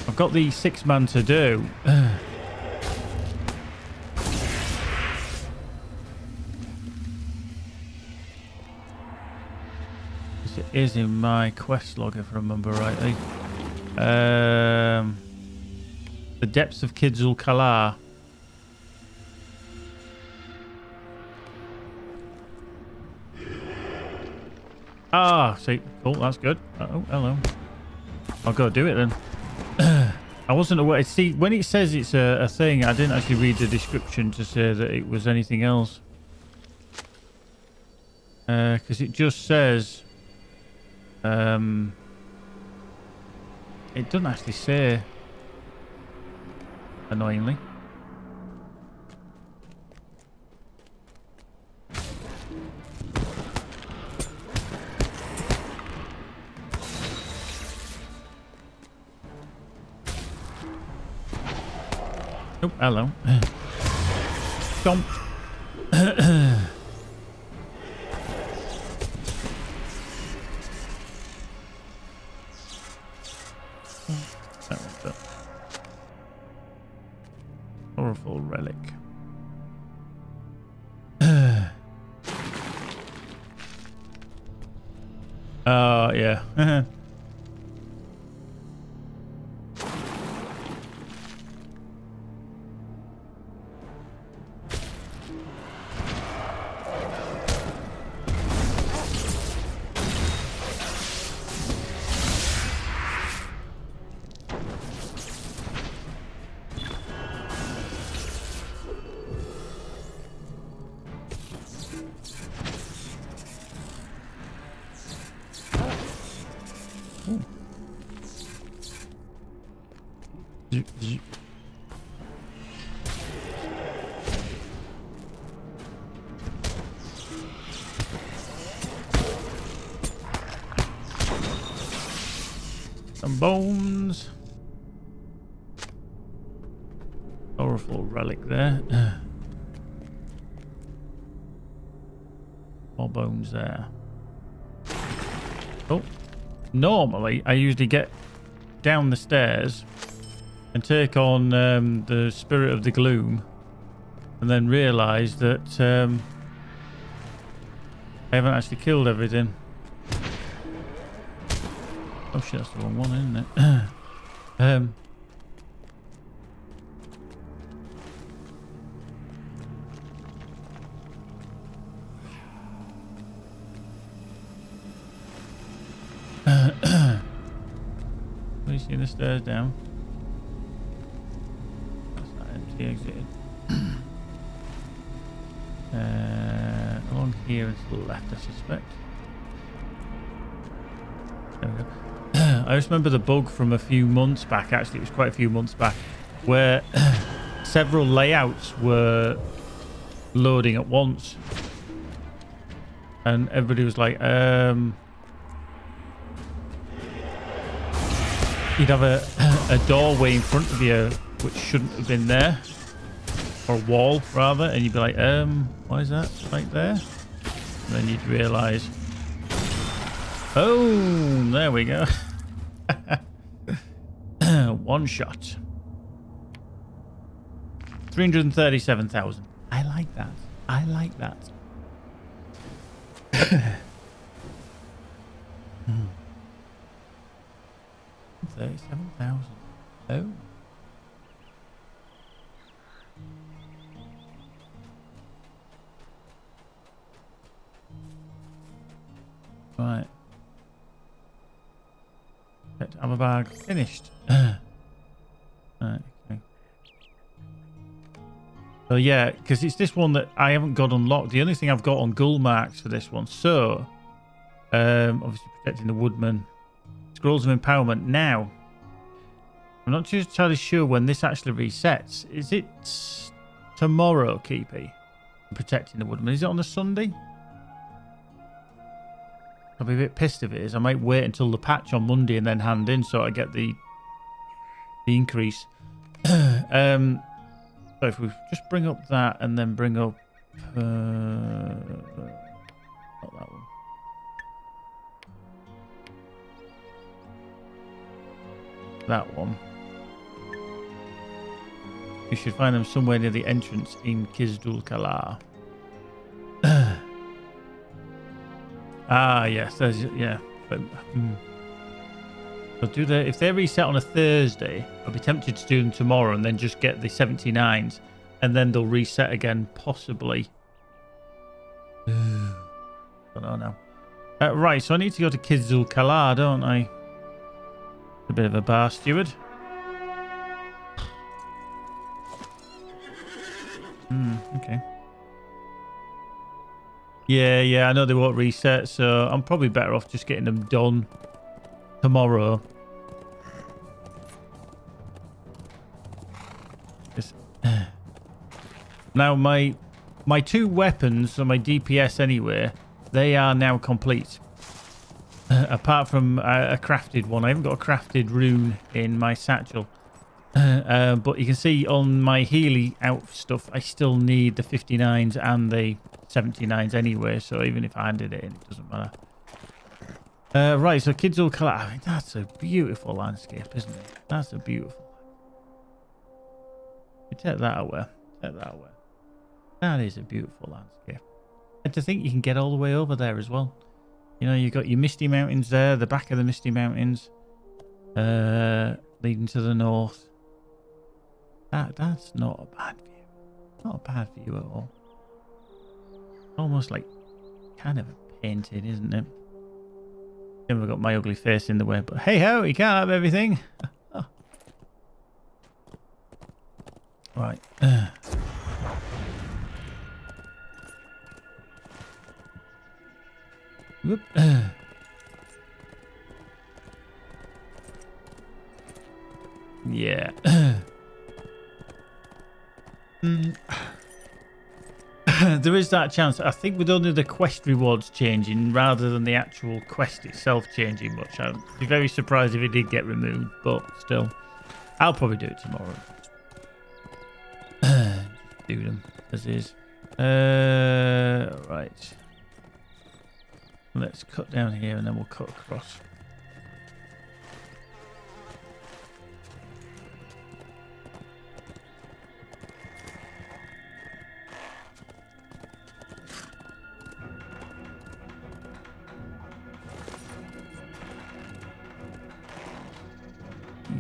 I've got the 6-man to do. It is in my quest log, if I remember rightly. The depths of Kidzul Kalar. Ah, see, cool, that's good. Oh, hello. I'll go do it then. I wasn't aware. See, when it says it's a thing, I didn't actually read the description to say that it was anything else. Because it just says... it doesn't actually say, annoyingly. Oh, hello. Stomp. Powerful relic. Yeah. Some bones. Powerful relic there. More bones there. Oh. Normally, I usually get down the stairs and take on the Spirit of the Gloom and then realise that I haven't actually killed everything. Oh shit, that's the wrong one, isn't it? What do you see the stairs down? That's that empty exit. Along here and to the left, I suspect. There we go. I just remember the bug from a few months back, actually, it was quite a few months back, where several layouts were loading at once. And everybody was like, you'd have a doorway in front of you which shouldn't have been there, or a wall rather, and you'd be like, why is that right there? And then you'd realise, oh, there we go. One shot. 337,000. I like that. I like that. 37,000. Oh. Right. Have a bag finished. Right, okay. So yeah, because it's this one that I haven't got unlocked. The only thing I've got on ghoul marks for this one. So, obviously protecting the woodman. Scrolls of empowerment. Now, I'm not too entirely sure when this actually resets. Is it tomorrow, Keepy? Protecting the woodman. Is it on a Sunday? I'll be a bit pissed if it is. I might wait until the patch on Monday and then hand in so I get the increase. So if we just bring up that and then bring up not that one. That one. You should find them somewhere near the entrance in Kizdul Kalar. Ah, yes, there's, yeah. But, I'll do the, if they reset on a Thursday, I'll be tempted to do them tomorrow and then just get the 79s, and then they'll reset again, possibly. Don't know now. Right, so I need to go to Kizdul Kalar, don't I? A bit of a bar steward. Okay. Yeah, I know they won't reset, so I'm probably better off just getting them done tomorrow. Just, now my two weapons, so my DPS anyway, they are now complete. Apart from a crafted one. I haven't got a crafted rune in my satchel. But you can see on my Healy out stuff, I still need the 59s and the 79s anyway, so even if I handed it in, it doesn't matter. Right, so Kidzul Kalar. I mean, that's a beautiful landscape, isn't it? That's a beautiful. You take that away. Take that away. That is a beautiful landscape. And to think you can get all the way over there as well. You know, you've got your Misty Mountains there, the back of the Misty Mountains, leading to the north. That's not a bad view. Not a bad view at all. Almost like kind of a painting, isn't it? I've got my ugly face in the way, but hey ho, you can't have everything. Oh. Right. Whoop. Yeah. there is that chance. I think with only the quest rewards changing rather than the actual quest itself changing much, I'd be very surprised if it did get removed. But still, I'll probably do it tomorrow. Do them as is. Right. Let's cut down here and then we'll cut across.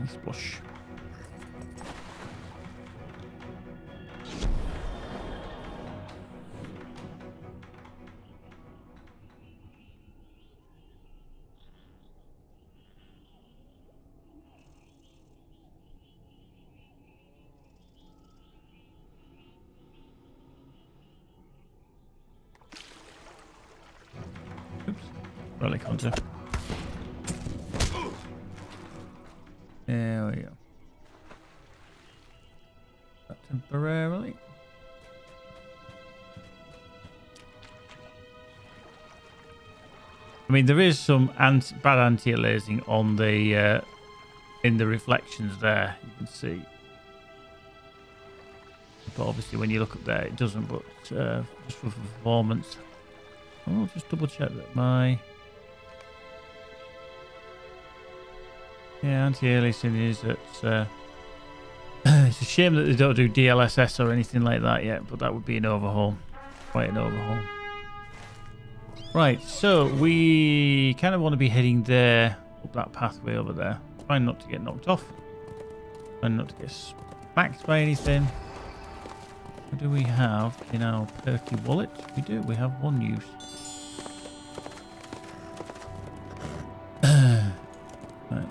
Splash. Oops. Relic hunter. There we go. That temporarily. I mean, there is some bad anti-aliasing on the in the reflections there. You can see, but obviously when you look up there, it doesn't. But just for performance, I'll just double check that my anti-aliasing is at. It's a shame that they don't do DLSS or anything like that yet, but that would be an overhaul. Quite an overhaul. Right, so we kind of want to be heading there, up that pathway over there. Trying not to get knocked off. Trying not to get smacked by anything. What do we have in our perky wallet? We do, we have one use. Right.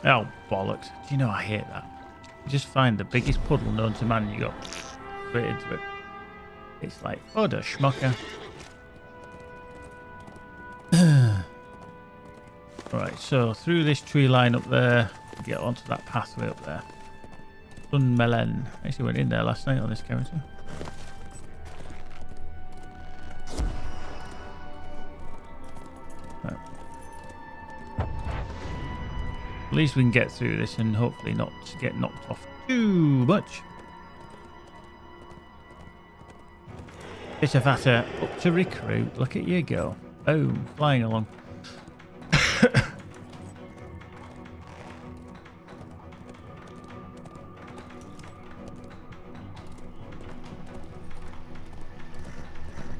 Oh, bollocks. Do you know, I hate that. You just find the biggest puddle known to man and you go straight into it. It's like, oh, the schmucker. Right, so through this tree line up there, get onto that pathway up there. Sunmelon. I actually went in there last night on this character. At least we can get through this and hopefully not get knocked off too much. Bit of fatter up to recruit. Look at you go. Boom, flying along.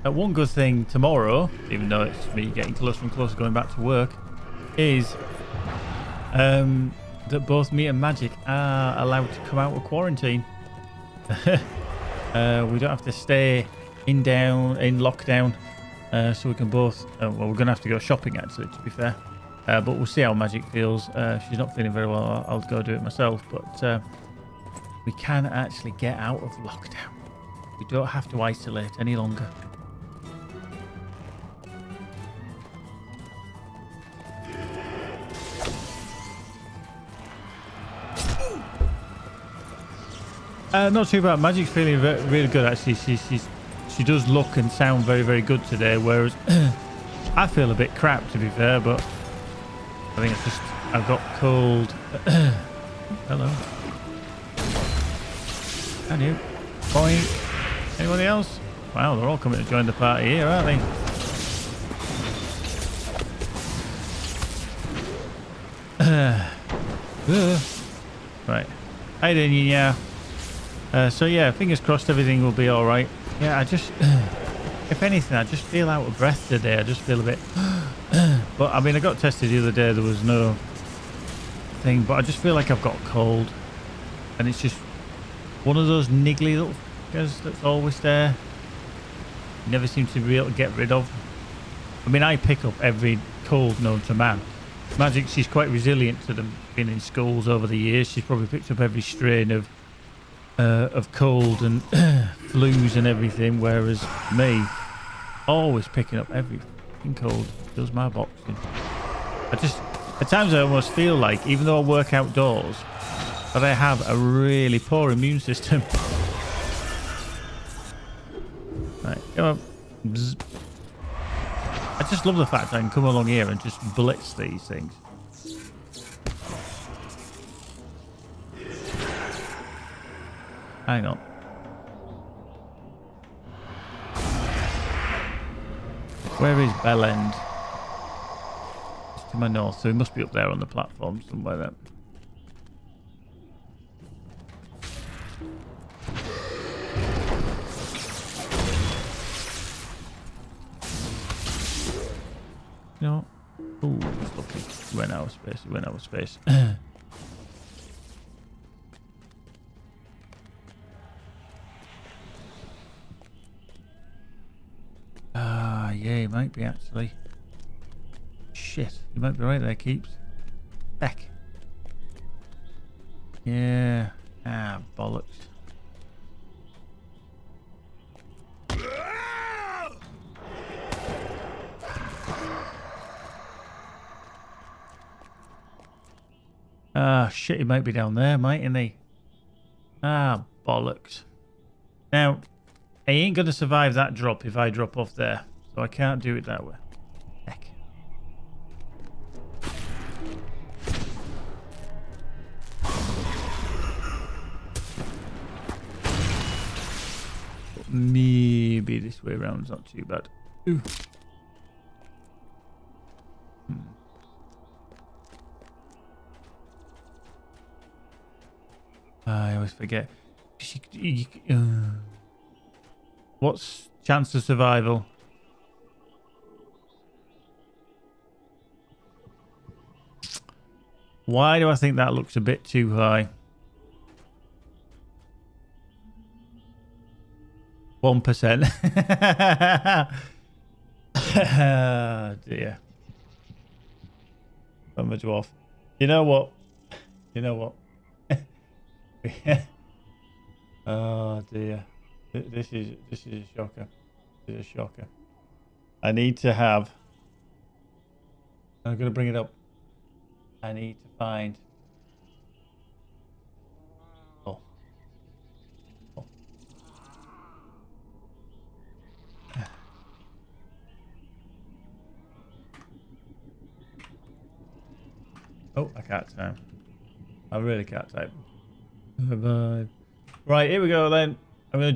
One good thing tomorrow, even though it's me getting closer and closer going back to work, is that both me and Magic are allowed to come out of quarantine. We don't have to stay in lockdown, so we can both. Well, we're gonna have to go shopping actually, to be fair. But we'll see how Magic feels. If she's not feeling very well, I'll go do it myself. But we can actually get out of lockdown. We don't have to isolate any longer. Not too bad. Magic's feeling really good actually. She does look and sound very, very good today, whereas I feel a bit crap, to be fair, but I think it's just I've got cold. Hello. And you. Boing. Anybody else? Wow, they're all coming to join the party here, aren't they? Right. Hi there, Nina. So yeah, fingers crossed everything will be all right. Yeah, I just, if anything, I just feel out of breath today. I just feel a bit. But I mean, I got tested the other day. There was no thing, but I just feel like I've got a cold, and it's just one of those niggly little things that's always there. You never seem to be able to get rid of. I mean, I pick up every cold known to man. Magic, she's quite resilient to them. Been in schools over the years. She's probably picked up every strain of of cold and flus and everything, whereas me, always picking up every fucking cold. Does my boxing. At times I almost feel like, even though I work outdoors, that I have a really poor immune system. Right, come on. Bzz. I just love the fact I can come along here and just blitz these things. Hang on. Where is Bellend? It's to my north, so he must be up there on the platform somewhere then. No. Ooh, he's lucky. He went out of space. He went out of space. Yeah, he might be actually. Shit, you might be right there, Keeps. Heck. Yeah. Ah, bollocks. Ah, shit, he might be down there, mightn't he? Ah, bollocks. Now, he ain't going to survive that drop if I drop off there. So I can't do it that way. Heck. But maybe this way around's not too bad. Ooh. I always forget. What's chance of survival? Why do I think that looks a bit too high? 1%. Oh dear. I'm a dwarf. You know what? You know what? Oh dear. This is a shocker. This is a shocker. I need to have. I'm gonna bring it up. I need to find. Oh. Oh. Oh, I can't type. I really can't type. Bye. Right, here we go then. I'm gonna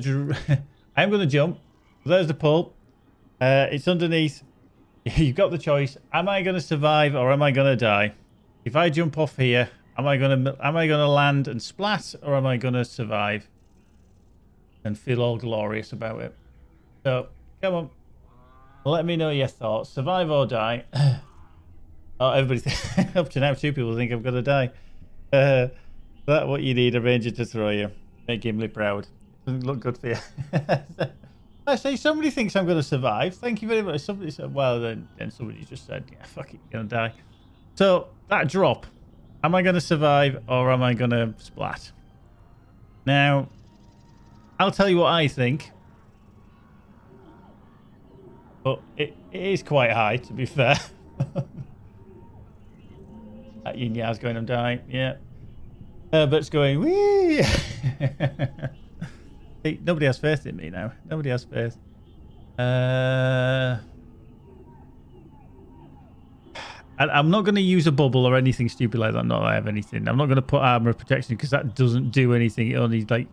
jump. There's the pull. It's underneath. You've got the choice. Am I gonna survive or am I gonna die? If I jump off here, am I gonna land and splat, or am I gonna survive and feel all glorious about it? So come on, let me know your thoughts. Survive or die? Oh, everybody! Up to now, 2 people think I'm gonna die. That's what you need, a ranger to throw you. Make Gimli proud. Doesn't look good for you. I say somebody thinks I'm gonna survive. Thank you very much. Somebody said, well, then somebody just said, yeah, fuck it, you're gonna die. So that drop, am I going to survive or am I going to splat? Now, I'll tell you what I think. But it is quite high, to be fair. That yin ya's going, I'm dying. Yeah. Herbert's going, wee. See, nobody has faith in me now. Nobody has faith. I'm not going to use a bubble or anything stupid like that. Not that I have anything. I'm not going to put armor of protection because that doesn't do anything. It only like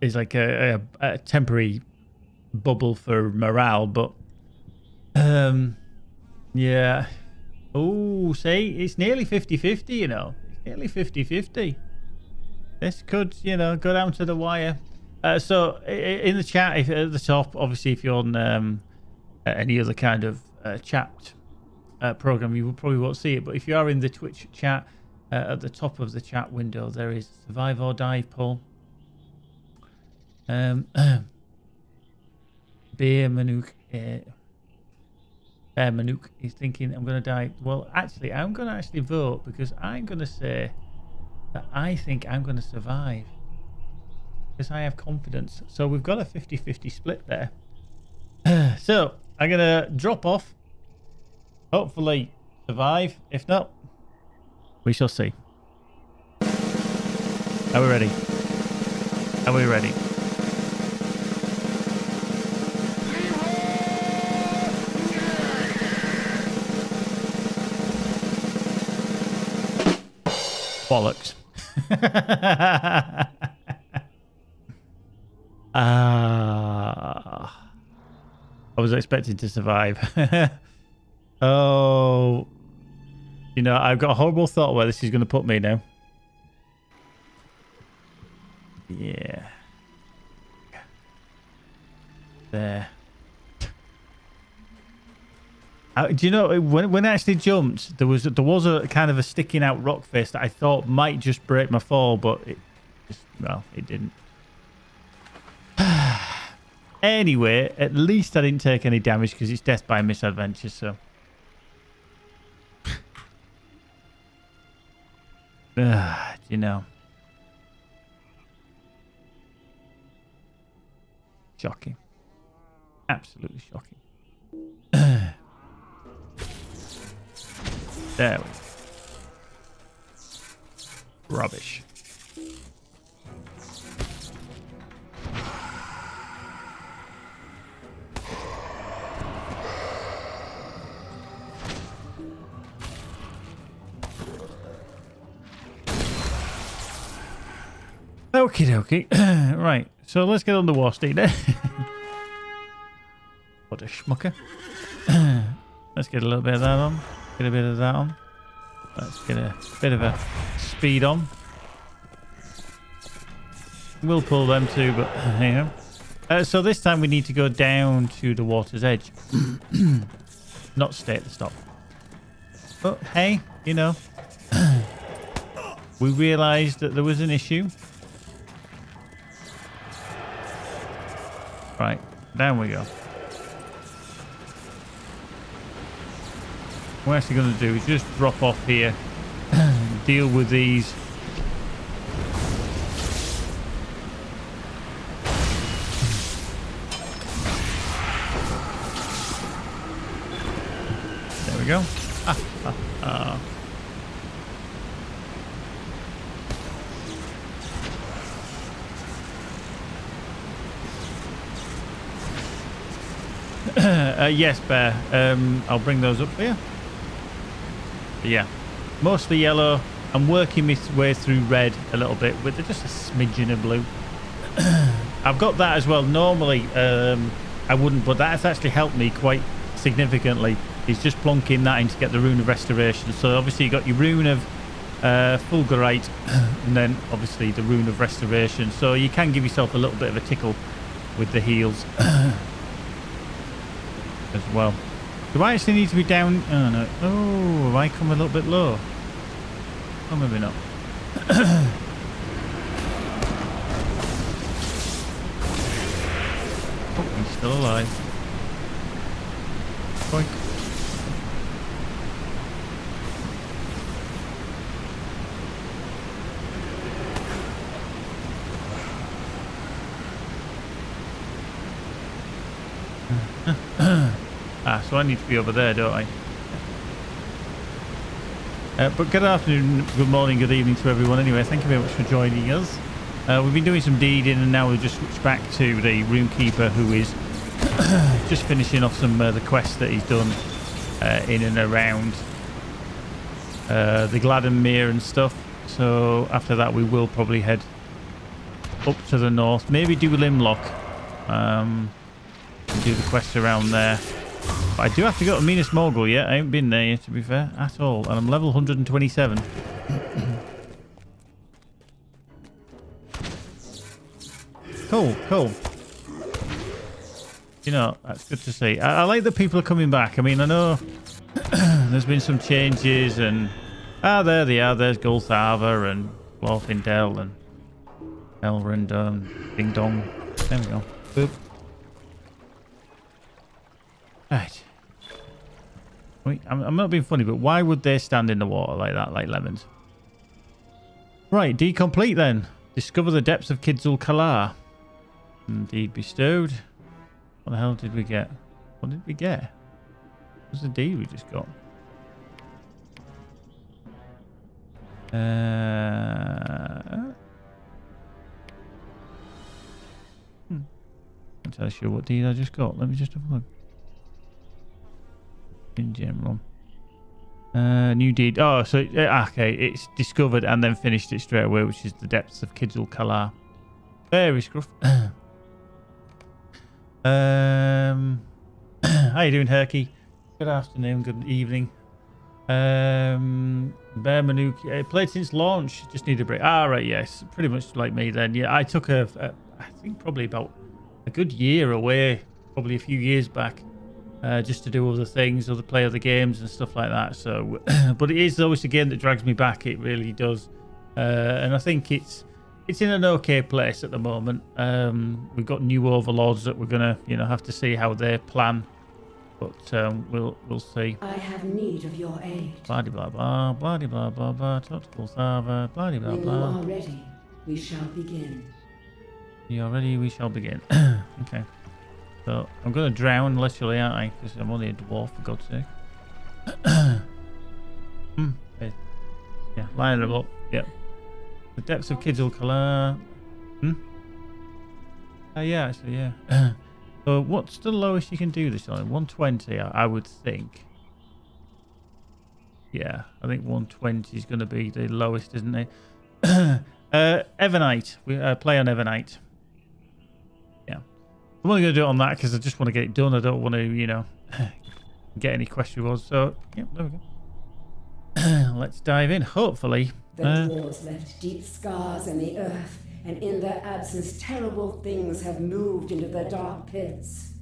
is like a temporary bubble for morale. But yeah. Oh, see, it's nearly 50-50. You know, it's nearly 50-50. This could, you know, go down to the wire. So in the chat, if at the top, obviously, if you're on any other kind of chat program, you probably won't see it, but if you are in the Twitch chat, at the top of the chat window there is survive or die poll. Beer Manuk Manuk is thinking I'm gonna die. Well, actually I'm gonna vote, because I'm gonna say that I think I'm going to survive. Because I have confidence. So we've got a 50-50 split there. So I'm going to drop off. Hopefully survive. If not, we shall see. Are we ready? Are we ready? Bollocks. I was expecting to survive. Oh, you know, I've got a horrible thought where this is going to put me now. Yeah. There. Do you know when I actually jumped, there was a kind of a sticking out rock face that I thought might just break my fall, but it just, well, it didn't. Anyway, at least I didn't take any damage because it's death by misadventure, so. You know. Shocking. Absolutely shocking. There we go. Rubbish. Okie dokie. Right, so let's get on the war steed then. What a schmucker. Let's get a little bit of that on. Get a bit of that on. Let's get a bit of a speed on. We'll pull them too, but you know. So this time we need to go down to the water's edge. Not stay at the stop. But hey, you know. We realised that there was an issue. Right, down we go. What we're actually going to do is just drop off here, deal with these. There we go. Yes, Bear. I'll bring those up for you. But yeah, mostly yellow. I'm working my way through red a little bit with just a smidgen of blue. I've got that as well. Normally, I wouldn't, but that has actually helped me quite significantly. Is just plonking that in to get the Rune of Restoration. So obviously you got your Rune of Fulgurite, and then obviously the Rune of Restoration. So you can give yourself a little bit of a tickle with the heals as well. Do I actually need to be down? Oh no. Oh, have I come a little bit low? Oh, maybe not. Oh, he's still alive. Boink. So I need to be over there, don't I? But good afternoon, good morning, good evening to everyone anyway. Thank you very much for joining us. We've been doing some deeding and now we've just switched back to the Runekeeper, who is just finishing off some the quests that he's done in and around the Gladdenmere and stuff. So after that we will probably head up to the north, maybe do Limlock, and do the quest around there. But I do have to go to Minas Mogul yet. I ain't been there yet, to be fair, at all. And I'm level 127. Cool, cool. You know, that's good to see. I like that people are coming back. I mean, I know there's been some changes and... there they are. There's Gulthava and Glorfindel and Elrond and Ding Dong. There we go. Boop. Right. Wait, I'm not being funny, but why would they stand in the water like that, like lemons? Right, D complete then. Discover the depths of Kidzul Kalar. Indeed bestowed. What the hell did we get? What did we get? What was the D we just got? I'm not entirely sure what deed I just got. Let me just have a look. In general. New deed. Oh, so okay, it's discovered and then finished it straight away, which is the depths of Kidzul Kalar. Very scruff. How you doing, Herky? Good afternoon, good evening. Bear Manuki. Played since launch. Just need a break. Ah, right, yes. Pretty much like me then. Yeah, I took I think probably about a good year away, probably a few years back. Just to do other things, play other games and stuff like that. So, but it is always a game that drags me back. It really does, and I think it's in an okay place at the moment. We've got new overlords that we're gonna, have to see how they plan, but we'll see. I have need of your aid. Blah blah blah, blah blah blah blah. Total server, blah blah When blah. you are ready, we shall begin. You are ready? We shall begin. Okay. So, I'm going to drown literally, aren't I? Because I'm only a dwarf, for God's sake. Yeah, line them up. Yep. The depths of Kidzul Kalar. Yeah, actually, yeah. So, what's the lowest you can do this on? 120, I would think. Yeah, I think 120 is going to be the lowest, isn't it? Evernight. We play on Evernight. I'm only going to do it on that because I just want to get it done. I don't want to, get any questions. So, yeah, there we go. Let's dive in. Hopefully. The dwarves left deep scars in the earth, and in their absence, terrible things have moved into the dark pits.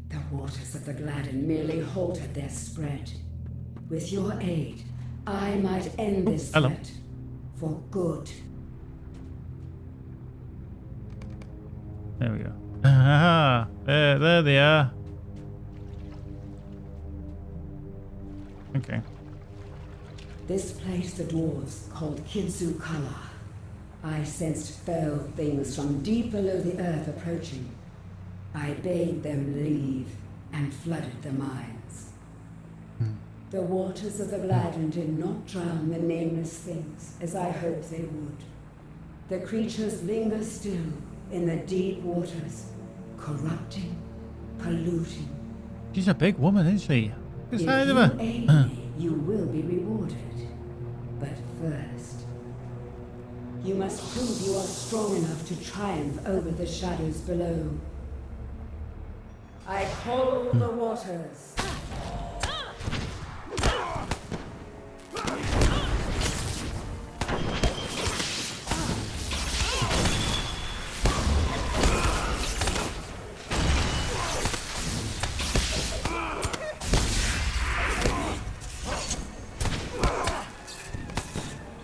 The waters of the Gladden merely halted their spread. With your aid, I might end this threat for good. There we go. There they are. Okay. This place the dwarves called Kidzul Kalar. I sensed fell things from deep below the earth approaching. I bade them leave and flooded the mines. The waters of the Gladden did not drown the nameless things as I hoped they would. The creatures linger still in the deep waters, corrupting, polluting. She's a big woman, isn't she? If you aid me, you will be rewarded. But first, you must prove you are strong enough to triumph over the shadows below. I call the waters.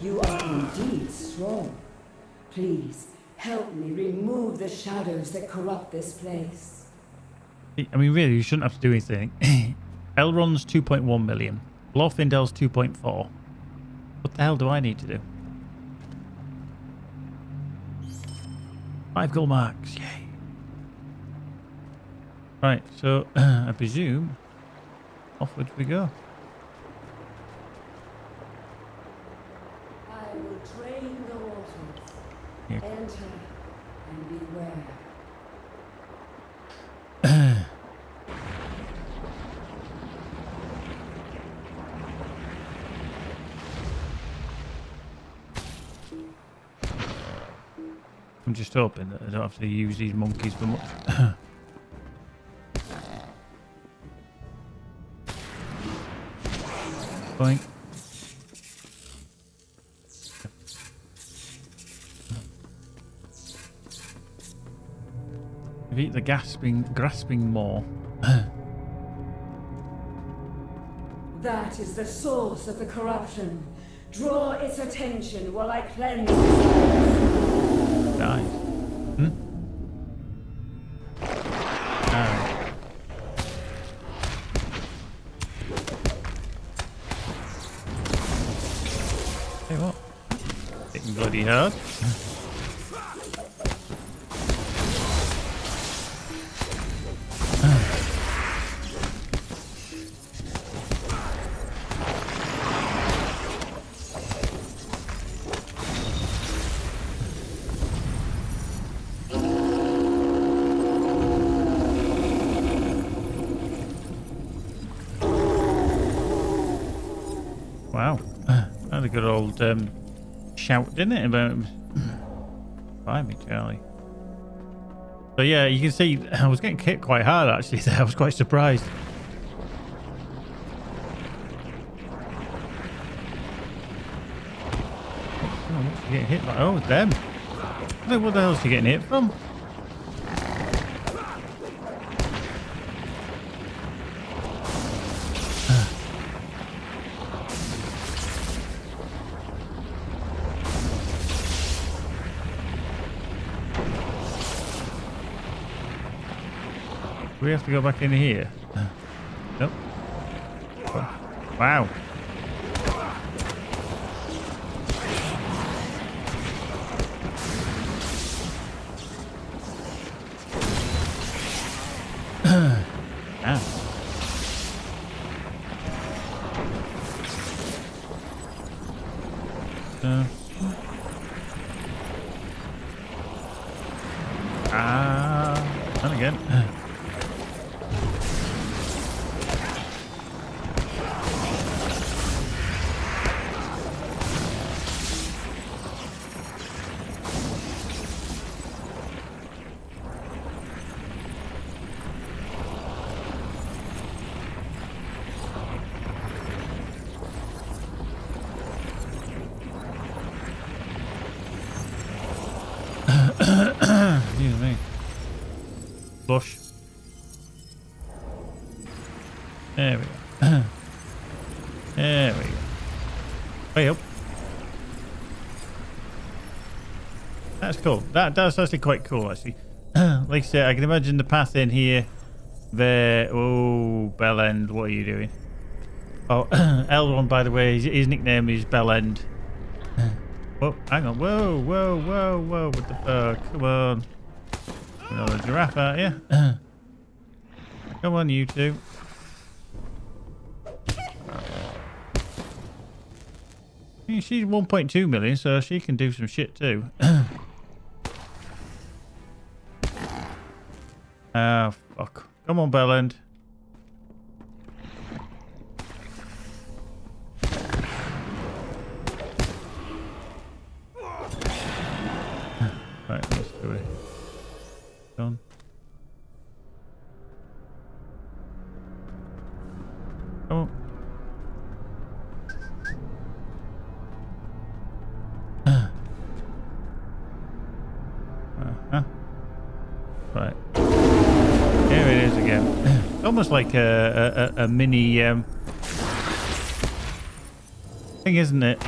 You are indeed strong. Please, help me remove the shadows that corrupt this place. I mean, really, you shouldn't have to do anything. Elrond's 2.1 million. Glorfindel's 2.4. What the hell do I need to do? 5 gold marks. Yay. Right, so I presume offwards we go. I will drain the waters. Yeah. Enter and beware. I'm just hoping that I don't have to use these monkeys for much. Boink. Eat the grasping maw. That is the source of the corruption. Draw its attention while I cleanse. Nice. Hey, what? Getting bloody hard. Wow, had a good old shout, didn't it, about find me, Charlie. So yeah, you can see I was getting kicked quite hard actually there. I was quite surprised. Oh, what's she getting hit by? Oh, it's them. I think, what the hell is she getting hit from? We have to go back in here. Nope. Wow. Ah. And again. Excuse me. Flush. There we go. There we go. Way up. That's cool. That's actually quite cool, actually. Like I said, I can imagine the path in here. There. Oh, Bellend, what are you doing? Oh, L1, by the way, his nickname is Bellend. Whoa, hang on. Whoa, whoa, whoa, whoa. What the fuck? Come on. Another giraffe out here. Come on, you two. I mean, she's 1.2 million, so she can do some shit too. Ah, fuck. Come on, Bellend. Right, let's do it. Done. Come on. Right. Here it is again. Almost like a mini thing, isn't it?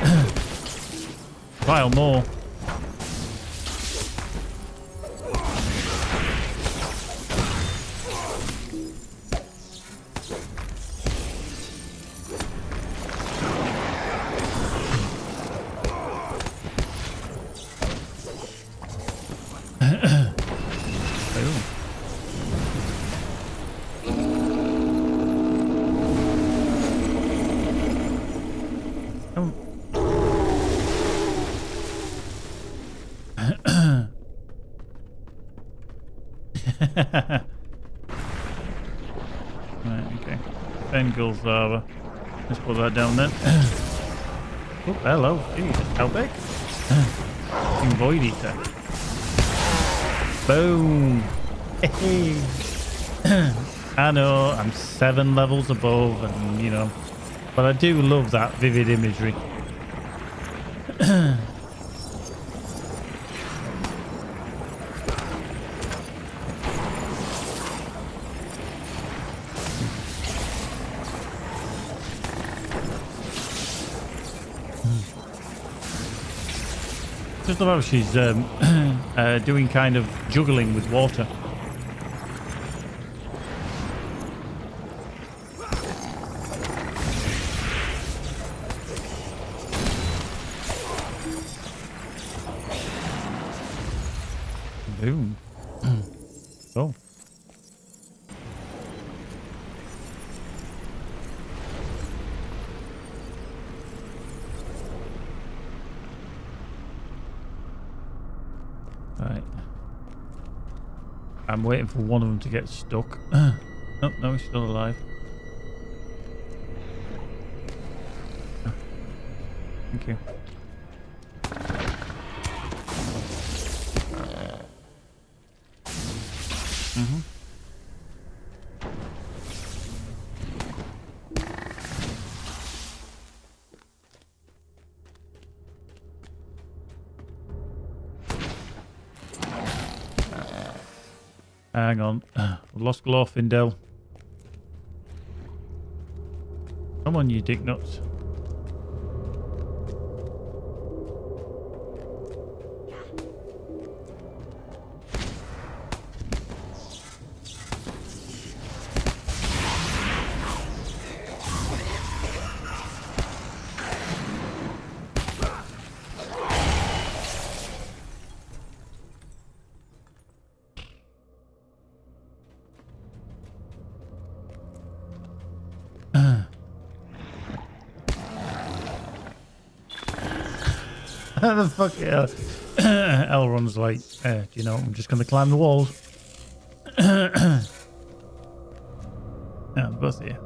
File more. Right, okay. Bengal Zava. Let's put that down then. Oh, hello. Jeez, how big? Void Eater. Boom. Hey. I know, I'm 7 levels above, and you know, but I do love that vivid imagery. Just love how she's doing kind of juggling with water. Boom. Oh. Right. I'm waiting for one of them to get stuck. Oh, no, he's still alive. Oh. Thank you. Mm-hmm. Hang on. I've lost Glorfindel. Come on, you dick nuts. The fuck yeah. Elrond's like, you know, I'm just gonna climb the walls. Yeah, both here.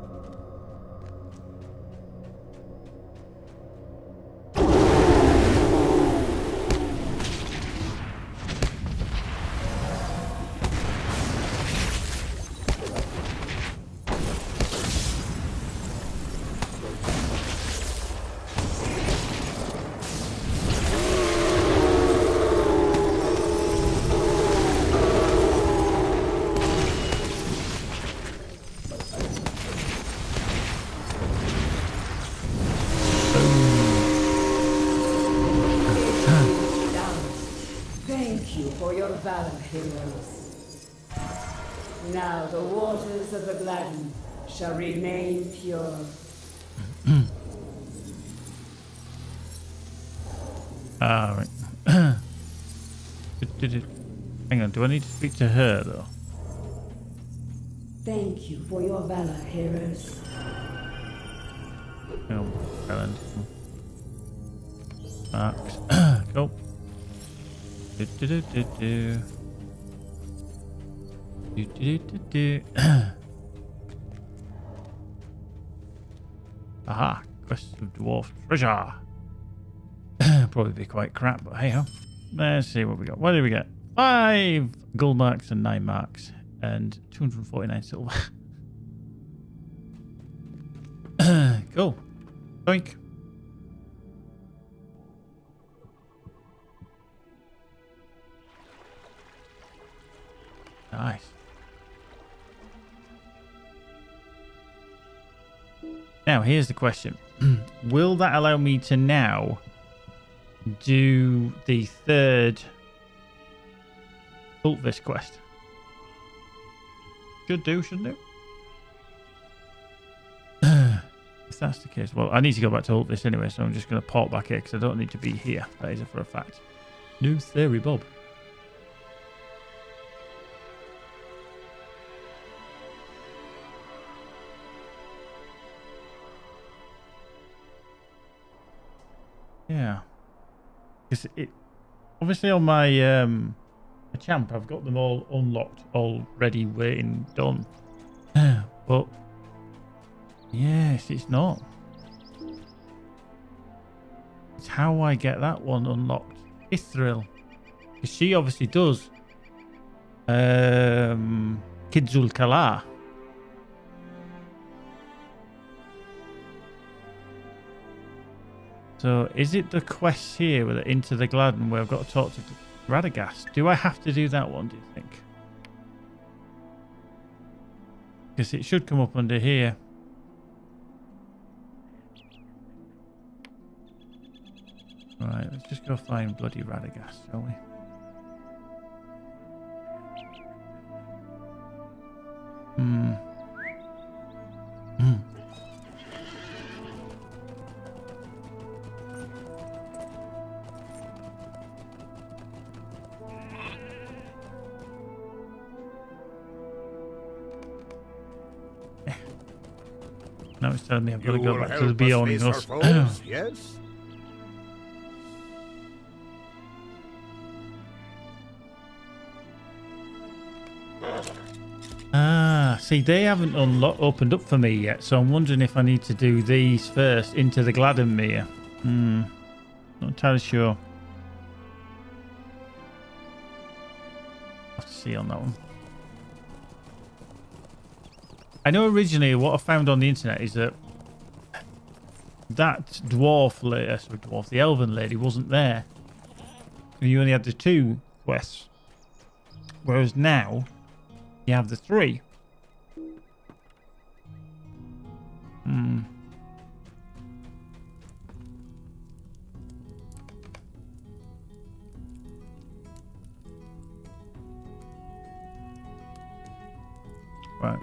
Thank you for your valor, heroes. Now the waters of the Gladden shall remain pure. Right. Hang on, do I need to speak to her though? Thank you for your valor, heroes. Oh, Ellen. Marks. Go. Aha, quest of dwarf treasure. Probably be quite crap, but hey ho. Let's see what we got. What did we get? 5 gold marks and 9 marks, and 249 silver. Cool. Doink. Nice. Now, here's the question. Will that allow me to now do the 3rd Ultvis quest? Should do, shouldn't it? If that's the case. Well, I need to go back to Ultvis anyway, so I'm just going to port back here because I don't need to be here. That is for a fact. New theory, Bob. Yeah, because it obviously on my champ I've got them all unlocked, all ready, waiting, done. But yes, it's not. It's how I get that one unlocked. Ithril, because she obviously does Kidzul Kala. So, is it the quest here with Into the Gladden where I've got to talk to Radagast? Do I have to do that one, do you think? Because it should come up under here. Right, let's just go find bloody Radagast, shall we? it's telling me I've got to You go will back to help the us Beyond face our Us. foes, yes? Ah, see, they haven't opened up for me yet, so I'm wondering if I need to do these first into the Gladdenmere. Not entirely sure. Have to see on that one. I know originally what I found on the internet is that dwarf lady, the elven lady, wasn't there. And you only had the 2 quests. Whereas now, you have the 3. Right.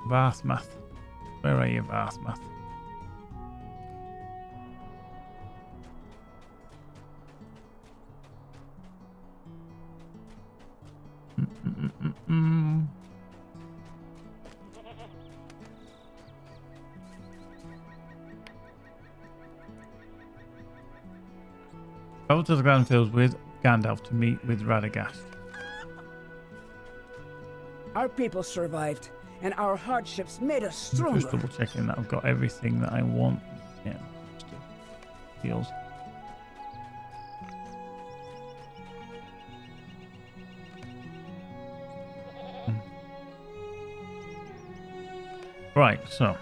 Varthmath. Where are you, Varthmath? Travel to the Grandfields with Gandalf to meet with Radagast. Our people survived, and our hardships made us I'm stronger. just double checking that I've got everything that I want. Yeah, still feels. Right, so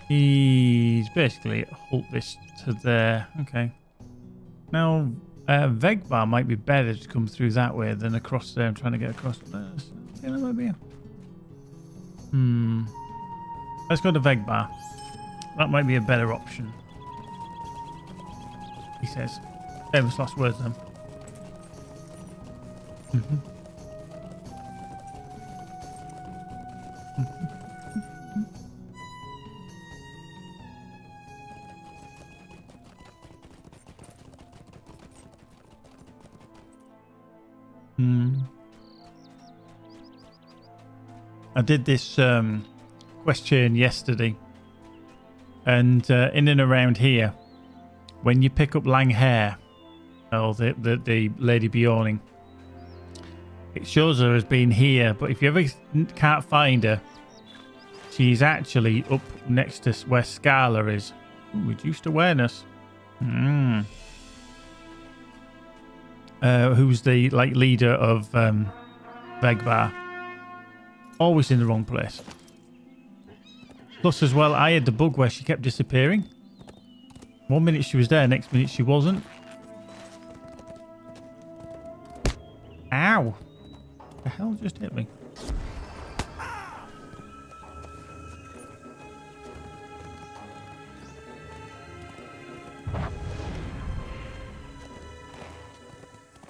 he's basically halt this to there. Okay. Now, Vegbar might be better to come through that way than across there. I'm trying to get across. I think that might be. Let's go to Vegbar. That might be a better option. He says. Famous last words then. I did this quest chain yesterday, and in and around here, when you pick up Langhair, or the Lady Bjorning, it shows her as being here, but if you ever can't find her, she's actually up next to where Scala is. Ooh, reduced awareness. Who's the leader of Vegbar? Always in the wrong place. Plus, as well, I had the bug where she kept disappearing. 1 minute she was there, next minute she wasn't. Ow! The hell just hit me?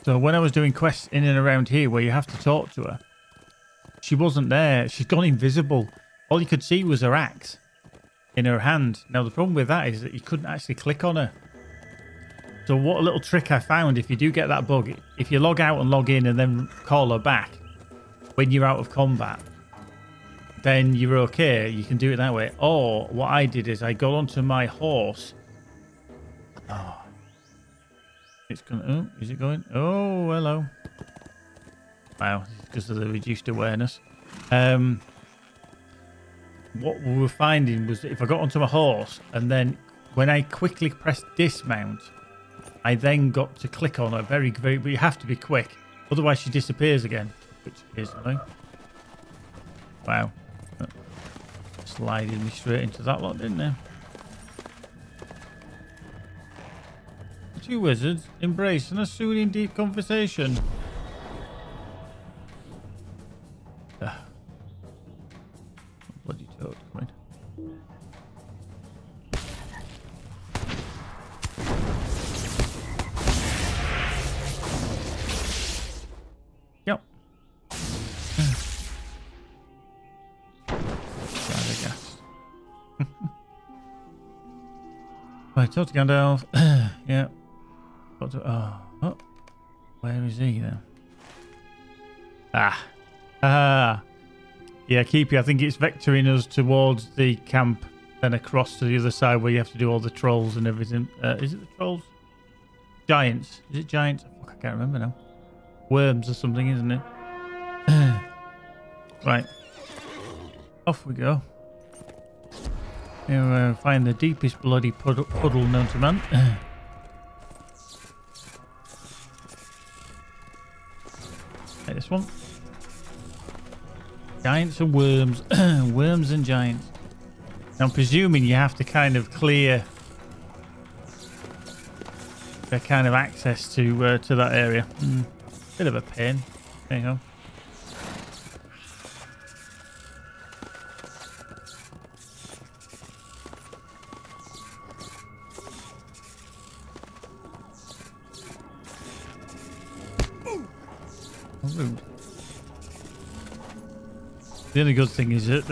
So when I was doing quests in and around here where you have to talk to her, she wasn't there. She's gone invisible. All you could see was her axe in her hand. Now, the problem with that is that you couldn't actually click on her. So what a little trick I found, if you do get that bug, if you log out and log in and then call her back when you're out of combat, then you're okay. You can do it that way. Or what I did is I got onto my horse. Oh. It's going. Oh, is it going? Oh, hello. Wow, because of the reduced awareness. What we were finding was that if I got onto my horse and then when I quickly pressed dismount, I then got to click on her very, but you have to be quick. Otherwise she disappears again, which is annoying. Wow. Sliding me straight into that lot, didn't they? The 2 wizards embrace and are soon in deep conversation. Bloody toad, come in. Yep. Right, talk to Gandalf. Yeah. Oh. Where is he then? Yeah, Keepy, I think it's vectoring us towards the camp then across to the other side where you have to do all the trolls and everything. Is it the trolls? Giants. Is it giants? Fuck, I can't remember now. Worms or something, isn't it? Right. Off we go. Now find the deepest bloody puddle known to man. Like this one. Giants and worms. Worms and giants. Now I'm presuming you have to kind of clear the kind of access to that area. Bit of a pain. There you go. Rude. The only good thing is that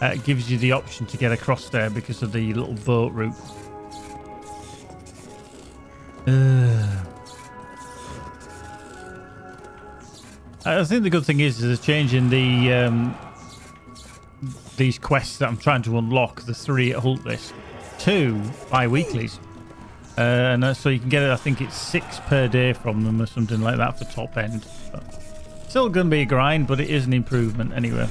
it gives you the option to get across there because of the little boat route. I think the good thing is they're changing the these quests that I'm trying to unlock, the 3 at Hultless, to bi-weeklies. And so you can get it, I think it's 6 per day from them or something like that for top end. But still going to be a grind, but it is an improvement anyway.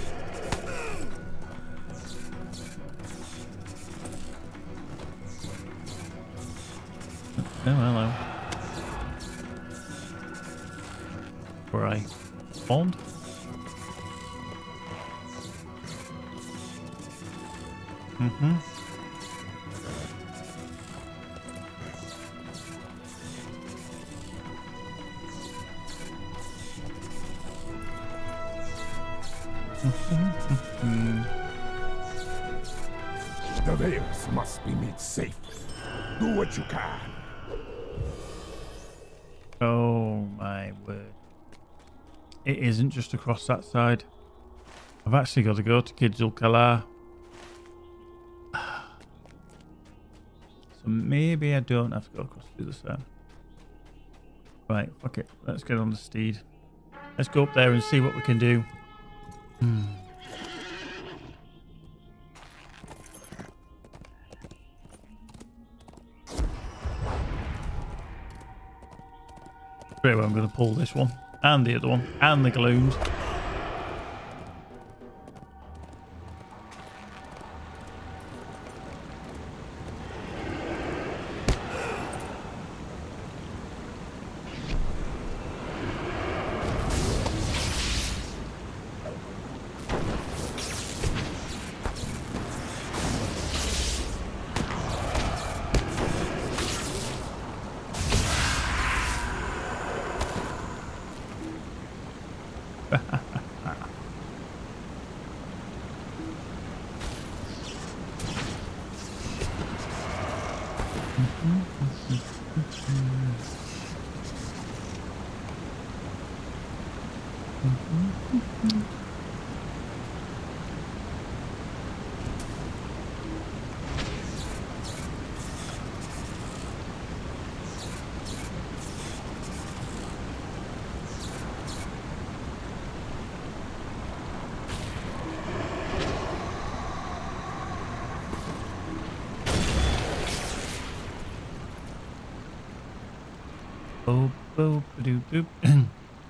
Oh, hello. Where I spawned. The veils must be made safe. Do what you can. Oh my word. It isn't just across that side. I've actually got to go to Kidsul Kalar. So maybe I don't have to go across the other side. Right, fuck it. Let's get on the steed. Let's go up there and see what we can do. Straight away I'm going to pull this one. And the other one. And the glooms.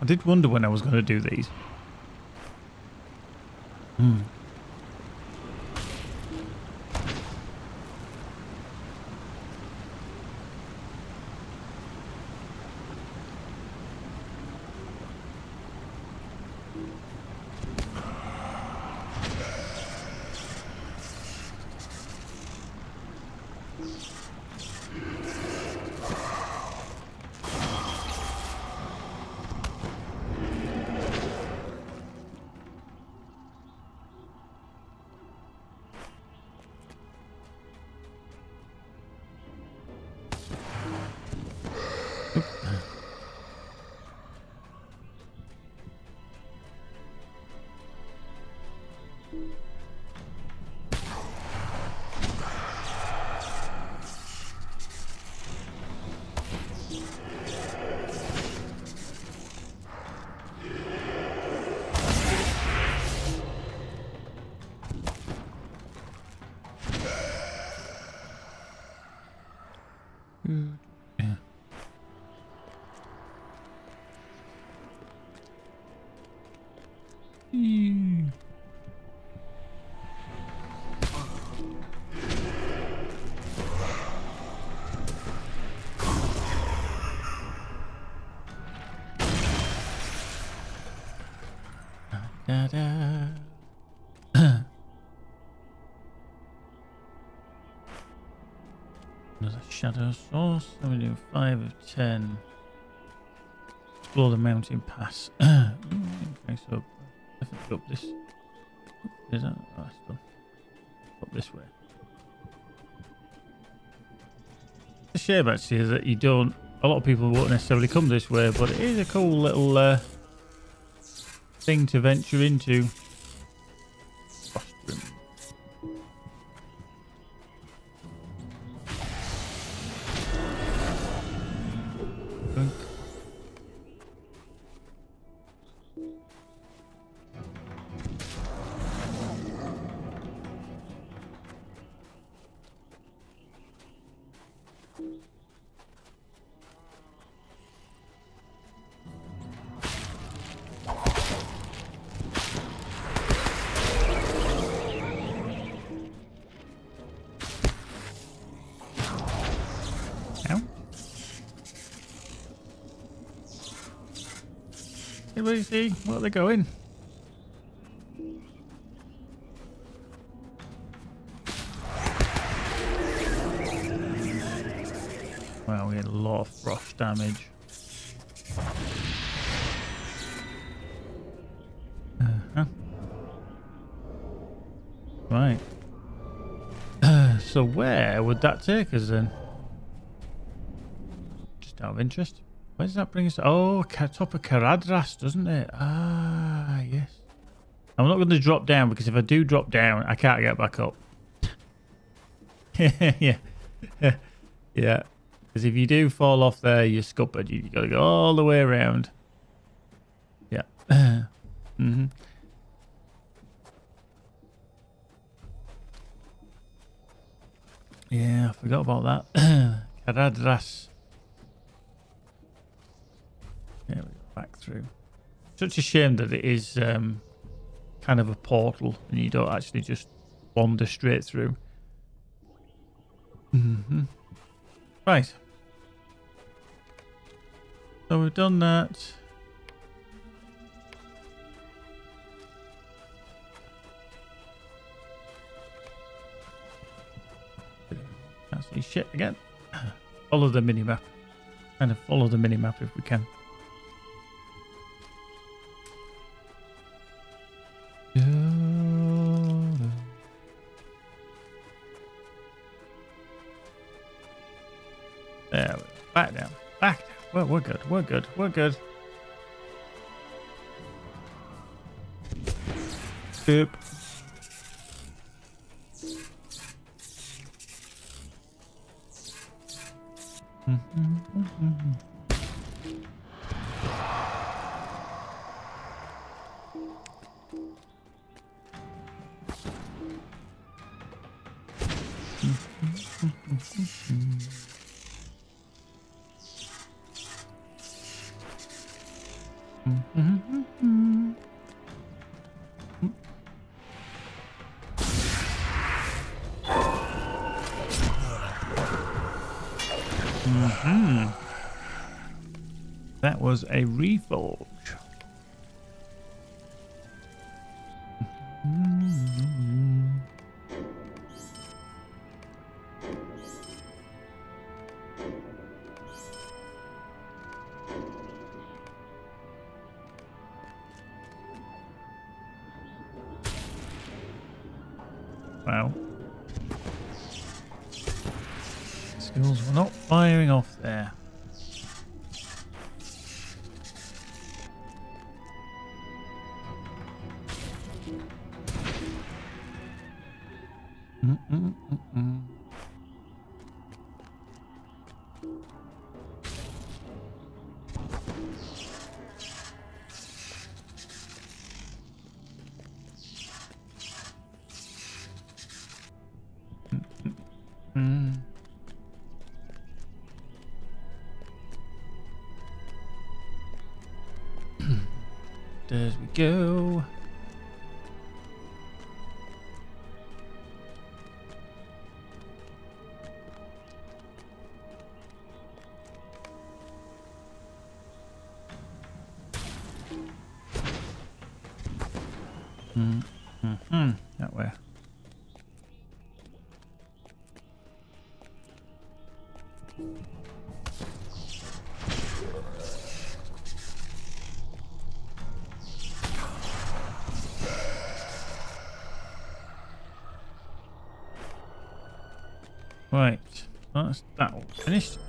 I did wonder when I was going to do these. Da, da. Another shadow source. So we do 5 of 10. Explore the mountain pass. Okay, so definitely up this. Is that? Oh, that's done. Up this way. It's a shame actually that you don't. A lot of people won't necessarily come this way, but it is a cool little thing to venture into. Everybody see what they're going? Wow, we had a lot of frost damage. Right. So where would that take us then? Just out of interest. Where does that bring us? Oh, top of Caradras, doesn't it? Ah, yes. I'm not going to drop down because if I do drop down, I can't get back up. Yeah. Yeah. Because if you do fall off there, you're scuppered. You've got to go all the way around. Yeah. Mm-hmm. Yeah, I forgot about that. Caradras. Yeah, we go back through. Such a shame that it is kind of a portal and you don't actually just wander straight through. Mm-hmm. Right. So we've done that. Can't see shit again. Follow the minimap. Kind of follow the minimap if we can. There we go. Back down. Back down. Well, we're good. We're good. We're good. Boop. That was a reforge. Wow. Skills were not firing off there. There we go. That way. Right, that's that all finished.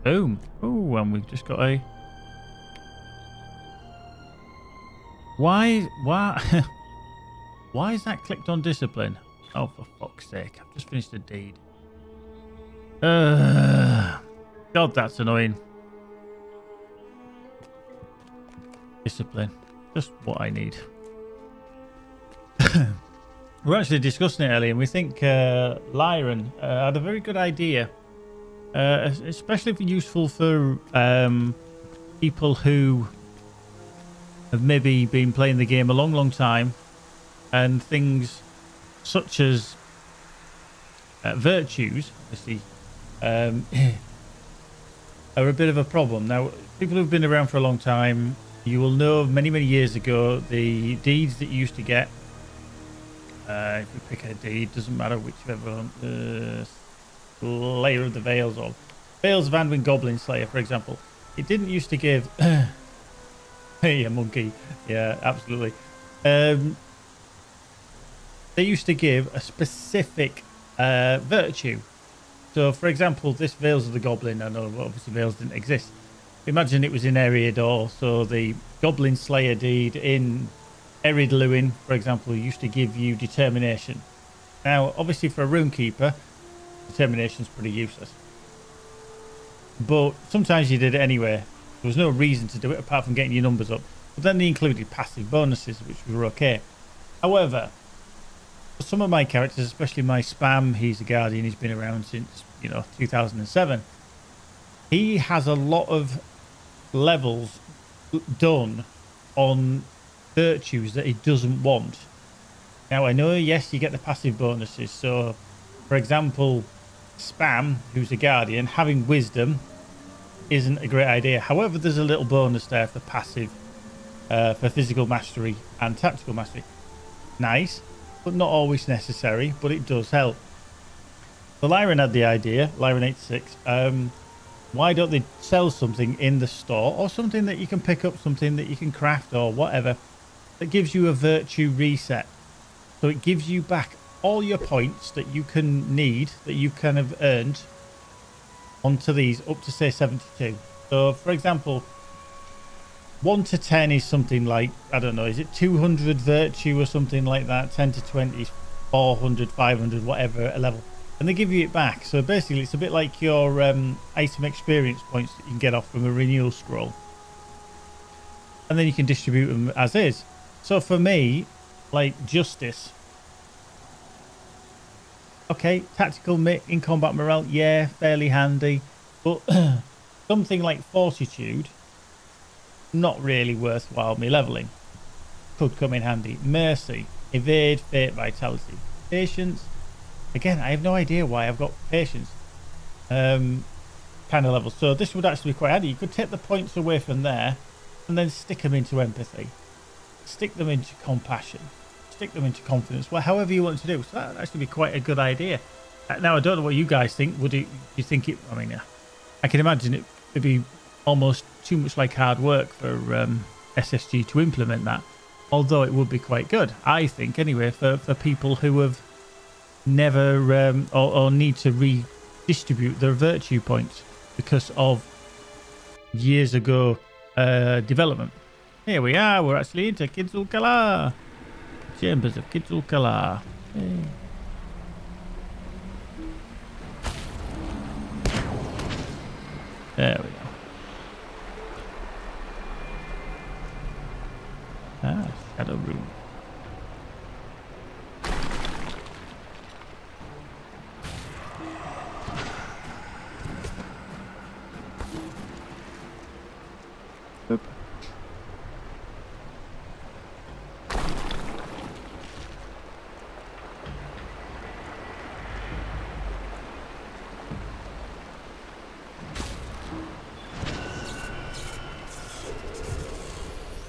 Boom. Oh, and we've just got a... Why Why is that clicked on discipline? Oh, for fuck's sake. I've just finished a deed. God, that's annoying. Discipline. Just what I need. We're actually discussing it earlier, and we think Lyran had a very good idea. Especially useful for people who have maybe been playing the game a long, long time, and things such as virtues, obviously, are a bit of a problem. Now, people who've been around for a long time, you will know many, many years ago, the deeds that you used to get. If we pick a deed, doesn't matter whichever one, Slayer of the Veils or Veils of Anduin Goblin Slayer, for example. It didn't used to give... Hey, a monkey. Yeah, absolutely. They used to give a specific virtue. So, for example, this Veils of the Goblin, I know obviously Veils didn't exist. Imagine it was in Eriador, so the Goblin Slayer deed in Erid Luin, for example, used to give you determination. Now, obviously for a Runekeeper, determination's pretty useless. But sometimes you did it anyway. There was no reason to do it apart from getting your numbers up. But then they included passive bonuses, which were okay. However, for some of my characters, especially my Spam, he's a Guardian, he's been around since, 2007. He has a lot of levels done on virtues that he doesn't want. Now, I know, yes, you get the passive bonuses. So, for example, Spam, who's a Guardian, having Wisdom isn't a great idea. However, there's a little bonus there for passive, for physical mastery and tactical mastery. Nice, but not always necessary, but it does help. So Lyran had the idea, Lyran86, why don't they sell something in the store, or something that you can pick up, something that you can craft or whatever, that gives you a virtue reset. So it gives you back all your points that you can need, that you kind of earned onto these up to say 72. So for example, 1 to 10 is something like, I don't know, is it 200 virtue or something like that? 10 to 20 is 400, 500, whatever a level. And they give you it back. So basically it's a bit like your item experience points that you can get off from a renewal scroll. And then you can distribute them as is. So for me, like Justice. Okay, tactical in combat morale, yeah, fairly handy. But something like Fortitude, not really worthwhile me leveling. Could come in handy. Mercy, Evade, Fate, Vitality. Patience, again, I have no idea why I've got Patience kind of levels. So this would actually be quite handy. You could take the points away from there and then stick them into Empathy. Stick them into Compassion. Stick them into Confidence. Well, however you want to do. So that would actually be quite a good idea. Now, I don't know what you guys think. Would it, you think it... I mean, I can imagine it would be almost too much like hard work for SSG to implement that. Although it would be quite good, I think, anyway, for people who have never or need to redistribute their virtue points because of years ago development. Here we are. We're actually into Kidzul Kala. Chambers of Kidzul Kala. Hey. There we go. Ah, Shadow Room. Oop.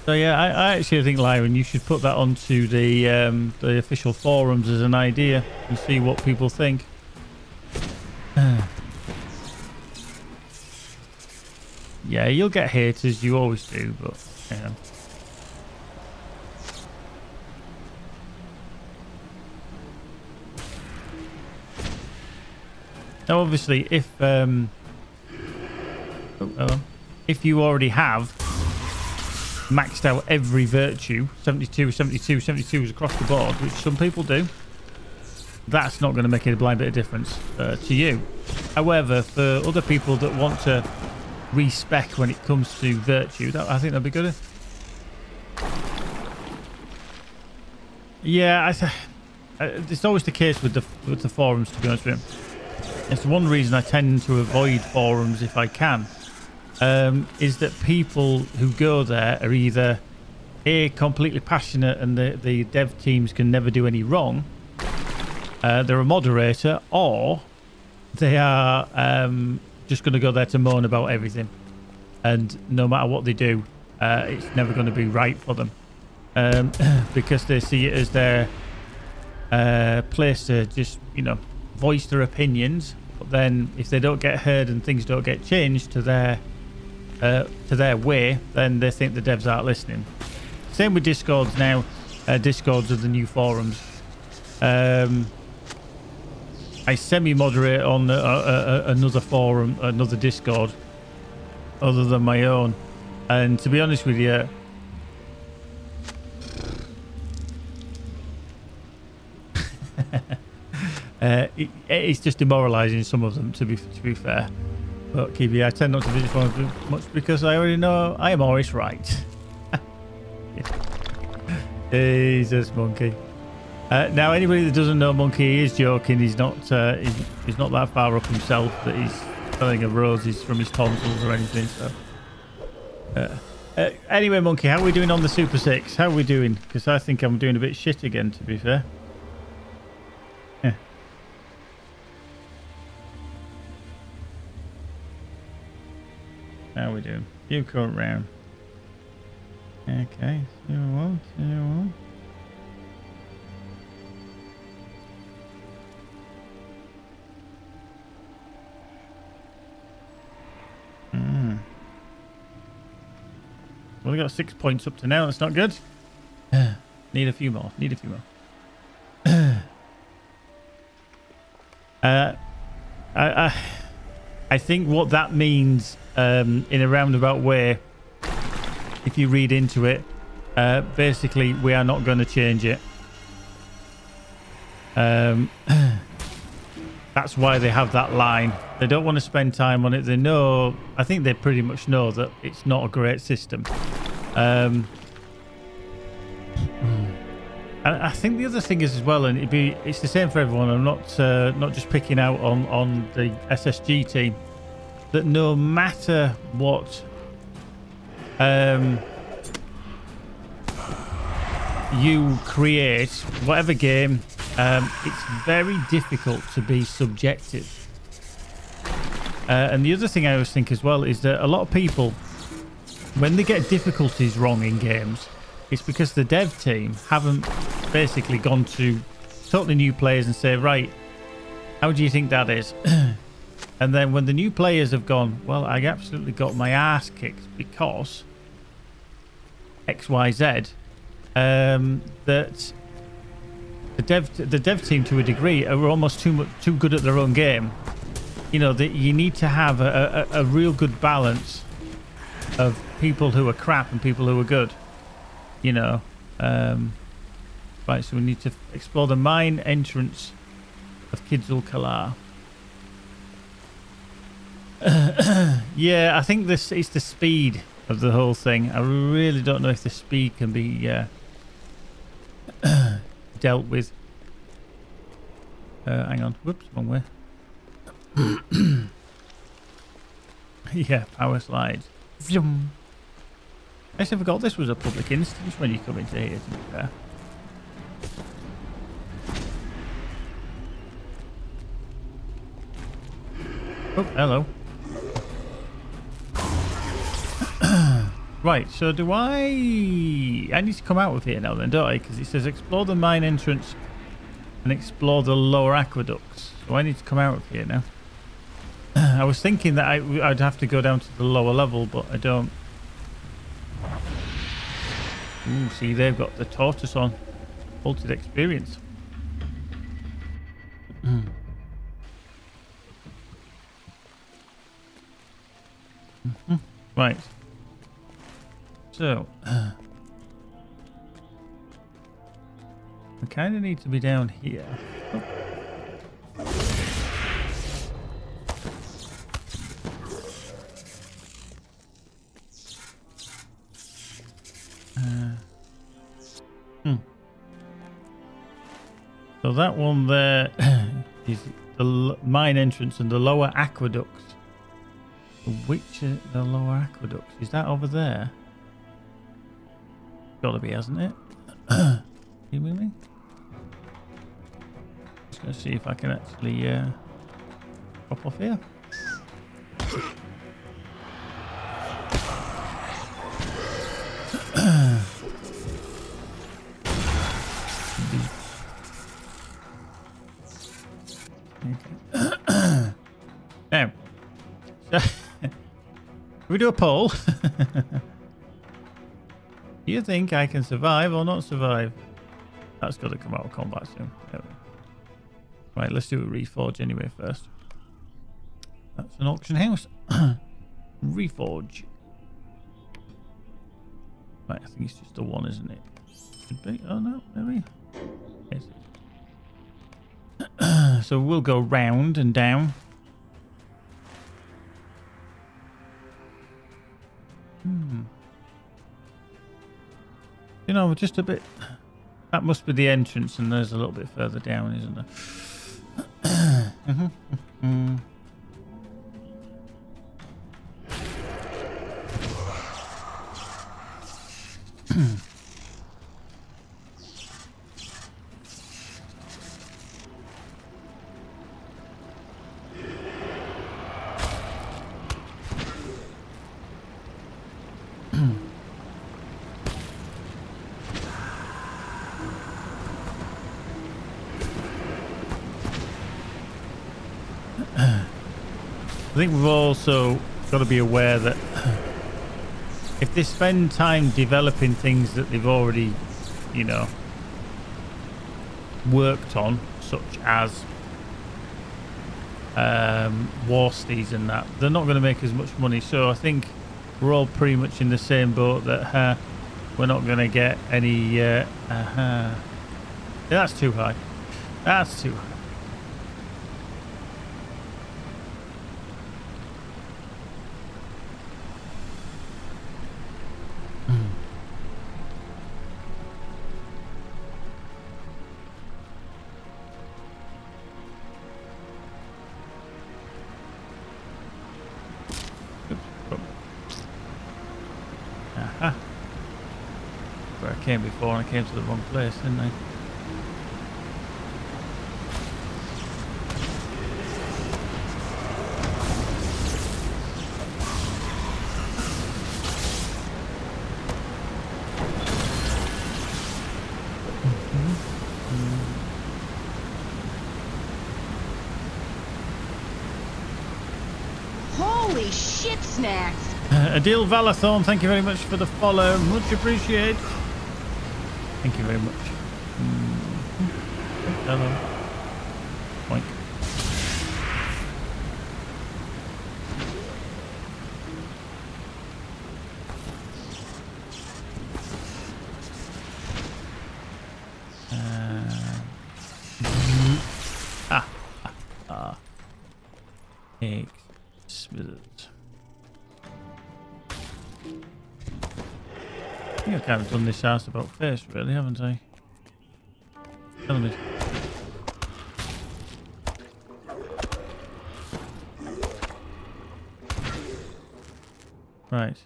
So yeah, I actually think, Lyron, you should put that onto the official forums as an idea and see what people think. Yeah, you'll get haters, you always do, but you know. Now, obviously, if you already have maxed out every virtue, 72, 72, 72s across the board, which some people do, that's not going to make a blind bit of difference to you. However, for other people that want to respec when it comes to virtue, I think that'd be good. Yeah, it's always the case with the forums, to be honest with you. It's one reason I tend to avoid forums if I can, is that people who go there are either completely passionate and the dev teams can never do any wrong, they're a moderator, or they are just going to go there to moan about everything, and no matter what they do, it's never going to be right for them, because they see it as their place to just, you know, voice their opinions. But then if they don't get heard and things don't get changed to their way, then they think the devs aren't listening. Same with Discords now. Discords are the new forums. I semi-moderate on another forum, another Discord, other than my own. And to be honest with you, it's just demoralising, some of them, to be fair. But Kibi, I tend not to visit forums much because I already know I am always right. Jesus, Monkey. Now, anybody that doesn't know Monkey, he is joking. He's not that far up himself that he's selling of roses from his tonsils or anything. So, anyway, Monkey, how are we doing on the Super 6? How are we doing? Because I think I'm doing a bit shit again, to be fair. Yeah. How are we doing? Few current round. Okay, 0-1, 0-1. Well, we got 6 points up to now. That's not good. Need a few more. Need a few more. I think what that means, in a roundabout way, if you read into it, basically we are not going to change it. That's why they have that line. They don't want to spend time on it. They know, I think they pretty much know that it's not a great system. And I think the other thing is as well, and it's the same for everyone. I'm not just picking out on the SSG team, that no matter what you create, whatever game, it's very difficult to be subjective. And the other thing I always think as well is that a lot of people, when they get difficulties wrong in games, it's because the dev team haven't basically gone to totally new players and say, right, how do you think that is? And then when the new players have gone, well, I absolutely got my ass kicked because XYZ, that the dev team, to a degree, are almost too good at their own game. You know, that you need to have a real good balance of people who are crap and people who are good. You know, right. So we need to explore the mine entrance of Kidzul Kalar. Yeah, I think this is the speed of the whole thing. I really don't know if the speed can be dealt with. Hang on. Whoops, wrong way. Yeah, power slides. Vroom. I actually forgot this was a public instance when you come into here, to be fair. Oh, hello. Right, so do I need to come out of here now then, don't I? Because it says explore the mine entrance and explore the lower aqueducts. So I need to come out of here now. I was thinking that I'd have to go down to the lower level, but I don't. Ooh, see, they've got the tortoise on. Altered experience. Right. So, I kind of need to be down here. So that one there is the mine entrance and the lower aqueducts. Which are the lower aqueducts? Is that over there? Gotta be, hasn't it? You with me? Just gonna see if I can actually hop off here. Now, we do a poll. Do you think I can survive or not survive? That's got to come out of combat soon. Right, let's do a reforge anyway first. That's an auction house. Reforge. Right, I think it's just the one, isn't it? Should be. Oh no, maybe. Yes. So we'll go round and down. You know, just a bit. That must be the entrance, and there's a little bit further down, isn't there? I think we've also got to be aware that if they spend time developing things that they've already, you know, worked on, such as war steeds and that, they're not going to make as much money. So I think we're all pretty much in the same boat that we're not going to get any. That's too high. That's too high. Where I came before and I came to the wrong place, didn't I? Holy shit, Snacks! Adil Valathorn, thank you very much for the follow. Much appreciated. Thank you very much. Hello. Boink. Egg Smithers. I think I've kind of done this house about face, really, haven't I? Tell me. Right.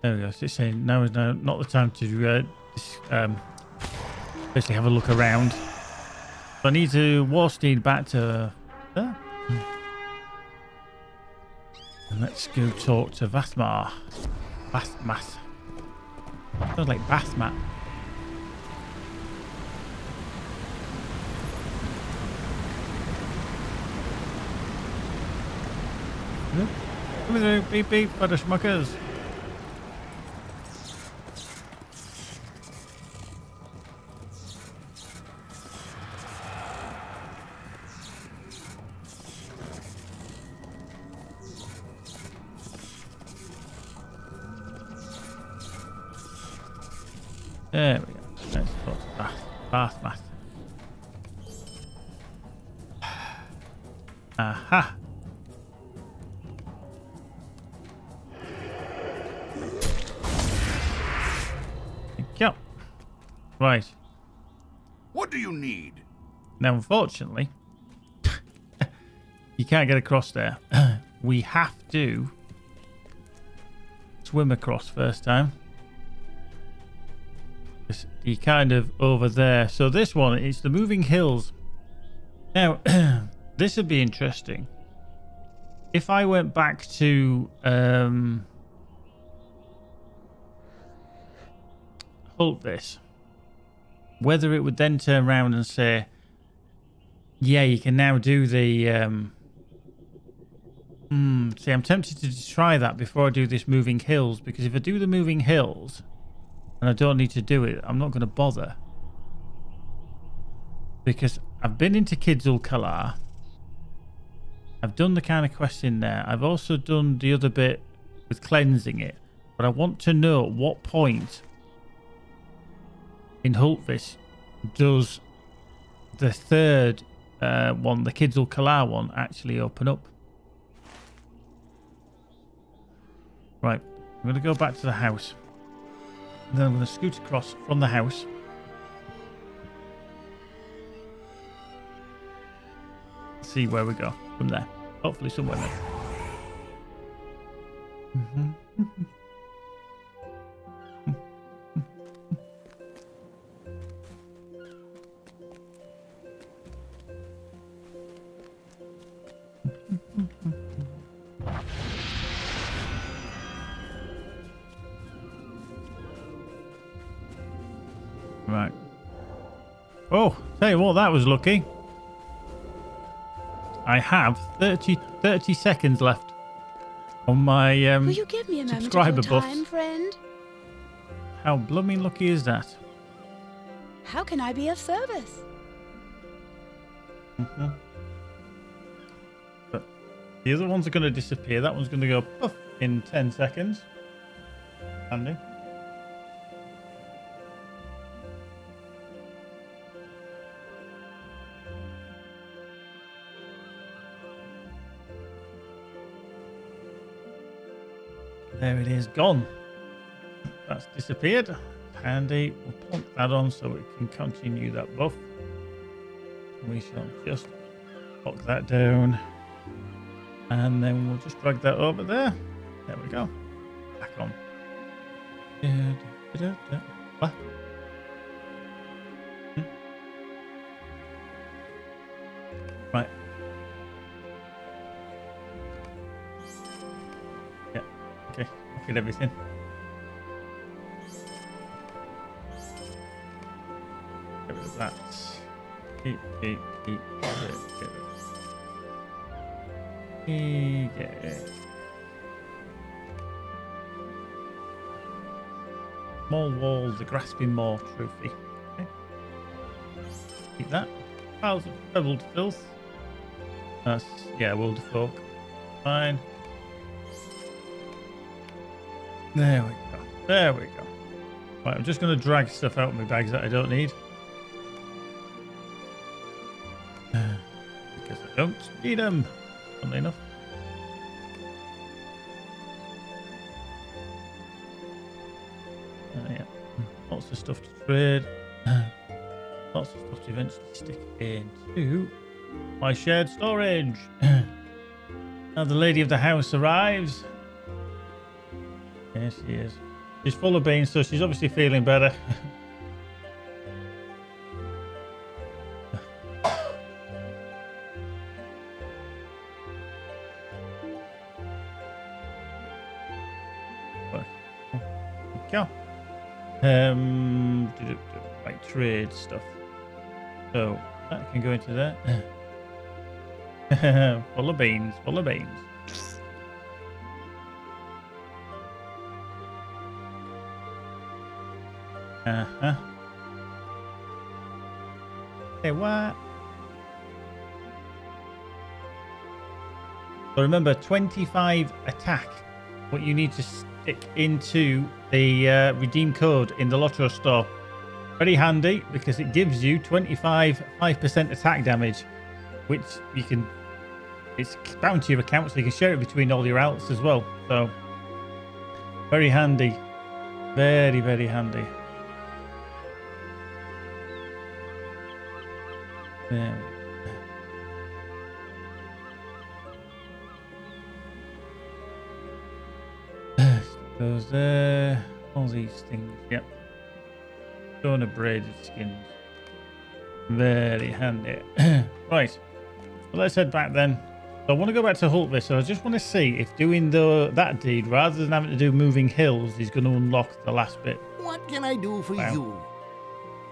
There we go. So it's saying now is not the time to basically have a look around. So I need to war steed back to there. Let's go talk to Vathmar. Vathmath. Sounds like Bathmat. Come through, beep beep for the schmuckers. There we go. Let's talk to Bathmath. Aha! Thank you. Right. What do you need? Now, unfortunately, you can't get across there. We have to swim across first time. You're kind of over there. So this one is the moving hills. Now, this would be interesting. If I went back to halt this, whether it would then turn around and say, yeah, you can now do the see, I'm tempted to try that before I do this moving hills, because if I do the moving hills and I don't need to do it, I'm not going to bother, because I've been into Kidzul Kalar. I've done the kind of quest in there. I've also done the other bit with cleansing it, but I want to know at what point in Hultvis does the third one, the Kidzul Kalar one, actually open up. Right, I'm going to go back to the house. And then I'm going to scoot across from the house. See where we go from there. Hopefully somewhere there. Right. Oh, tell you what, that was lucky. I have 30 seconds left on my Will you give me a moment subscriber of your buffs. time, friend? How blooming lucky is that? How can I be of service? But the other ones are going to disappear. That one's going to go puff in 10 seconds. Handy. There it is, gone. That's disappeared. Handy. We'll plonk that on so we can continue that buff. We shall just lock that down. And then we'll just drag that over there. There we go. Back on. What? Right. Yeah. Okay. Look at everything. Get rid of that. Get it. Small wall, the grasping maw trophy. Okay. Keep that. Piles of pebbled filth. That's, yeah, world of folk. Fine. There we go. There we go. Right, I'm just going to drag stuff out of my bags that I don't need. Because I don't need them. Funnily enough. Yeah. Lots of stuff to trade. Lots of stuff to eventually stick into my shared storage. Now the lady of the house arrives. Yes, she is. She's full of beans, so she's obviously feeling better. go. Right, trade stuff. So that can go into there. Full of beans, full of beans. Hey, what? So remember, 25 attack. What you need to stick into the redeem code in the LOTRO store. Very handy because it gives you 5% attack damage, which you can. It's bound to your account, so you can share it between all your outs as well. So very handy, very handy. There we go. Goes there. All these things. Yep. Stone of braided skins. Very handy. Right. Well, let's head back then. So I want to go back to Hultvis. So I just want to see if doing that deed, rather than having to do moving hills, is going to unlock the last bit. What can I do for you?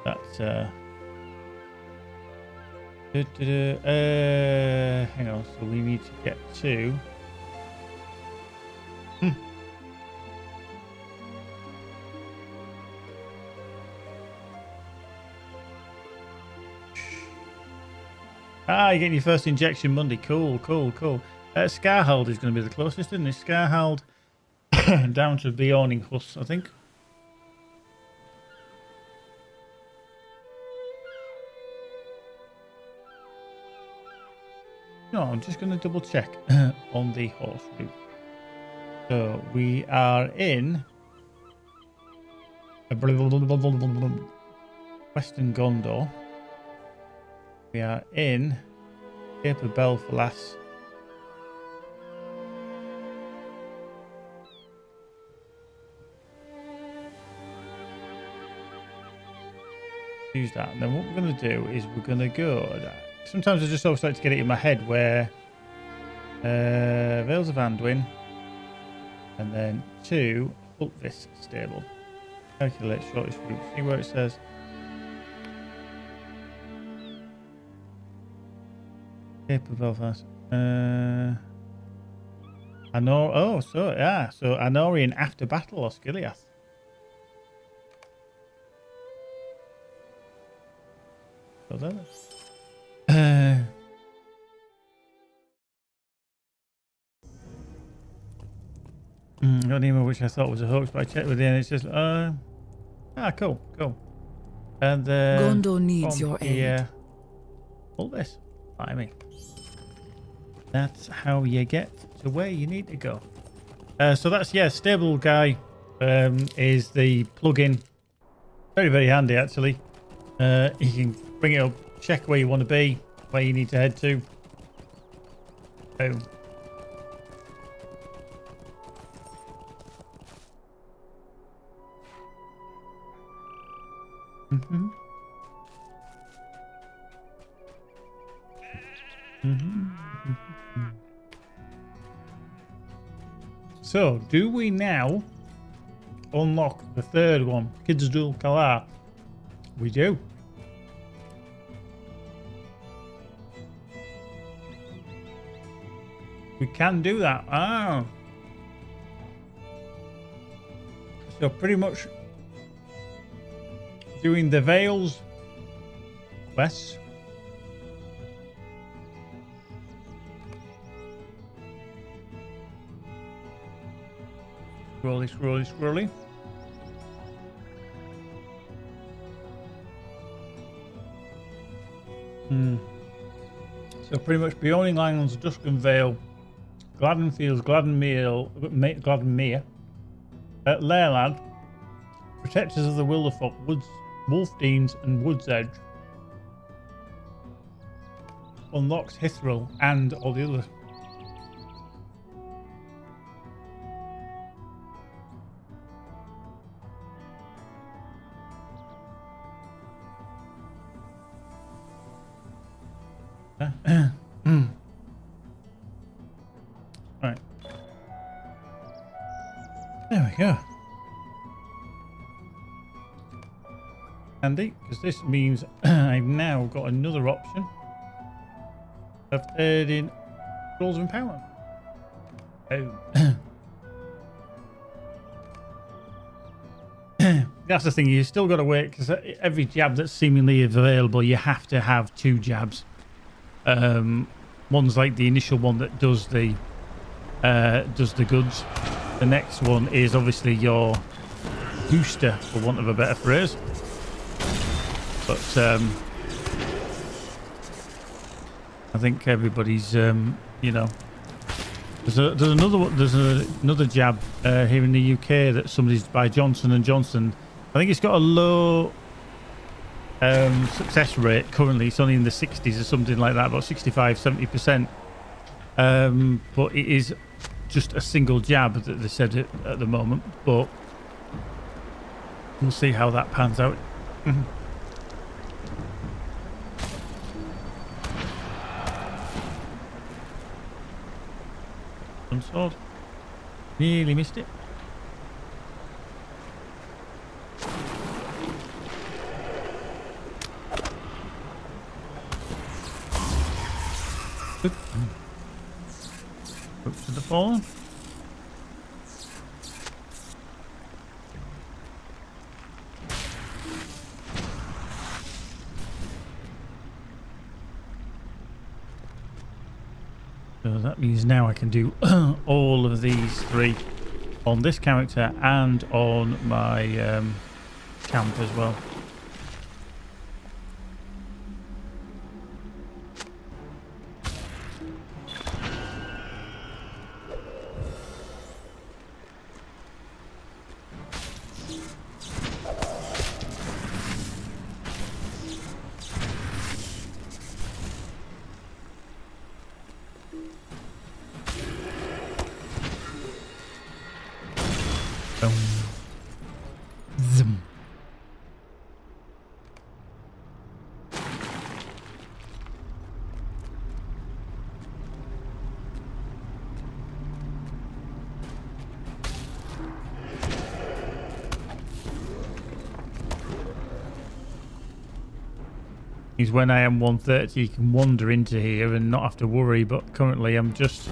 That's hang on. So we need to get to. You're getting your first injection Monday. Cool. Scarhold is going to be the closest, isn't it? Scarhold down to Bjorning Huss, I think. No, I'm just going to double check on the horse route. So we are in Western Gondor. We are in Cape of Belfalas. Use that, and then what we're going to do is we're going to go. Sometimes I just always like to get it in my head where Vales of Anduin, and then to Hultvis stable. Calculate shortest route. See where it says. Cape of Belfast. So Anorian after battle or Skiliath. So there. Got an email which I thought was a hoax, but I checked with the NHS. Cool. And then Gondor needs your aid. All this. I mean. That's how you get to where you need to go. So that's, stable guy is the plugin. Very handy, actually. You can bring it up, check where you want to be, where you need to head to. Boom. So, do we now unlock the third one, Kidzul Kalar? We do. We can do that. So pretty much doing the Vales west. Scrolly. So pretty much Beyonding Lands, Dusken Vale, Gladden Fields, Gladdenmere, Lairland, Protectors of the Wilderfolk, Wolfdeans and Wood's Edge. Unlocks Hithril and all the others. Right. There we go. handy, because this means I've now got another option of earning rolls of empowerment. Oh. That's the thing, you still got to wait, because every jab that's seemingly available, you have to have 2 jabs. One's like the initial one that does the goods. The next one is obviously your booster, for want of a better phrase. But I think everybody's, you know, there's another jab here in the UK that somebody's by Johnson & Johnson. I think it's got a low success rate currently. It's only in the 60s or something like that, about 65-70%. But it is just a single jab that they said it at the moment. But we'll see how that pans out. Sword. Nearly missed it. Good. Up to the fallen. So that means now I can do all of these 3 on this character and on my camp as well. Zoom. Is when I am 130, you can wander into here and not have to worry, but currently I'm just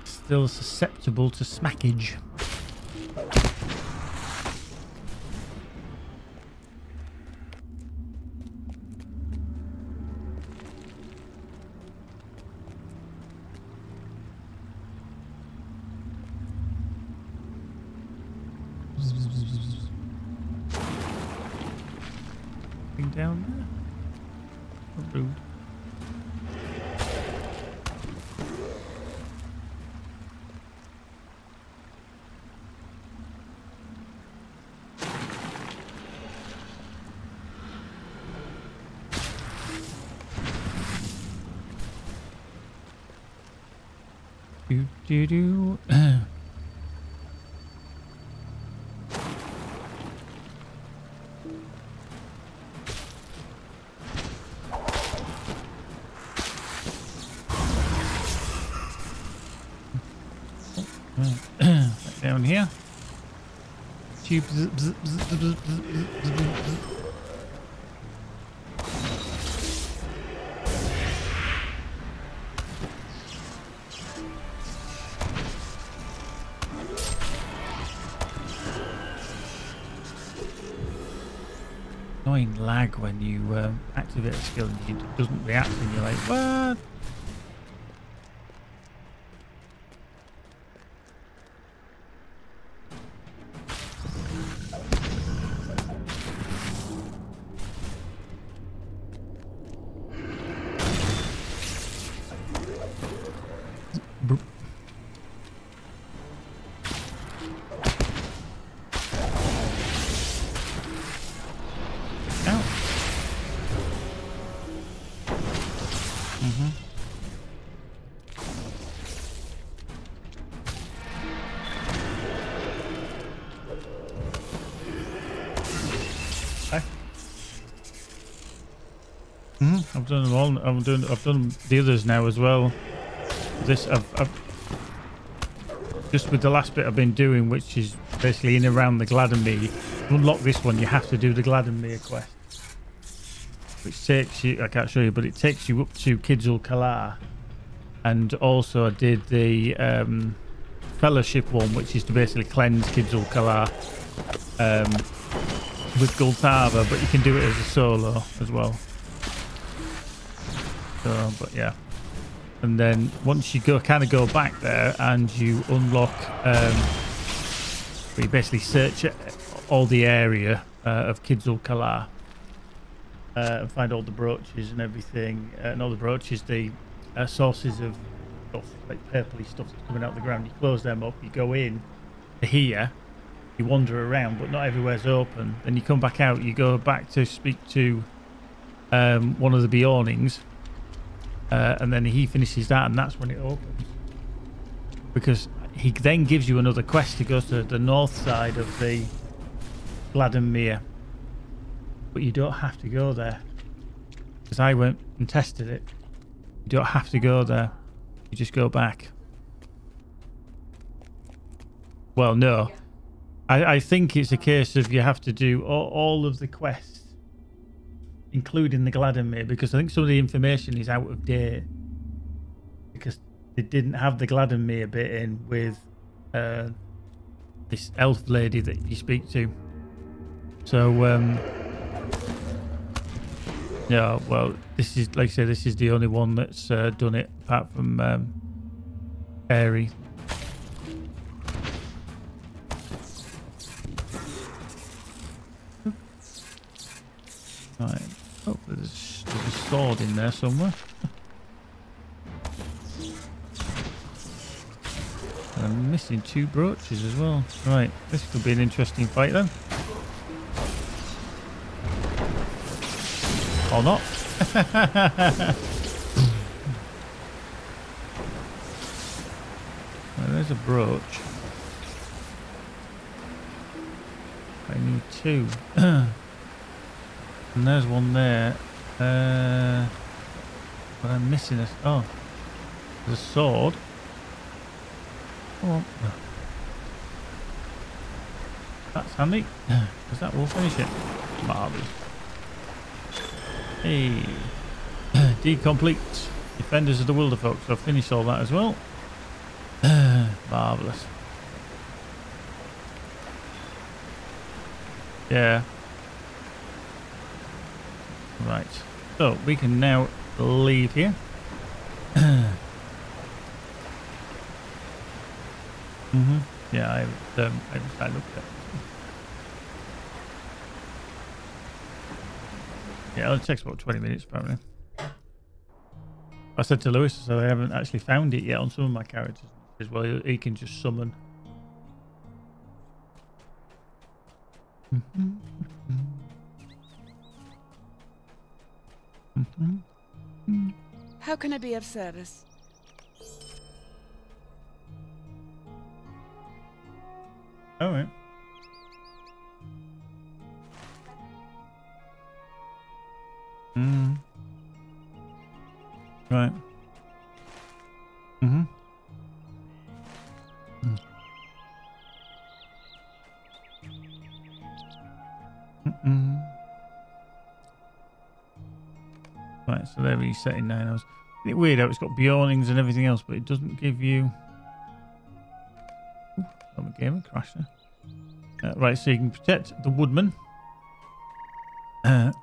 still susceptible to smackage. Down there. Rude. Do. Down here. Tube. Annoying lag when you activate a skill and it doesn't react and you're like, what? I've done them all. I've done the others now as well. This I've just with the last bit I've been doing, which is basically in and around the Gladdenmere. To unlock this one, you have to do the Gladdenmere quest, which takes you, I can't show you, but it takes you up to Kidzul Kalar. And also I did the Fellowship one, which is to basically cleanse Kidzul Kalar with Gultava, but you can do it as a solo as well. So, but yeah. And then once you kind of go back there and you unlock, you basically search all the area of Kidzul Kalar and find all the brooches and everything. And all the brooches, the sources of stuff, like purpley stuff that's coming out of the ground. You close them up, you go in to here, you wander around, but not everywhere's open. Then you come back out, you go back to speak to one of the Bjornings. And then he finishes that, and that's when it opens. Because he then gives you another quest to go to the north side of the Gladdenmere. But you don't have to go there. Because I went and tested it. You don't have to go there. You just go back. Well, no. I think it's a case of you have to do all of the quests, including the Gladdenmere, because I think some of the information is out of date because they didn't have the Gladdenmere bit in with this elf lady that you speak to. So yeah, well, this is, like I said, this is the only one that's done it apart from Fairy. Right. Oh, there's a sword in there somewhere. And I'm missing 2 brooches as well. Right, this could be an interesting fight then. Or not. Well, there's a brooch. I need 2. And there's one there. But I'm missing a... Oh. There's a sword. Oh. That's handy. Because that will finish it. Marvellous. Hey. D-complete. Defenders of the Wilderfolk. So I've finished all that as well. Marvellous. Yeah. Right, so we can now leave here. Yeah, I looked at it. Yeah, it takes about 20 minutes apparently. I said to Lewis, so I haven't actually found it yet on some of my characters as well. He can just summon. How can I be of service? All right. Right. Right, so they're resetting 9 hours. Isn't it weird how it's got Bjornings and everything else, but it doesn't give you... Ooh, I'm a gamer crasher. Right, so you can protect the woodman. You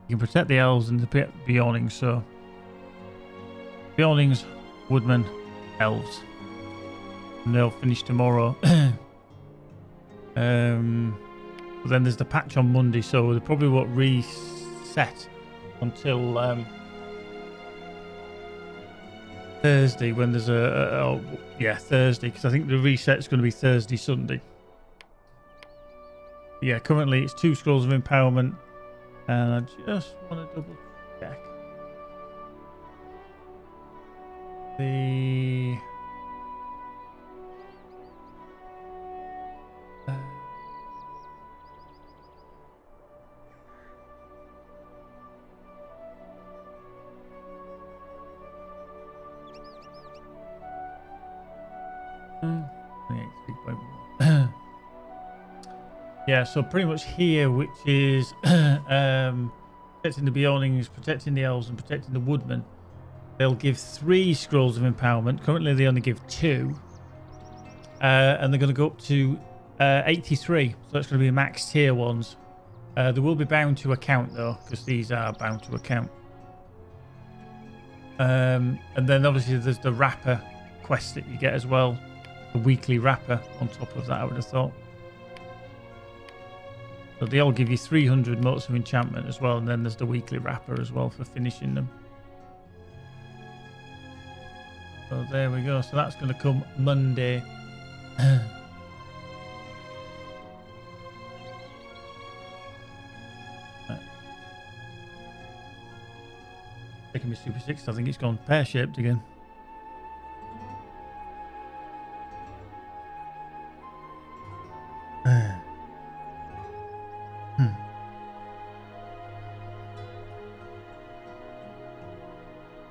can protect the elves and the Bjornings, so... Bjornings, woodmen, elves. And they'll finish tomorrow. But then there's the patch on Monday, so they probably won't reset until Thursday, when there's Thursday, because I think the reset's going to be Thursday, Sunday. Yeah, currently it's 2 scrolls of empowerment, and I just want to double check the Yeah, so pretty much here, which is protecting the Beornings, protecting the elves, and protecting the woodmen. They'll give 3 scrolls of empowerment. Currently, they only give 2. And they're going to go up to 83. So that's going to be max tier ones. They will be bound to account, though, because these are bound to account. And then, obviously, there's the Rapper quest that you get as well. The weekly Rapper on top of that, I would have thought. So they all give you 300 motes of enchantment as well. And then there's the weekly Rapper as well for finishing them. So there we go. So that's going to come Monday. Right. Taking me Super 6. I think it's gone pear-shaped again.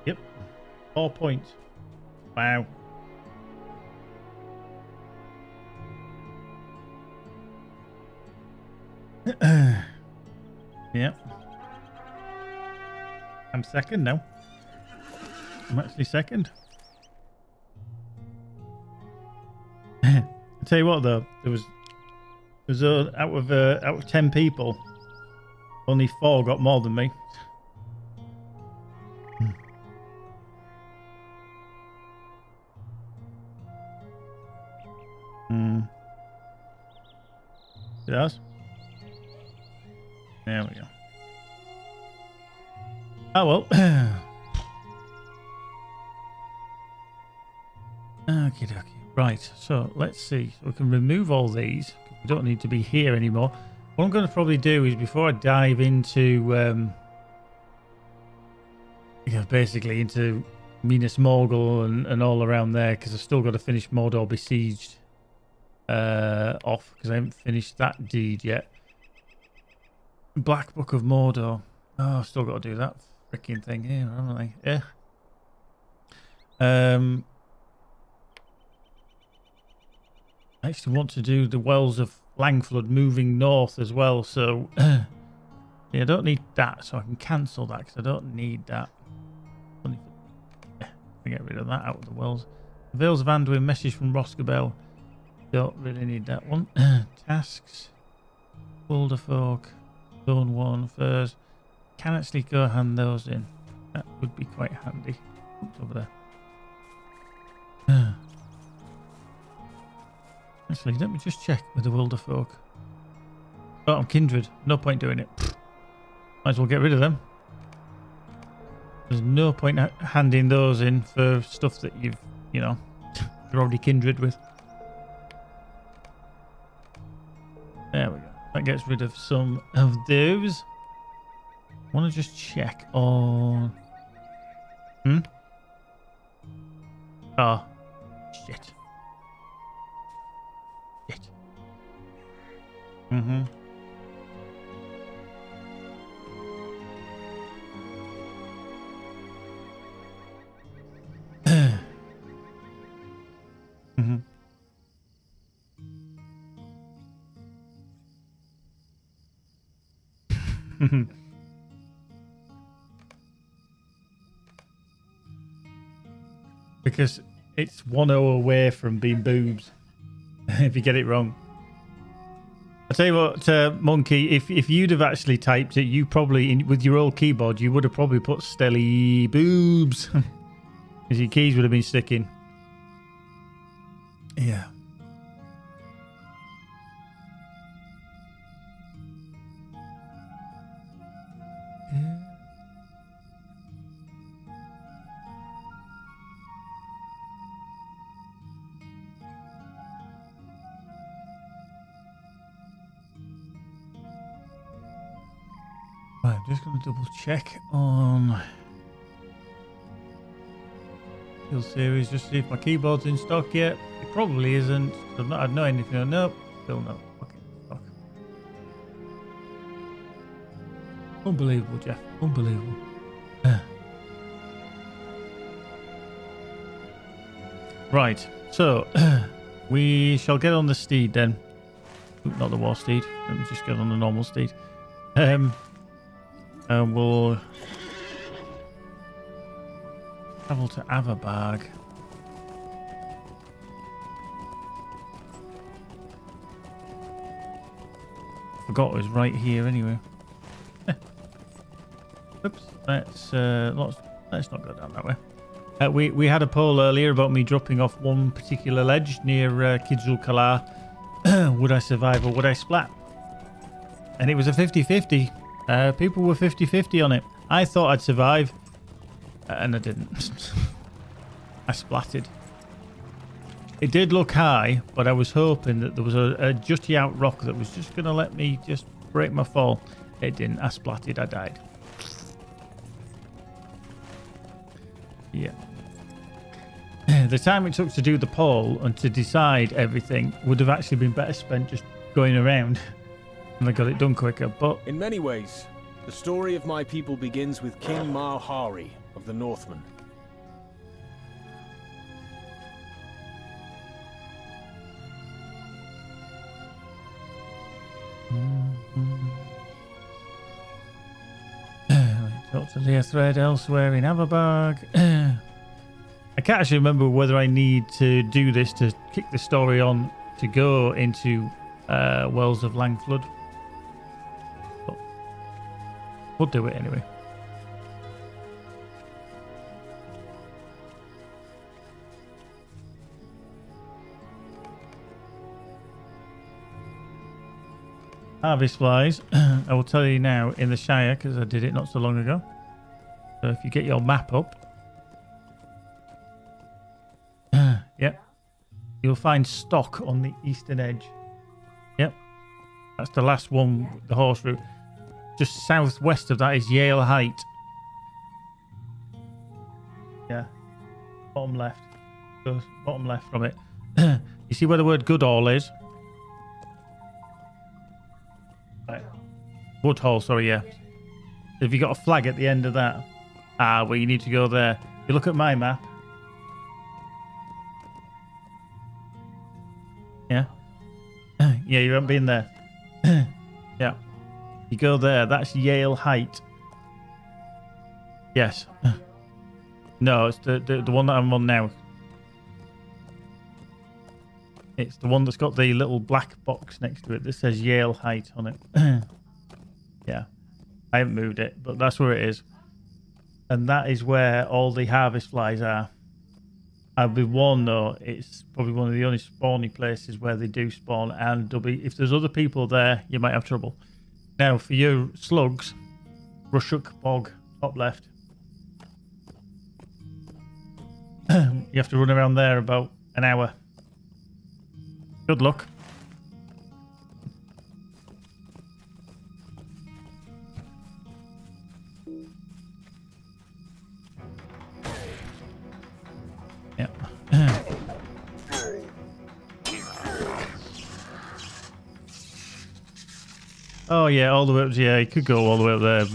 Yep. 4 points. Wow. Yep. I'm second now. I'm actually second. I'll tell you what though, there was out of 10 people, only 4 got more than me. It does. There we go. Oh well. Okie dokie. Right, so let's see. So we can remove all these. We don't need to be here anymore. What I'm going to probably do is, before I dive into basically into Minas Morgul and all around there, because I've still got to finish Mordor Besieged off, because I haven't finished that deed yet. Black Book of Mordor. Oh, I've still got to do that freaking thing here, haven't I? Yeah. I actually want to do the Wells of Langflood moving north as well, so yeah, I don't need that, so I can cancel that because I don't need that. Get rid of that out of the Wells. The Vales of Anduin, message from Roscabel. Don't really need that one. Tasks. Boulderfolk. Zone 1 first. Can actually go hand those in. That would be quite handy. Oops, over there. Actually, let me just check with the Wilderfolk. Oh, I'm kindred. No point doing it. Might as well get rid of them. There's no point handing those in for stuff that you've, you're already kindred with. There we go. That gets rid of some of those. I want to just check on... Oh. Shit. Shit. Because it's 1-0 away from being boobs if you get it wrong. I'll tell you what, Monkey, if you'd have actually typed it, you probably, with your old keyboard, you would have probably put Stelly boobs. Because your keys would have been sticking. Yeah. Right, I'm just going to double check on Kill Series, just see if my keyboard's in stock yet. It probably isn't. I've not had no anything. Nope, still no fucking stock. Unbelievable, Jeff. Unbelievable. Right, so we shall get on the steed then. Not the war steed. Let me just get on the normal steed. And we'll travel to Averbag. Forgot it was right here anyway. Oops. Let's not go down that way. We had a poll earlier about me dropping off one particular ledge near Kizul Kalar. Would I survive or would I splat? And it was a 50-50. People were 50-50 on it. I thought I'd survive, and I didn't. I splatted. It did look high, but I was hoping that there was a justy out rock that was just going to let me just break my fall. It didn't. I splatted. I died. Yeah. The time it took to do the poll and to decide everything would have actually been better spent just going around. And I got it done quicker, but... In many ways, the story of my people begins with King Malhari of the Northmen. Talk to Leah Thread elsewhere in Averbag. I can't actually remember whether I need to do this to kick the story on to go into Wells of Langflood. But we'll do it anyway. Harvest flies, I will tell you now, in the Shire, because I did it not so long ago. So if you get your map up, yep, you'll find stock on the eastern edge. Yep, that's the last one, the horse route. Just southwest of that is Yale Height. Yeah, bottom left. Goes bottom left from it. You see where the word Goodall is? Right. Woodhall, sorry, yeah. Have you got a flag at the end of that? Ah, well, you need to go there. You look at my map. Yeah. Yeah, you haven't been there. Yeah. You go there. That's Yale Height. Yes. No, it's the one that I'm on now. It's the one that's got the little black box next to it that says Yale Height on it. Yeah. I haven't moved it, but that's where it is. And that is where all the harvest flies are. I'll be warned though, it's probably one of the only spawning places where they do spawn, and there'll be, if there's other people there, you might have trouble. Now, for your slugs, Rushuk Bog, top left. You have to run around there about an hour. Good luck. Yeah. Oh yeah, all the way up. Yeah, you could go all the way up there.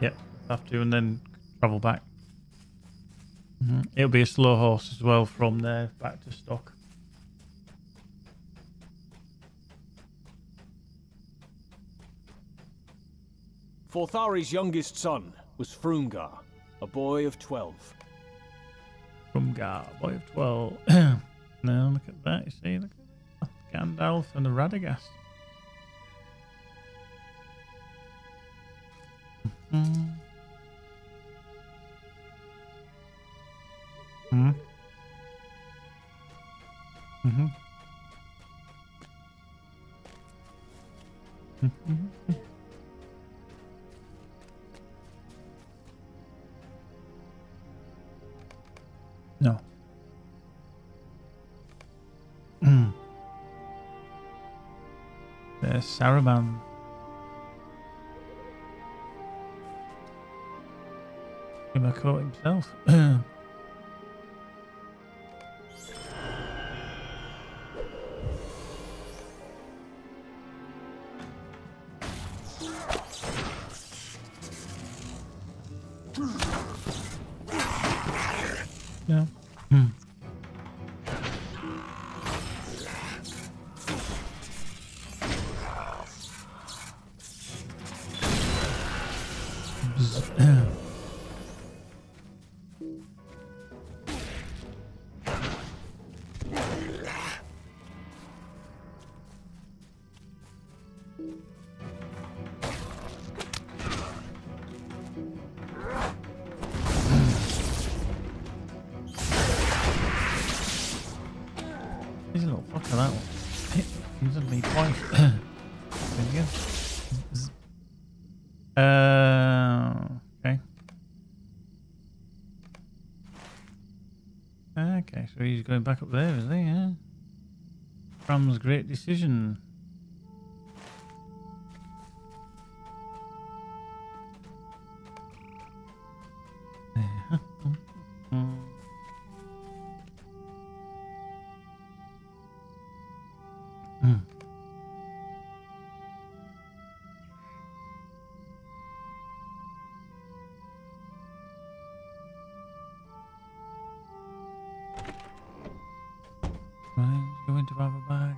Yep, have to, and then travel back. It'll be a slow horse as well from there back to stock. Forthari's youngest son was Frumgar, a boy of 12. Frumgar, boy of 12. Now look at that, you see, look at that. Gandalf and the Radagast. No. There's Saruman. Himako himself. Yeah. He's a little fucker, that one. He's on me twice. There we go. Okay. Okay, so he's going back up there, is he? Yeah. Fram's great decision. Right, going to have a bag.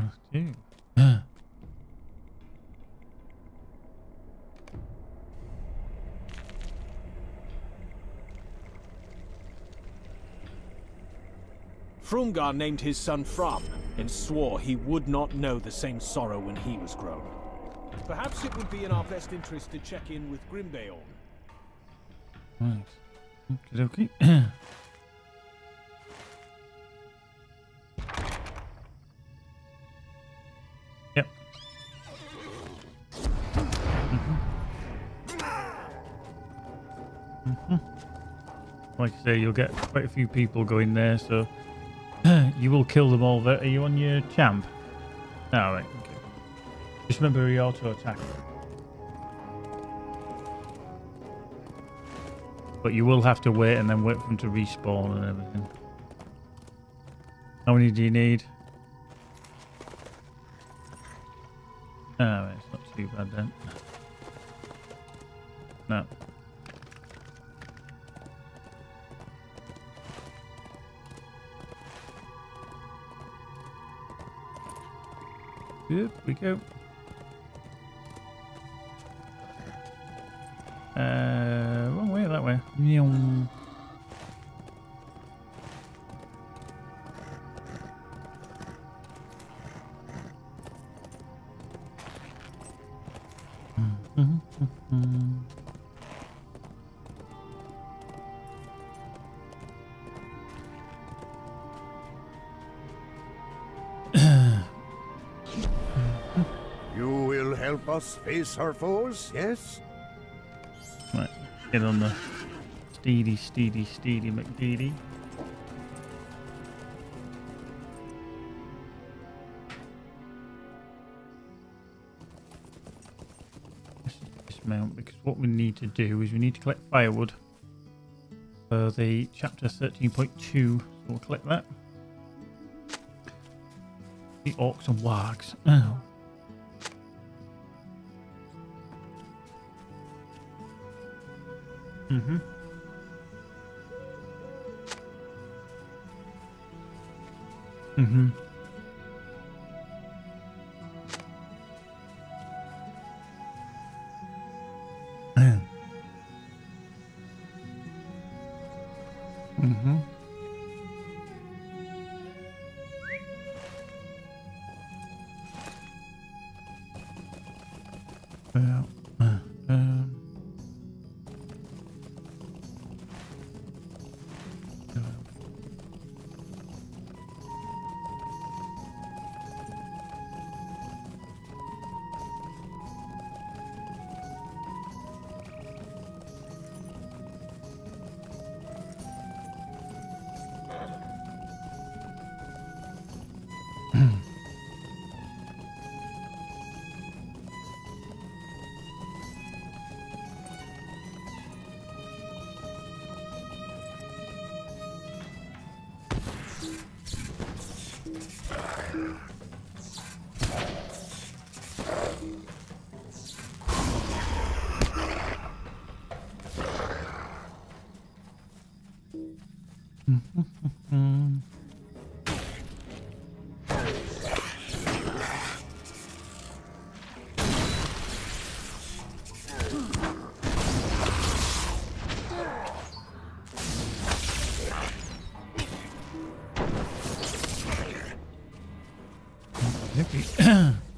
Oh, dude. Frumgar named his son Fram and swore he would not know the same sorrow when he was grown. Perhaps it would be in our best interest to check in with Grimbeorn. Right. Okay. Yep. Like I say, you'll get quite a few people going there, so you will kill them all. Are you on your champ? Oh, right. Okay. Just remember he auto attack. But you will have to wait and then wait for them to respawn and everything. How many do you need? Oh, right, it's not too bad then. No. Here we go. Wrong way, that way. Nyong. You will help us face our foes, yes? Right, get on the steedy McDeedy. Dismount, because what we need to do is we need to collect firewood for the chapter 13.2. So we'll collect that. The orcs and wargs. Oh. Mm-hmm. Mm-hmm. Mm-hmm.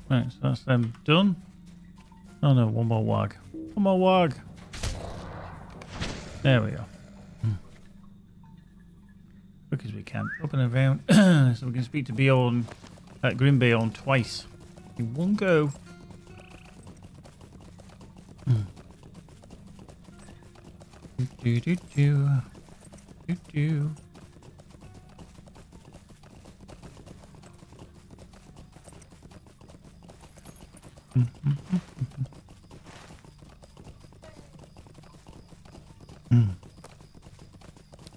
Right, so that's them done. Oh no, one more wag. One more wag. There we go. Quick as we can. Up and around. So we can speak to Bjorn, Grim Bjorn twice. In one go. Do do do. Do do.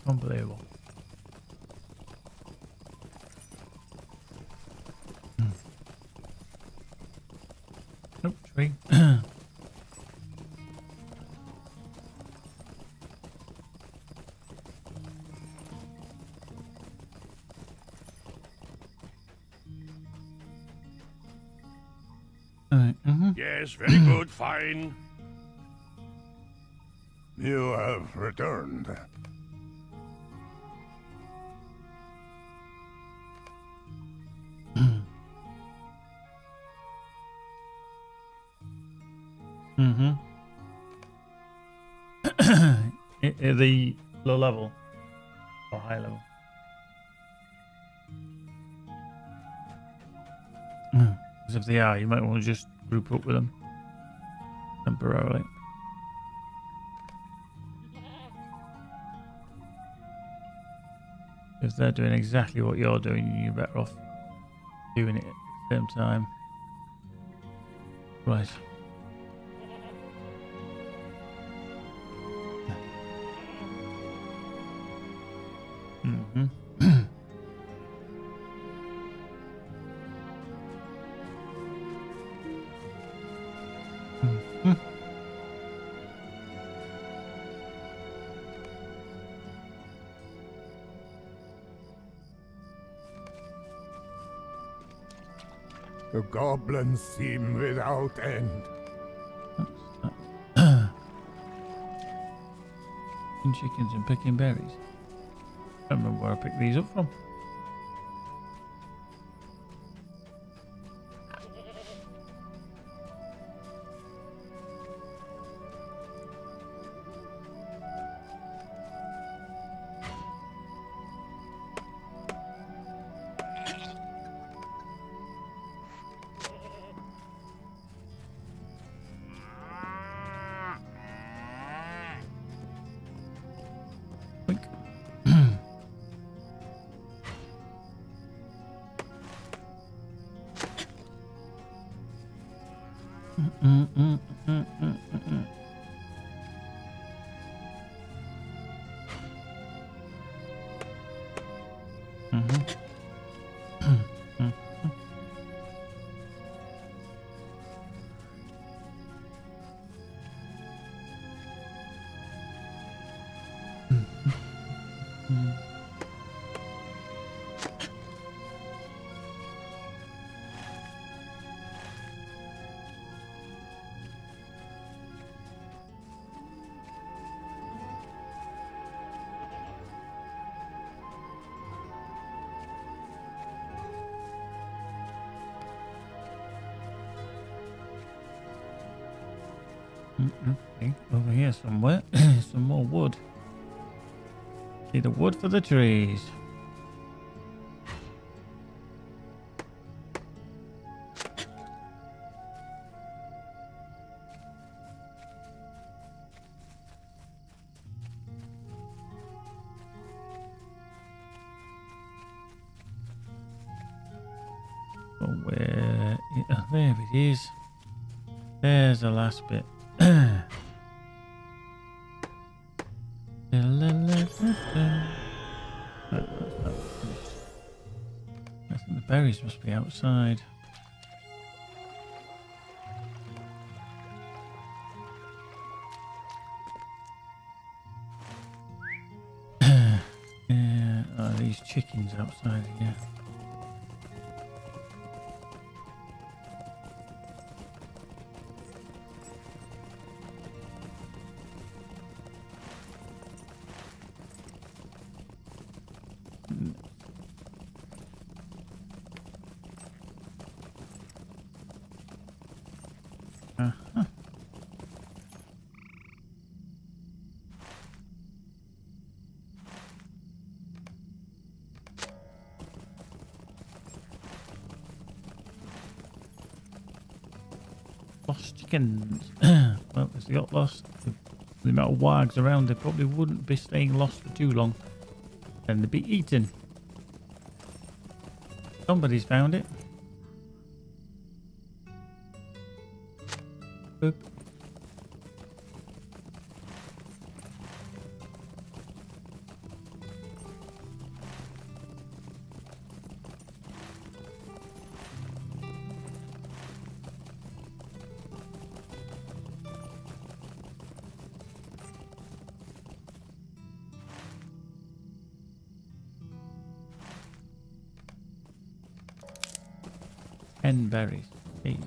Unbelievable. Nope, tree. Yes, very good, fine. You have returned. The low level or high level. Because if they are, you might want to just group up with them temporarily. If they're doing exactly what you're doing, you're better off doing it at the same time. Right. The goblins seem without end. And chickens and picking berries. I don't remember where I picked these up from. Okay, over here somewhere. Some more wood. See the wood for the trees. Oh, where? Yeah, there it is. There's the last bit. Right, that's that. berries must be outside. Yeah, oh, these chickens outside here. Uh-huh. Lost chickens. Well, if they got lost, the amount of wargs around, they probably wouldn't be staying lost for too long. Then they'd be eaten. Somebody's found it. Boop. And berries. Hey.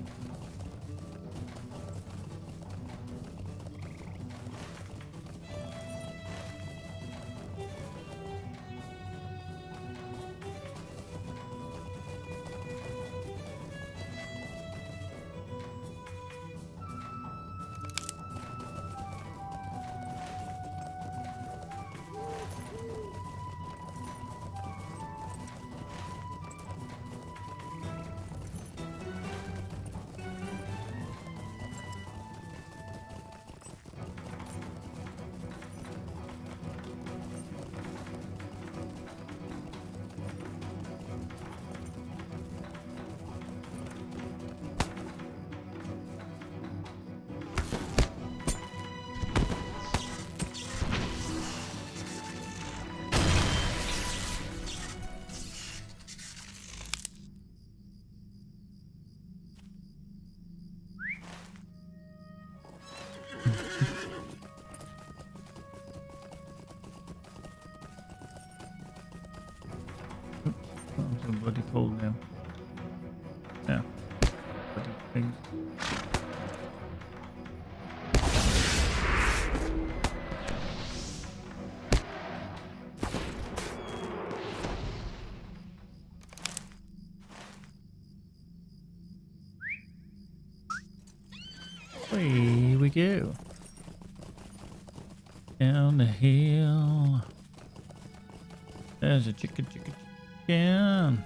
I'm bloody full now. Yeah. Bloody things. Here we go. Down the hill. There's a chicken. Biff.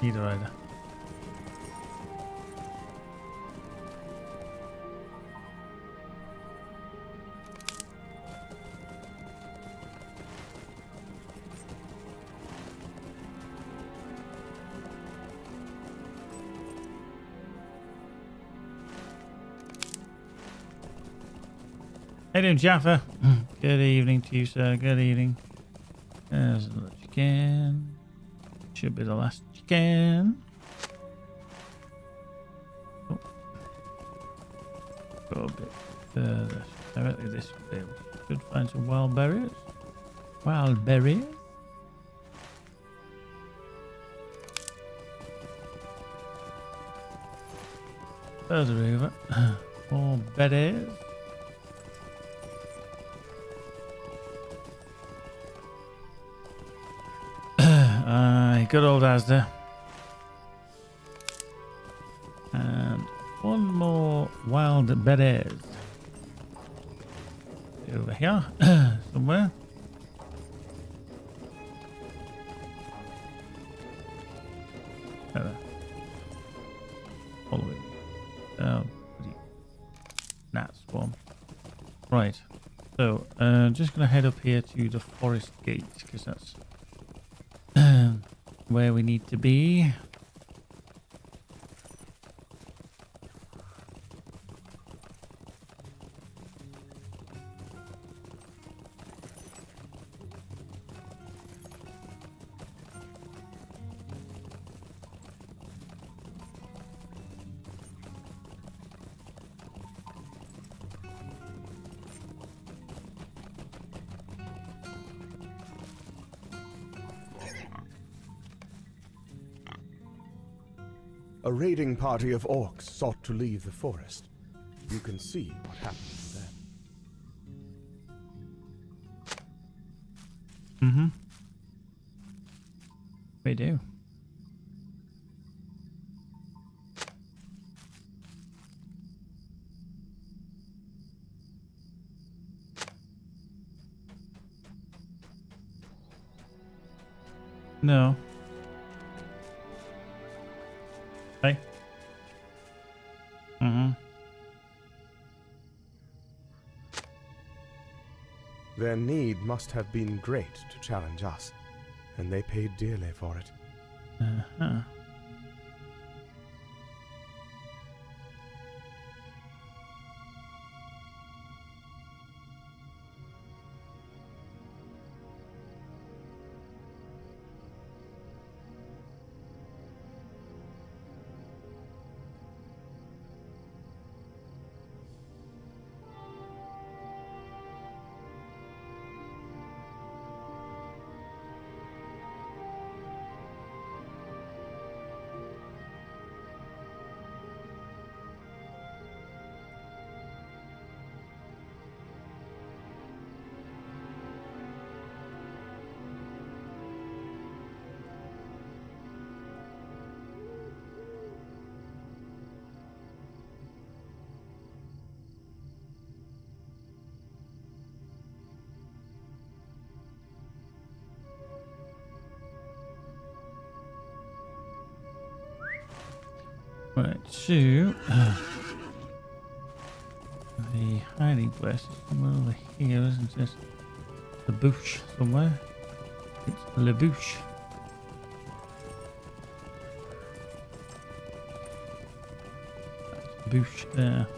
Neither either. How you doing, Jaffa? Good evening to you, sir. Good evening. There's another chicken. Should be the last chicken. Oh. Go a bit further. Directly this way. We should find some wild berries. Wild berries. Further over. More berries. Good old Asda. And one more wild berries. over here somewhere. Follow it down. Gnat swarm. Right. So, just going to head up here to the forest gate because that's where we need to be. A raiding party of orcs sought to leave the forest. You can see what happened to them. We do. No. Hey. Their need must have been great to challenge us, and they paid dearly for it. Right, so the hiding place is somewhere over here, isn't it? The bush somewhere. It's the bush. That's the bush there.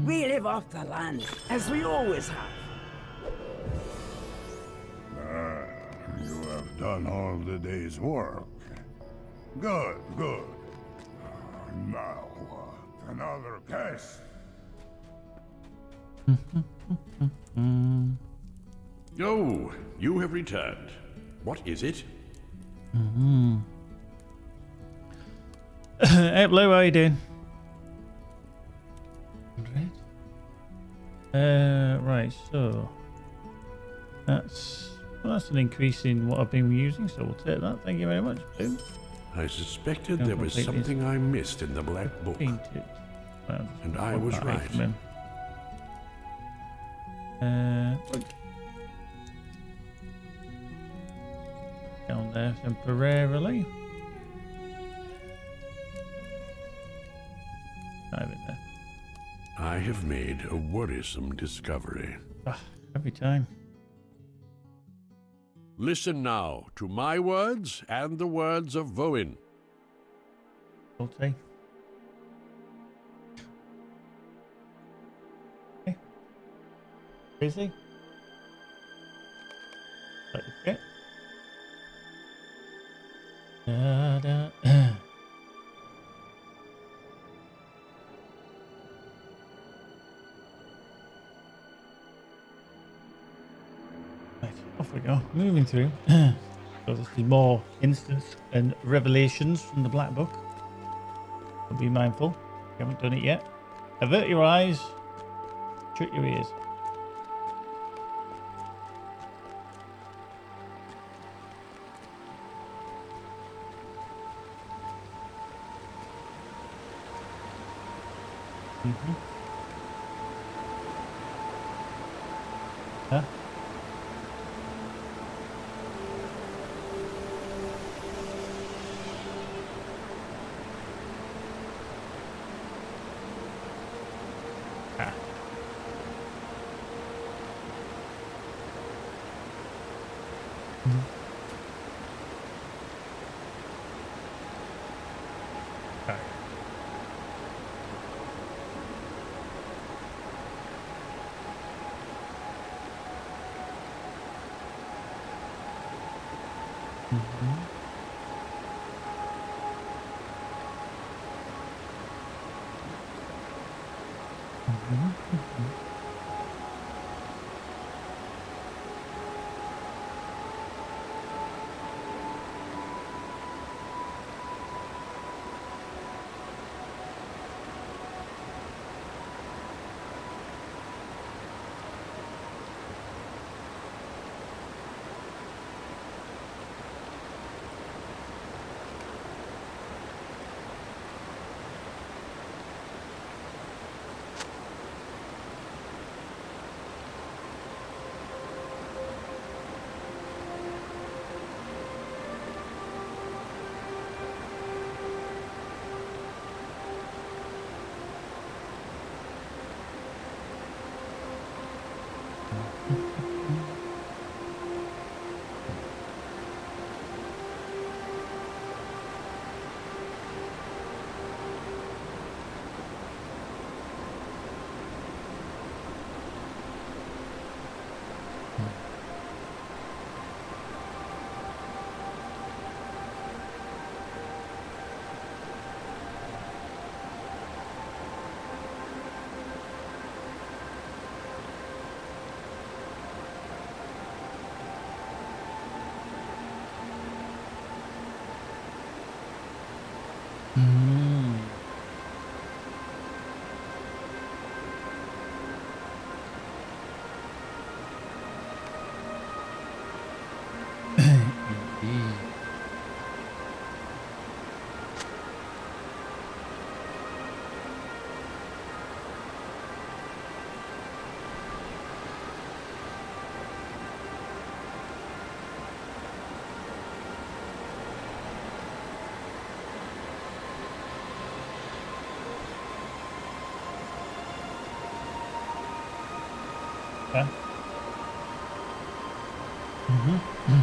We live off the land, as we always have. You have done all the day's work. Good, good. Now, another guest. Oh, you have returned. What is it? Hey, Blue, how you doing? Right, so that's an increase in what I've been using, so we'll take that. Thank you very much, Blue. I suspected there was something I missed in the Black Book. And I was right. Look. Down there temporarily. Dive in there. I have made a worrisome discovery. Every time. Listen now to my words and the words of Voin. Okay. Okay. Busy? Like the fit. Da, da. Right, off we go. Moving through. So this is more instance and revelations from the Black Book. So be mindful. If you haven't done it yet. Avert your eyes. Shut your ears. Mm-hmm. Huh? Ah. Mm-hmm. Ah. Mm-hmm. Mm-hmm. Mm-hmm. Mm. Indeed. Yeah. Mm-hmm.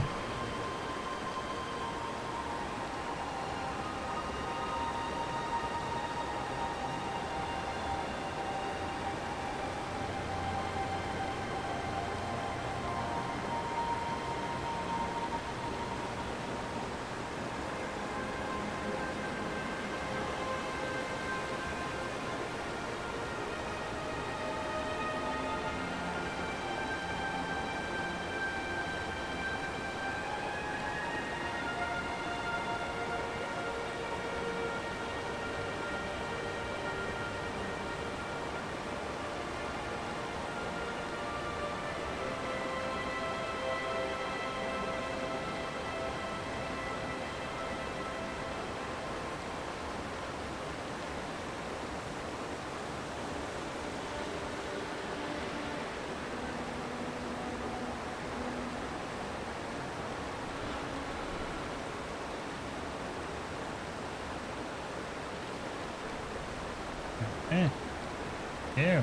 Yeah.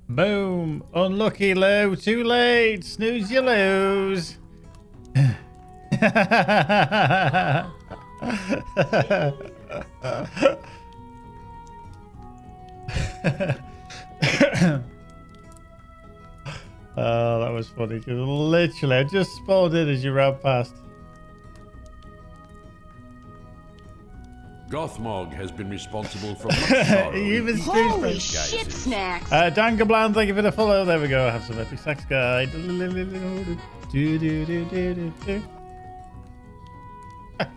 Boom! Unlucky, Lou. Too late. Snooze, you lose. Oh, that was funny because literally I just spawned in as you ran past. Gothmog has been responsible for much sorrow. Holy shit, Snacks! Dangablan, thank you for the follow. There we go. I have some epic sex guide.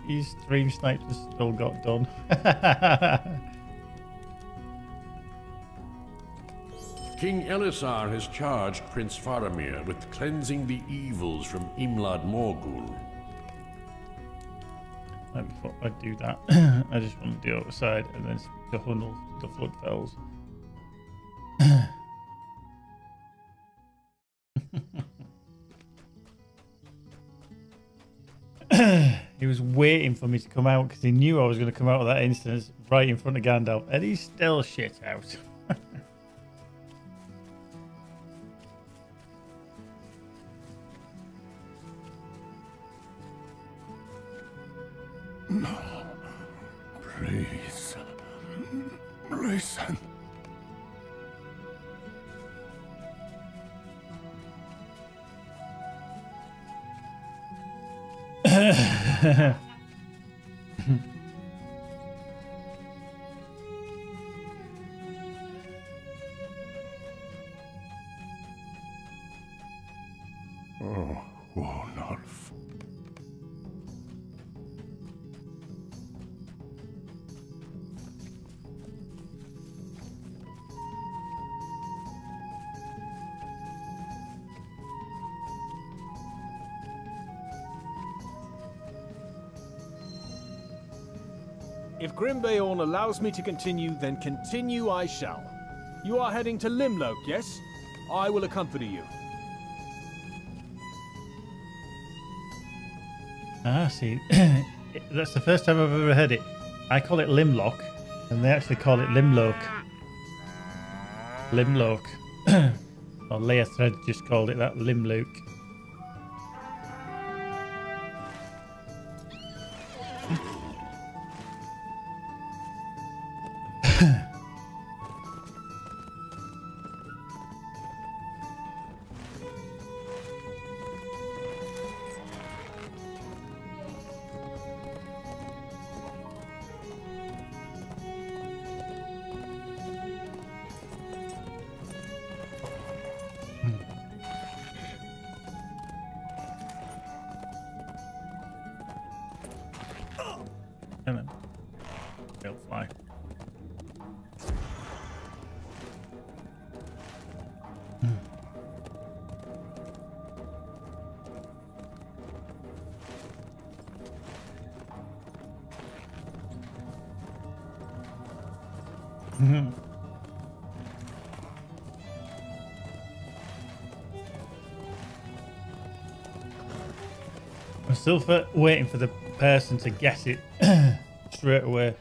His stream snipes has still got done. King Elisar has charged Prince Faramir with cleansing the evils from Imlad Morgul. Before I do that, I just want to do the other side and then the Hunnel, the Floodfells. He was waiting for me to come out because he knew I was going to come out of that instance right in front of Gandalf, and he's still shit out. No, please, listen. Oh, Wolnulf. If Grimbeorn allows me to continue, then continue I shall. You are heading to Limloak, yes? I will accompany you. Ah, see, that's the first time I've ever heard it. I call it Limlock, and they actually call it Limloak. Limloak. Or Leia Thread just called it that, Limloak. And then they'll fly. I'm still waiting for the person to guess it straight away.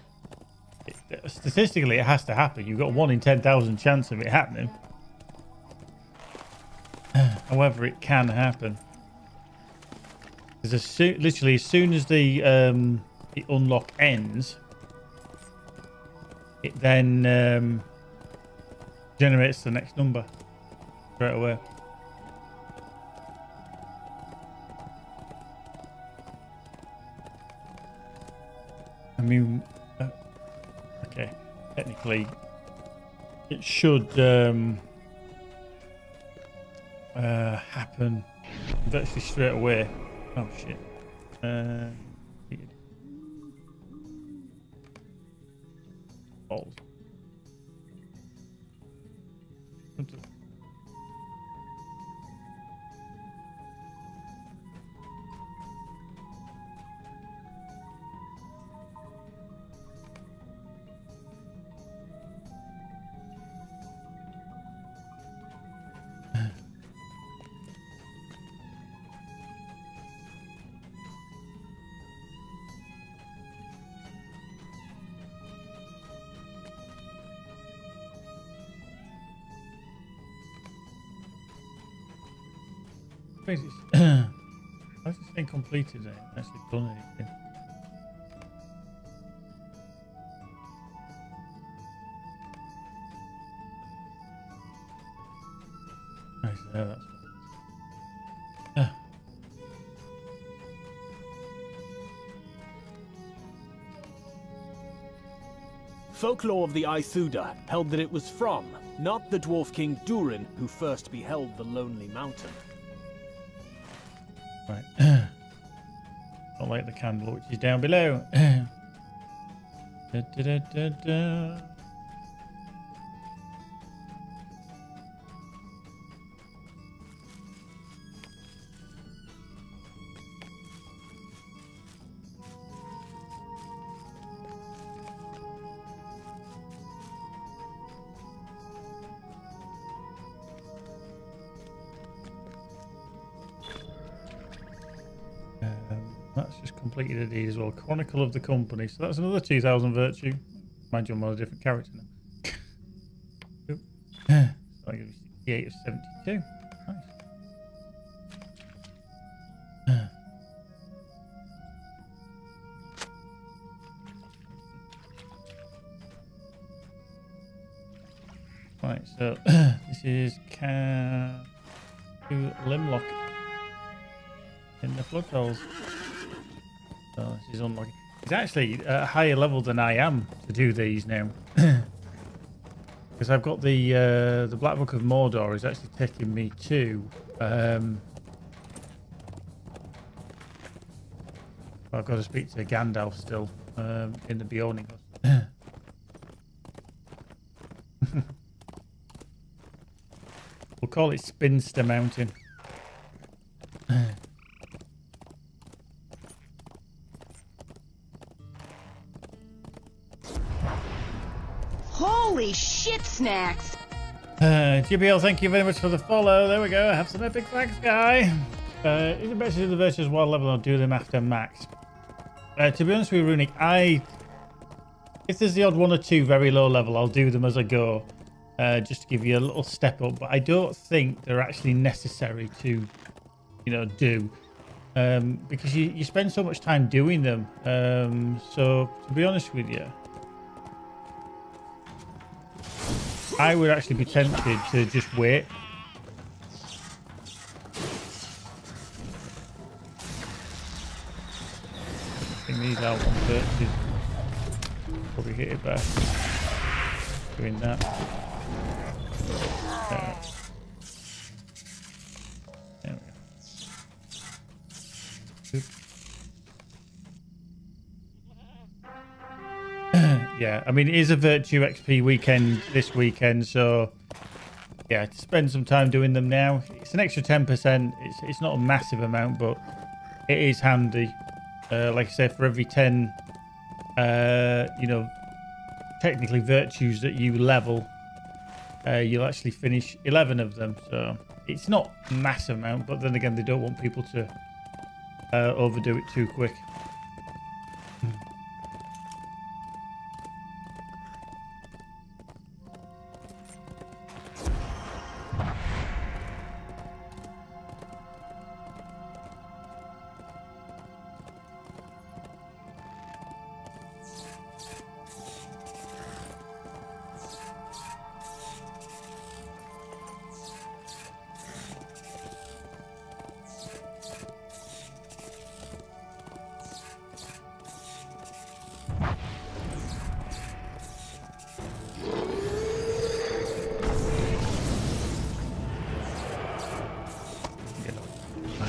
Statistically, it has to happen. You've got a 1 in 10,000 chance of it happening. However, it can happen. Because literally, as soon as the unlock ends, it then generates the next number straight away. I mean, okay, technically, it should happen virtually straight away. Oh shit. Balls. surprised it's how's this thing completed? I haven't actually done anything. Nice, there, that's Folklore of the Aithuda held that it was from, not the dwarf king Durin, who first beheld the Lonely Mountain. Right. Don't light the candle, which is down below. Da, da, da, da, da. That's just completed a deed as well. Chronicle of the Company. So that's another 2,000 virtue. Mind you, I'm on a different character now. That'll give you 68 of 72. Nice. Right, so this is Limlock in the flood holes. So this is unlucky. It's actually at a higher level than I am to do these now. Because I've got the Black Book of Mordor is actually taking me to I've got to speak to Gandalf still in the Beorning. We'll call it Spinster Mountain. Holy shit, Snacks! GBL, thank you very much for the follow. There we go. Have some epic thanks, guy. Is it better to do the virtues one level or do them after max? To be honest with you, Runic, if there's the odd one or two very low level, I'll do them as I go. Just to give you a little step up. But I don't think they're actually necessary to, do. Because you spend so much time doing them. So, to be honest with you, I would actually be tempted to just wait. These out on purchase. Probably hit it better. Doing that. There we go. Yeah, I mean, it is a Virtue XP weekend this weekend, so yeah, to spend some time doing them now. It's an extra 10%. It's not a massive amount, but it is handy. Like I said, for every 10, technically virtues that you level, you'll actually finish 11 of them. So it's not a massive amount, but then again, they don't want people to overdo it too quick.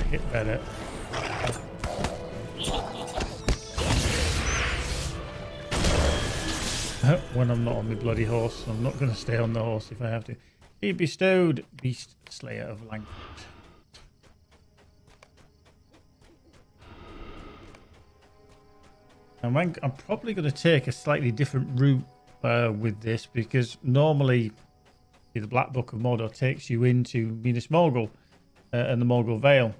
Hit better. When I'm not on my bloody horse, I'm not going to stay on the horse if I have to. Be bestowed, Beast Slayer of Langford. And I'm probably going to take a slightly different route with this, because normally the Black Book of Mordor takes you into Minas Morgul and the Morgul Vale.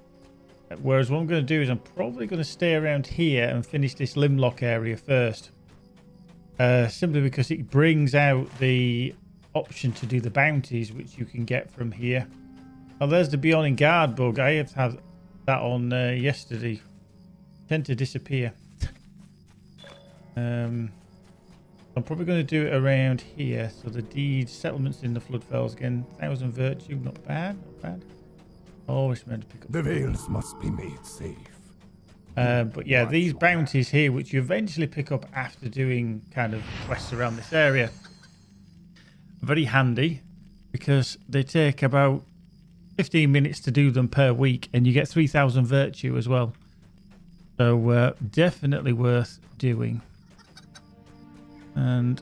Whereas what I'm going to do is I'm probably going to stay around here and finish this Limlock area first. Simply because it brings out the option to do the bounties, which you can get from here. Oh, there's the Beyond in Guard bug. I had that on yesterday. Tend to disappear. I'm probably going to do it around here. So the deed settlements in the Floodfells again. 1,000 virtue, not bad, not bad. Always meant to pick up. The veils must be made safe. But yeah, these bounties here, which you eventually pick up after doing kind of quests around this area, are very handy because they take about 15 minutes to do them per week, and you get 3,000 virtue as well. So definitely worth doing. And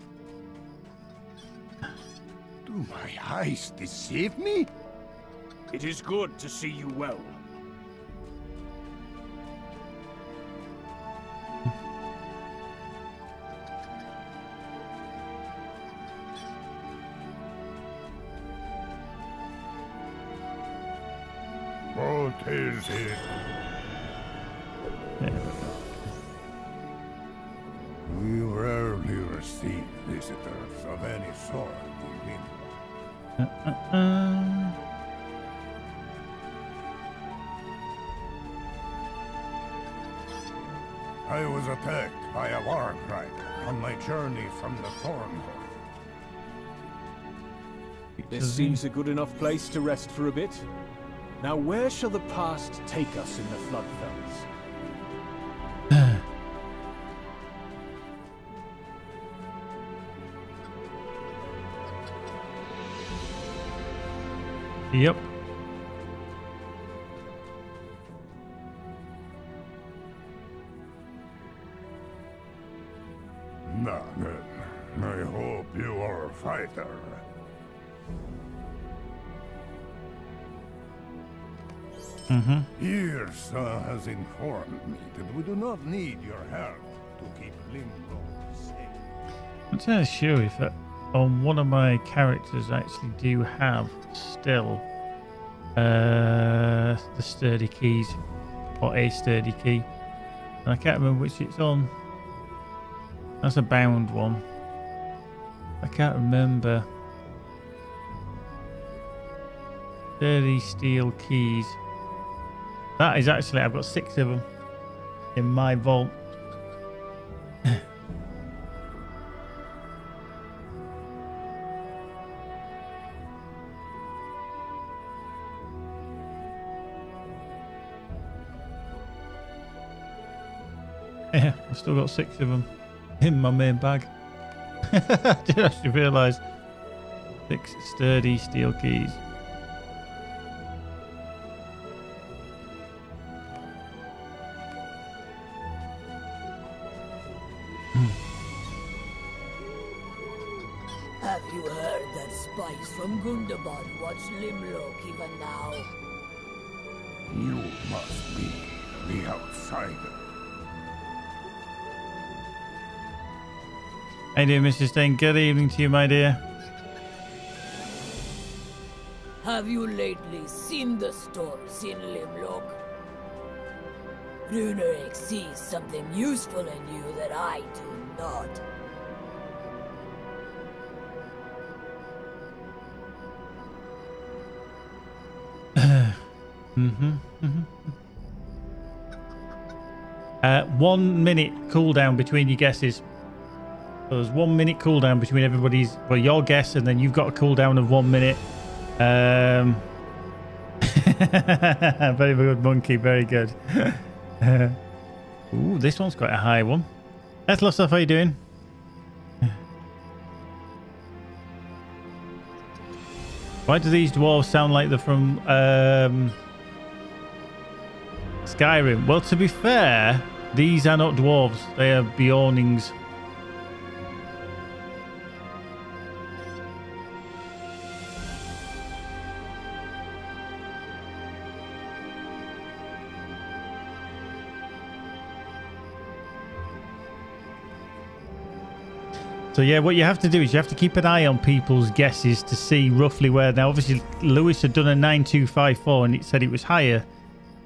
do my eyes deceive me? It is good to see you well. What is it? We rarely receive visitors of any sort in Limbo. I was attacked by a war rider on my journey from the Thornwood. This seems a good enough place to rest for a bit. Now where shall the past take us in the Floodfells? Yep. Now then, I hope you are a fighter. Irsa has informed me that we do not need your help to keep Limbo safe. I'm not entirely sure if on one of my characters I actually do have still the sturdy keys, or a sturdy key. And I can't remember which it's on. That's a bound one. I can't remember. Sturdy steel keys. That is actually, I've got 6 of them in my vault. Yeah, I've still got 6 of them in my main bag. I didn't actually realise. 6 sturdy steel keys. Have you heard that spies from Gundabad watch Limlock even now? You must be the outsider. How you doing, Mr. Stain? Good evening to you, my dear. Have you lately seen the stores in Limlock? Runerick sees something useful in you that I do not. Mm-hmm. 1 minute cooldown between your guesses. So there's 1 minute cooldown between everybody's, well, your guess, and then you've got a cooldown of 1 minute. Very good, monkey. Very good. Ooh, this one's quite a high one. That's lots of. How you doing? Why do these dwarves sound like they're from Skyrim? Well, to be fair, these are not dwarves. They are Bjornings. So yeah, what you have to do is you have to keep an eye on people's guesses to see roughly where. Now, obviously, Lewis had done a 9254 and it said it was higher,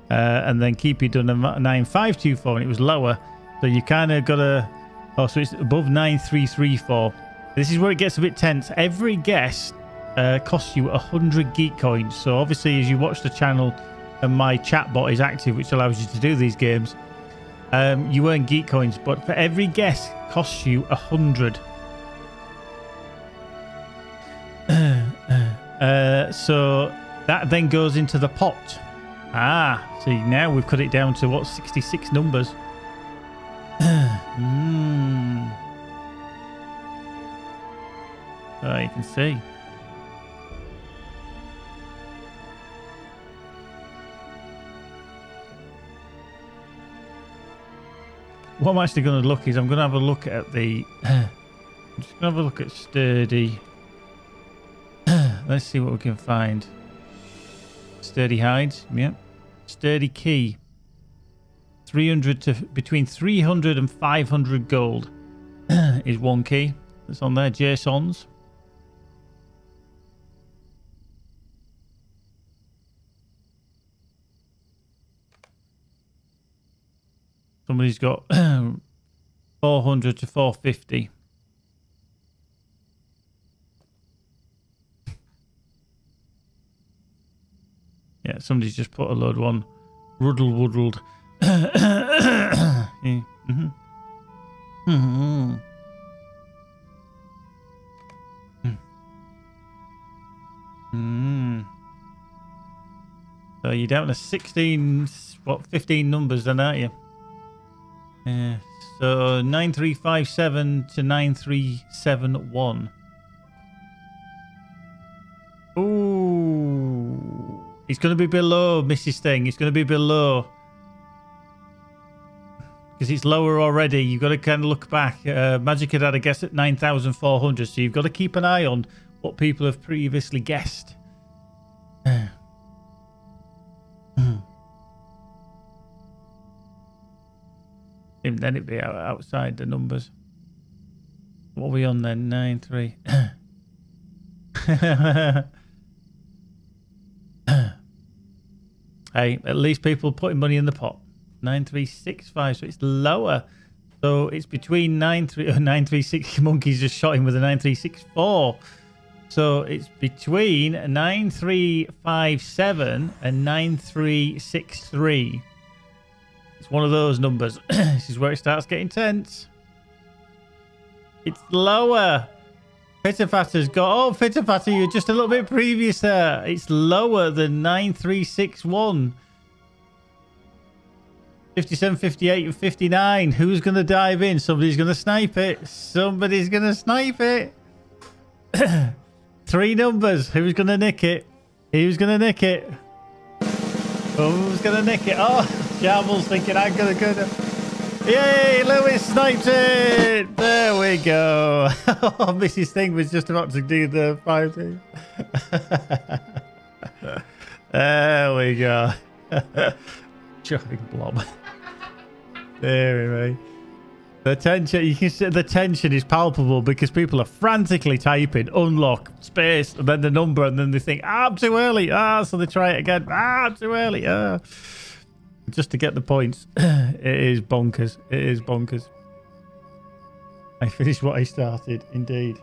and then Keepy done a 9524 and it was lower. So you kind of got to. Oh, so it's above 9334. This is where it gets a bit tense. Every guess costs you 100 geek coins. So obviously, as you watch the channel and my chat bot is active, which allows you to do these games, you earn geek coins. But for every guess, costs you 100. So that then goes into the pot. See, now we've cut it down to what, 66 numbers. So you can see. What I'm actually going to look is I'm going to have a look at the... I'm just going to have a look at sturdy. Let's see what we can find. Sturdy hides, yeah. Sturdy key. 300 to between 300 and 500 gold is one key that's on there. Jason's. Somebody's got 400 to 450. Yeah, somebody's just put a load one. Ruddle-wuddled. Yeah. Mm-hmm. Mm-hmm. Mm-hmm. So you're down to 16, 15 numbers then, aren't you? Yeah. So 9357 to 9371. Ooh. It's going to be below Mrs. Thing. It's going to be below. Because it's lower already. You've got to kind of look back. Magic had a guess at 9,400. So you've got to keep an eye on what people have previously guessed. Even then it'd be outside the numbers. What are we on then? 9-3. Hey, at least people putting money in the pot. 9365, so it's lower. So it's between 936. Monkeys just shot him with a 9364. So it's between 9357 and 9363. It's one of those numbers. This is where it starts getting tense. It's lower. Fitterfatter's got... Oh, Fitterfatter, you're just a little bit previous there. It's lower than 9361. 57, 58, and 59. Who's going to dive in? Somebody's going to snipe it. Somebody's going to snipe it. 3 numbers. Who's going to nick it? Who's going to nick it? Who's going to nick it? Oh, Javel's thinking I'm going to go to... Yay, Lewis sniped it! There we go. Oh, Mrs. Thing was just about to do the 5 thing. There we go. Chopping blob. There we go. The tension, you can see the tension is palpable because people are frantically typing unlock space and then the number, and then they think, I'm too early. So they try it again. I'm too early. Just to get the points. It is bonkers. It is bonkers. I finished what I started, indeed.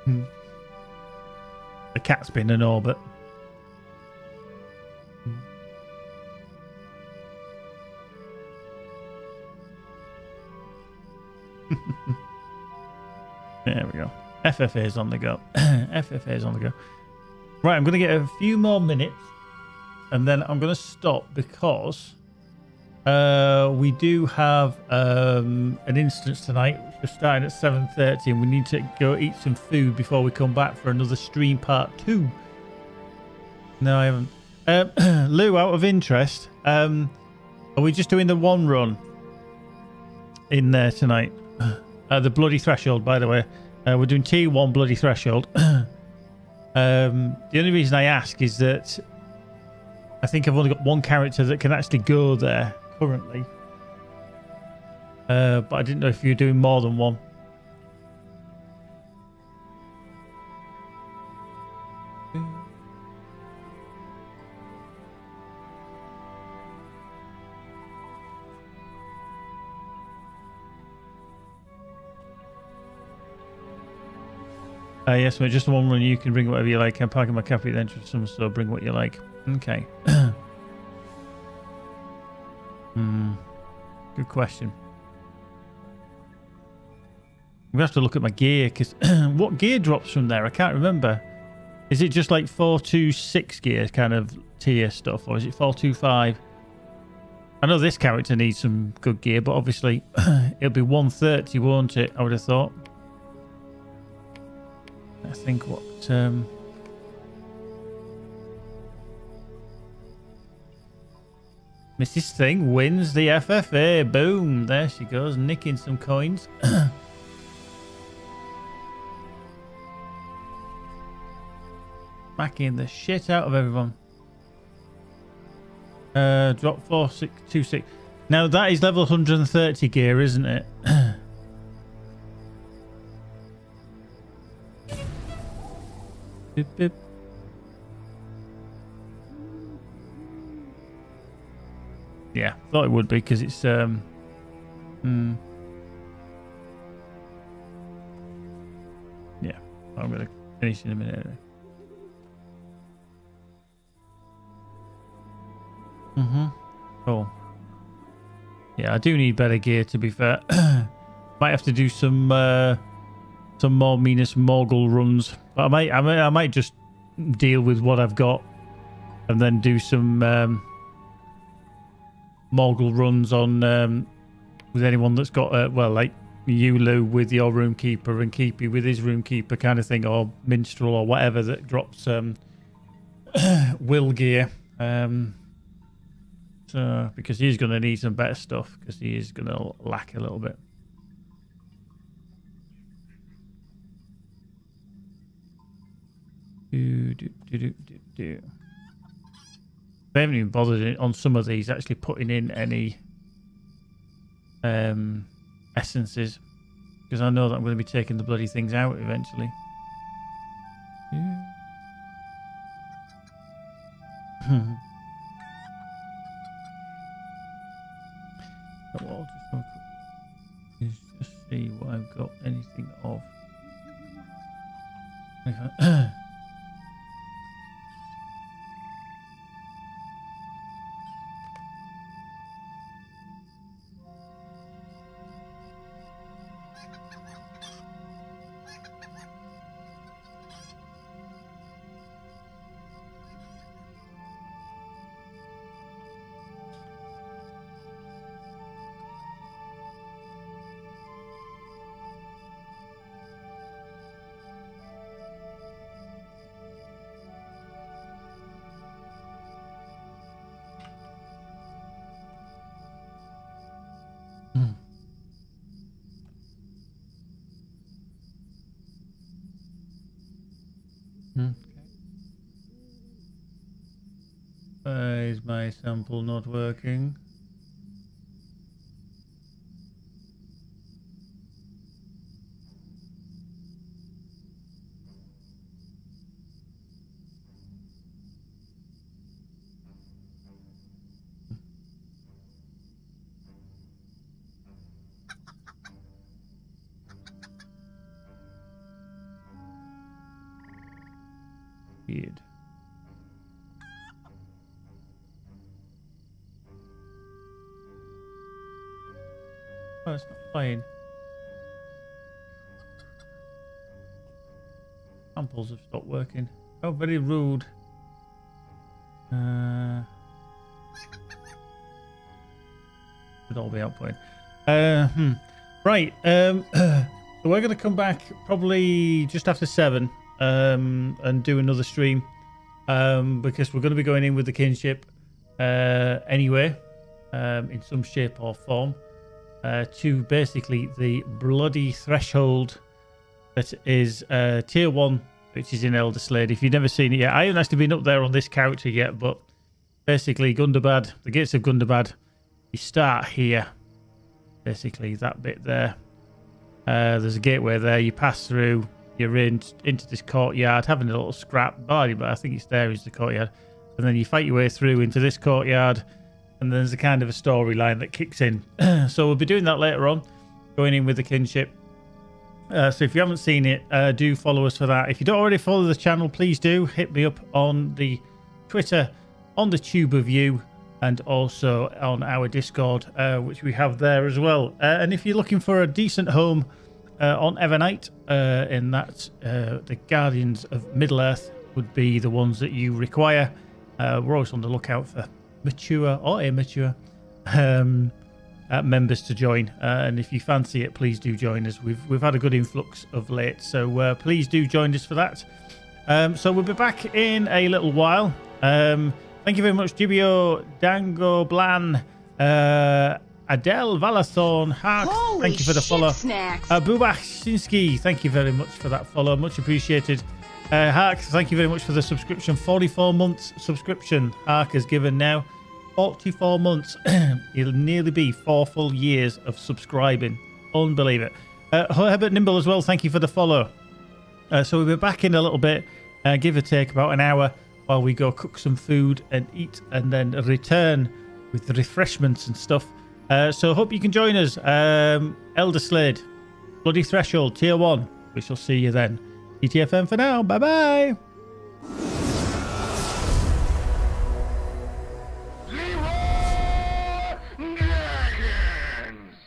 The cat's been in orbit. There we go. FFA is on the go. FFA is on the go. Right, I'm going to get a few more minutes and then I'm going to stop because we do have an instance tonight which is starting at 7:30 and we need to go eat some food before we come back for another stream part 2. No, I haven't. Lou, out of interest, are we just doing the one run in there tonight? The Bloody Threshold, by the way. We're doing T1 Bloody Threshold. The only reason I ask is that I think I've only got one character that can actually go there currently. But I didn't know if you're doing more than one. Yes, mate, just one run. You can bring whatever you like. I'm parking my cafe at the entrance, so bring what you like. Okay. Good question. I'm going to have to look at my gear, because what gear drops from there? I can't remember. Is it just like 426 gear kind of tier stuff, or is it 425? I know this character needs some good gear, but obviously it'll be 130, won't it? I would have thought. I think what... Mrs. Thing wins the FFA. Boom. There she goes, nicking some coins. Smacking the shit out of everyone. Drop 4626. Now that is level 130 gear, isn't it? Boop, boop. Yeah, thought it would be because it's Yeah, I'm gonna finish in a minute. Cool. Yeah, I do need better gear, to be fair. Might have to do some more Minas Morgul runs. But I might just deal with what I've got and then do some Morgul runs on with anyone that's got well, like you, Lou, with your roomkeeper, and Keepy with his roomkeeper kind of thing, or minstrel or whatever that drops will gear. So because he's going to need some better stuff, because he is going to lack a little bit. They haven't even bothered on some of these actually putting in any essences, because I know that I'm going to be taking the bloody things out eventually. Just see what I've got anything of. Why is my sample not working? Weird. Oh, it's not playing. Samples have stopped working. Oh, very rude. Should all be outputting. Right. So we're going to come back probably just after 7 and do another stream because we're going to be going in with the kinship anyway in some shape or form. To basically the bloody threshold that is tier 1, which is in Elder Slade. If you've never seen it yet, I haven't actually been up there on this character yet, but basically Gundabad, the gates of Gundabad, you start here, basically that bit there. There's a gateway there, you pass through, you're into this courtyard, having a little scrap, but I think it's there is the courtyard, and then you fight your way through into this courtyard. And there's a kind of a storyline that kicks in. So we'll be doing that later on, going in with the kinship. So if you haven't seen it, do follow us for that. If you don't already follow the channel, please do. Hit me up on the Twitter, on the Tube of You, and also on our Discord, which we have there as well. And if you're looking for a decent home on Evernight, in that the Guardians of Middle-earth would be the ones that you require. We're always on the lookout for mature or immature members to join, and if you fancy it, please do join us. We've had a good influx of late, so please do join us for that. So we'll be back in a little while. Thank you very much, Gibio, Dango, Blan, Adele, Valathorn, Hart, thank you for the follow. Bubach Shinsky, thank you very much for that follow, much appreciated. Hark, thank you very much for the subscription. 44 months subscription Hark has given now. 44 months. It'll nearly be 4 full years of subscribing. Unbelievable. Herbert Nimble as well, thank you for the follow. So we'll be back in a little bit, give or take about an hour, while we go cook some food and eat, and then return with the refreshments and stuff. So hope you can join us. Elder Slade, Bloody Threshold, Tier 1. We shall see you then. TTFN for now. Bye-bye.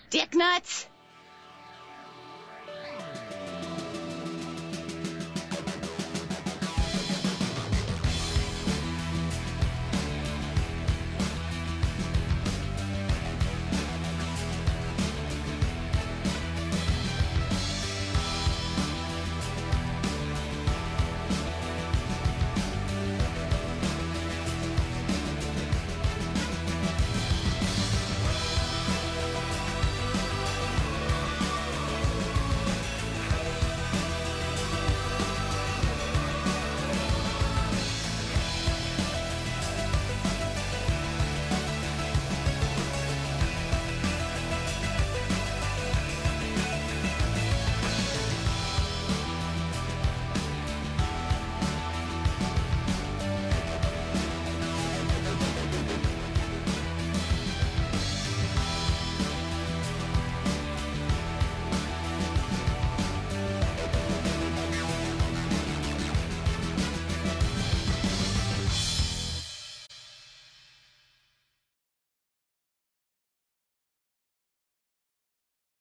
Dick nuts!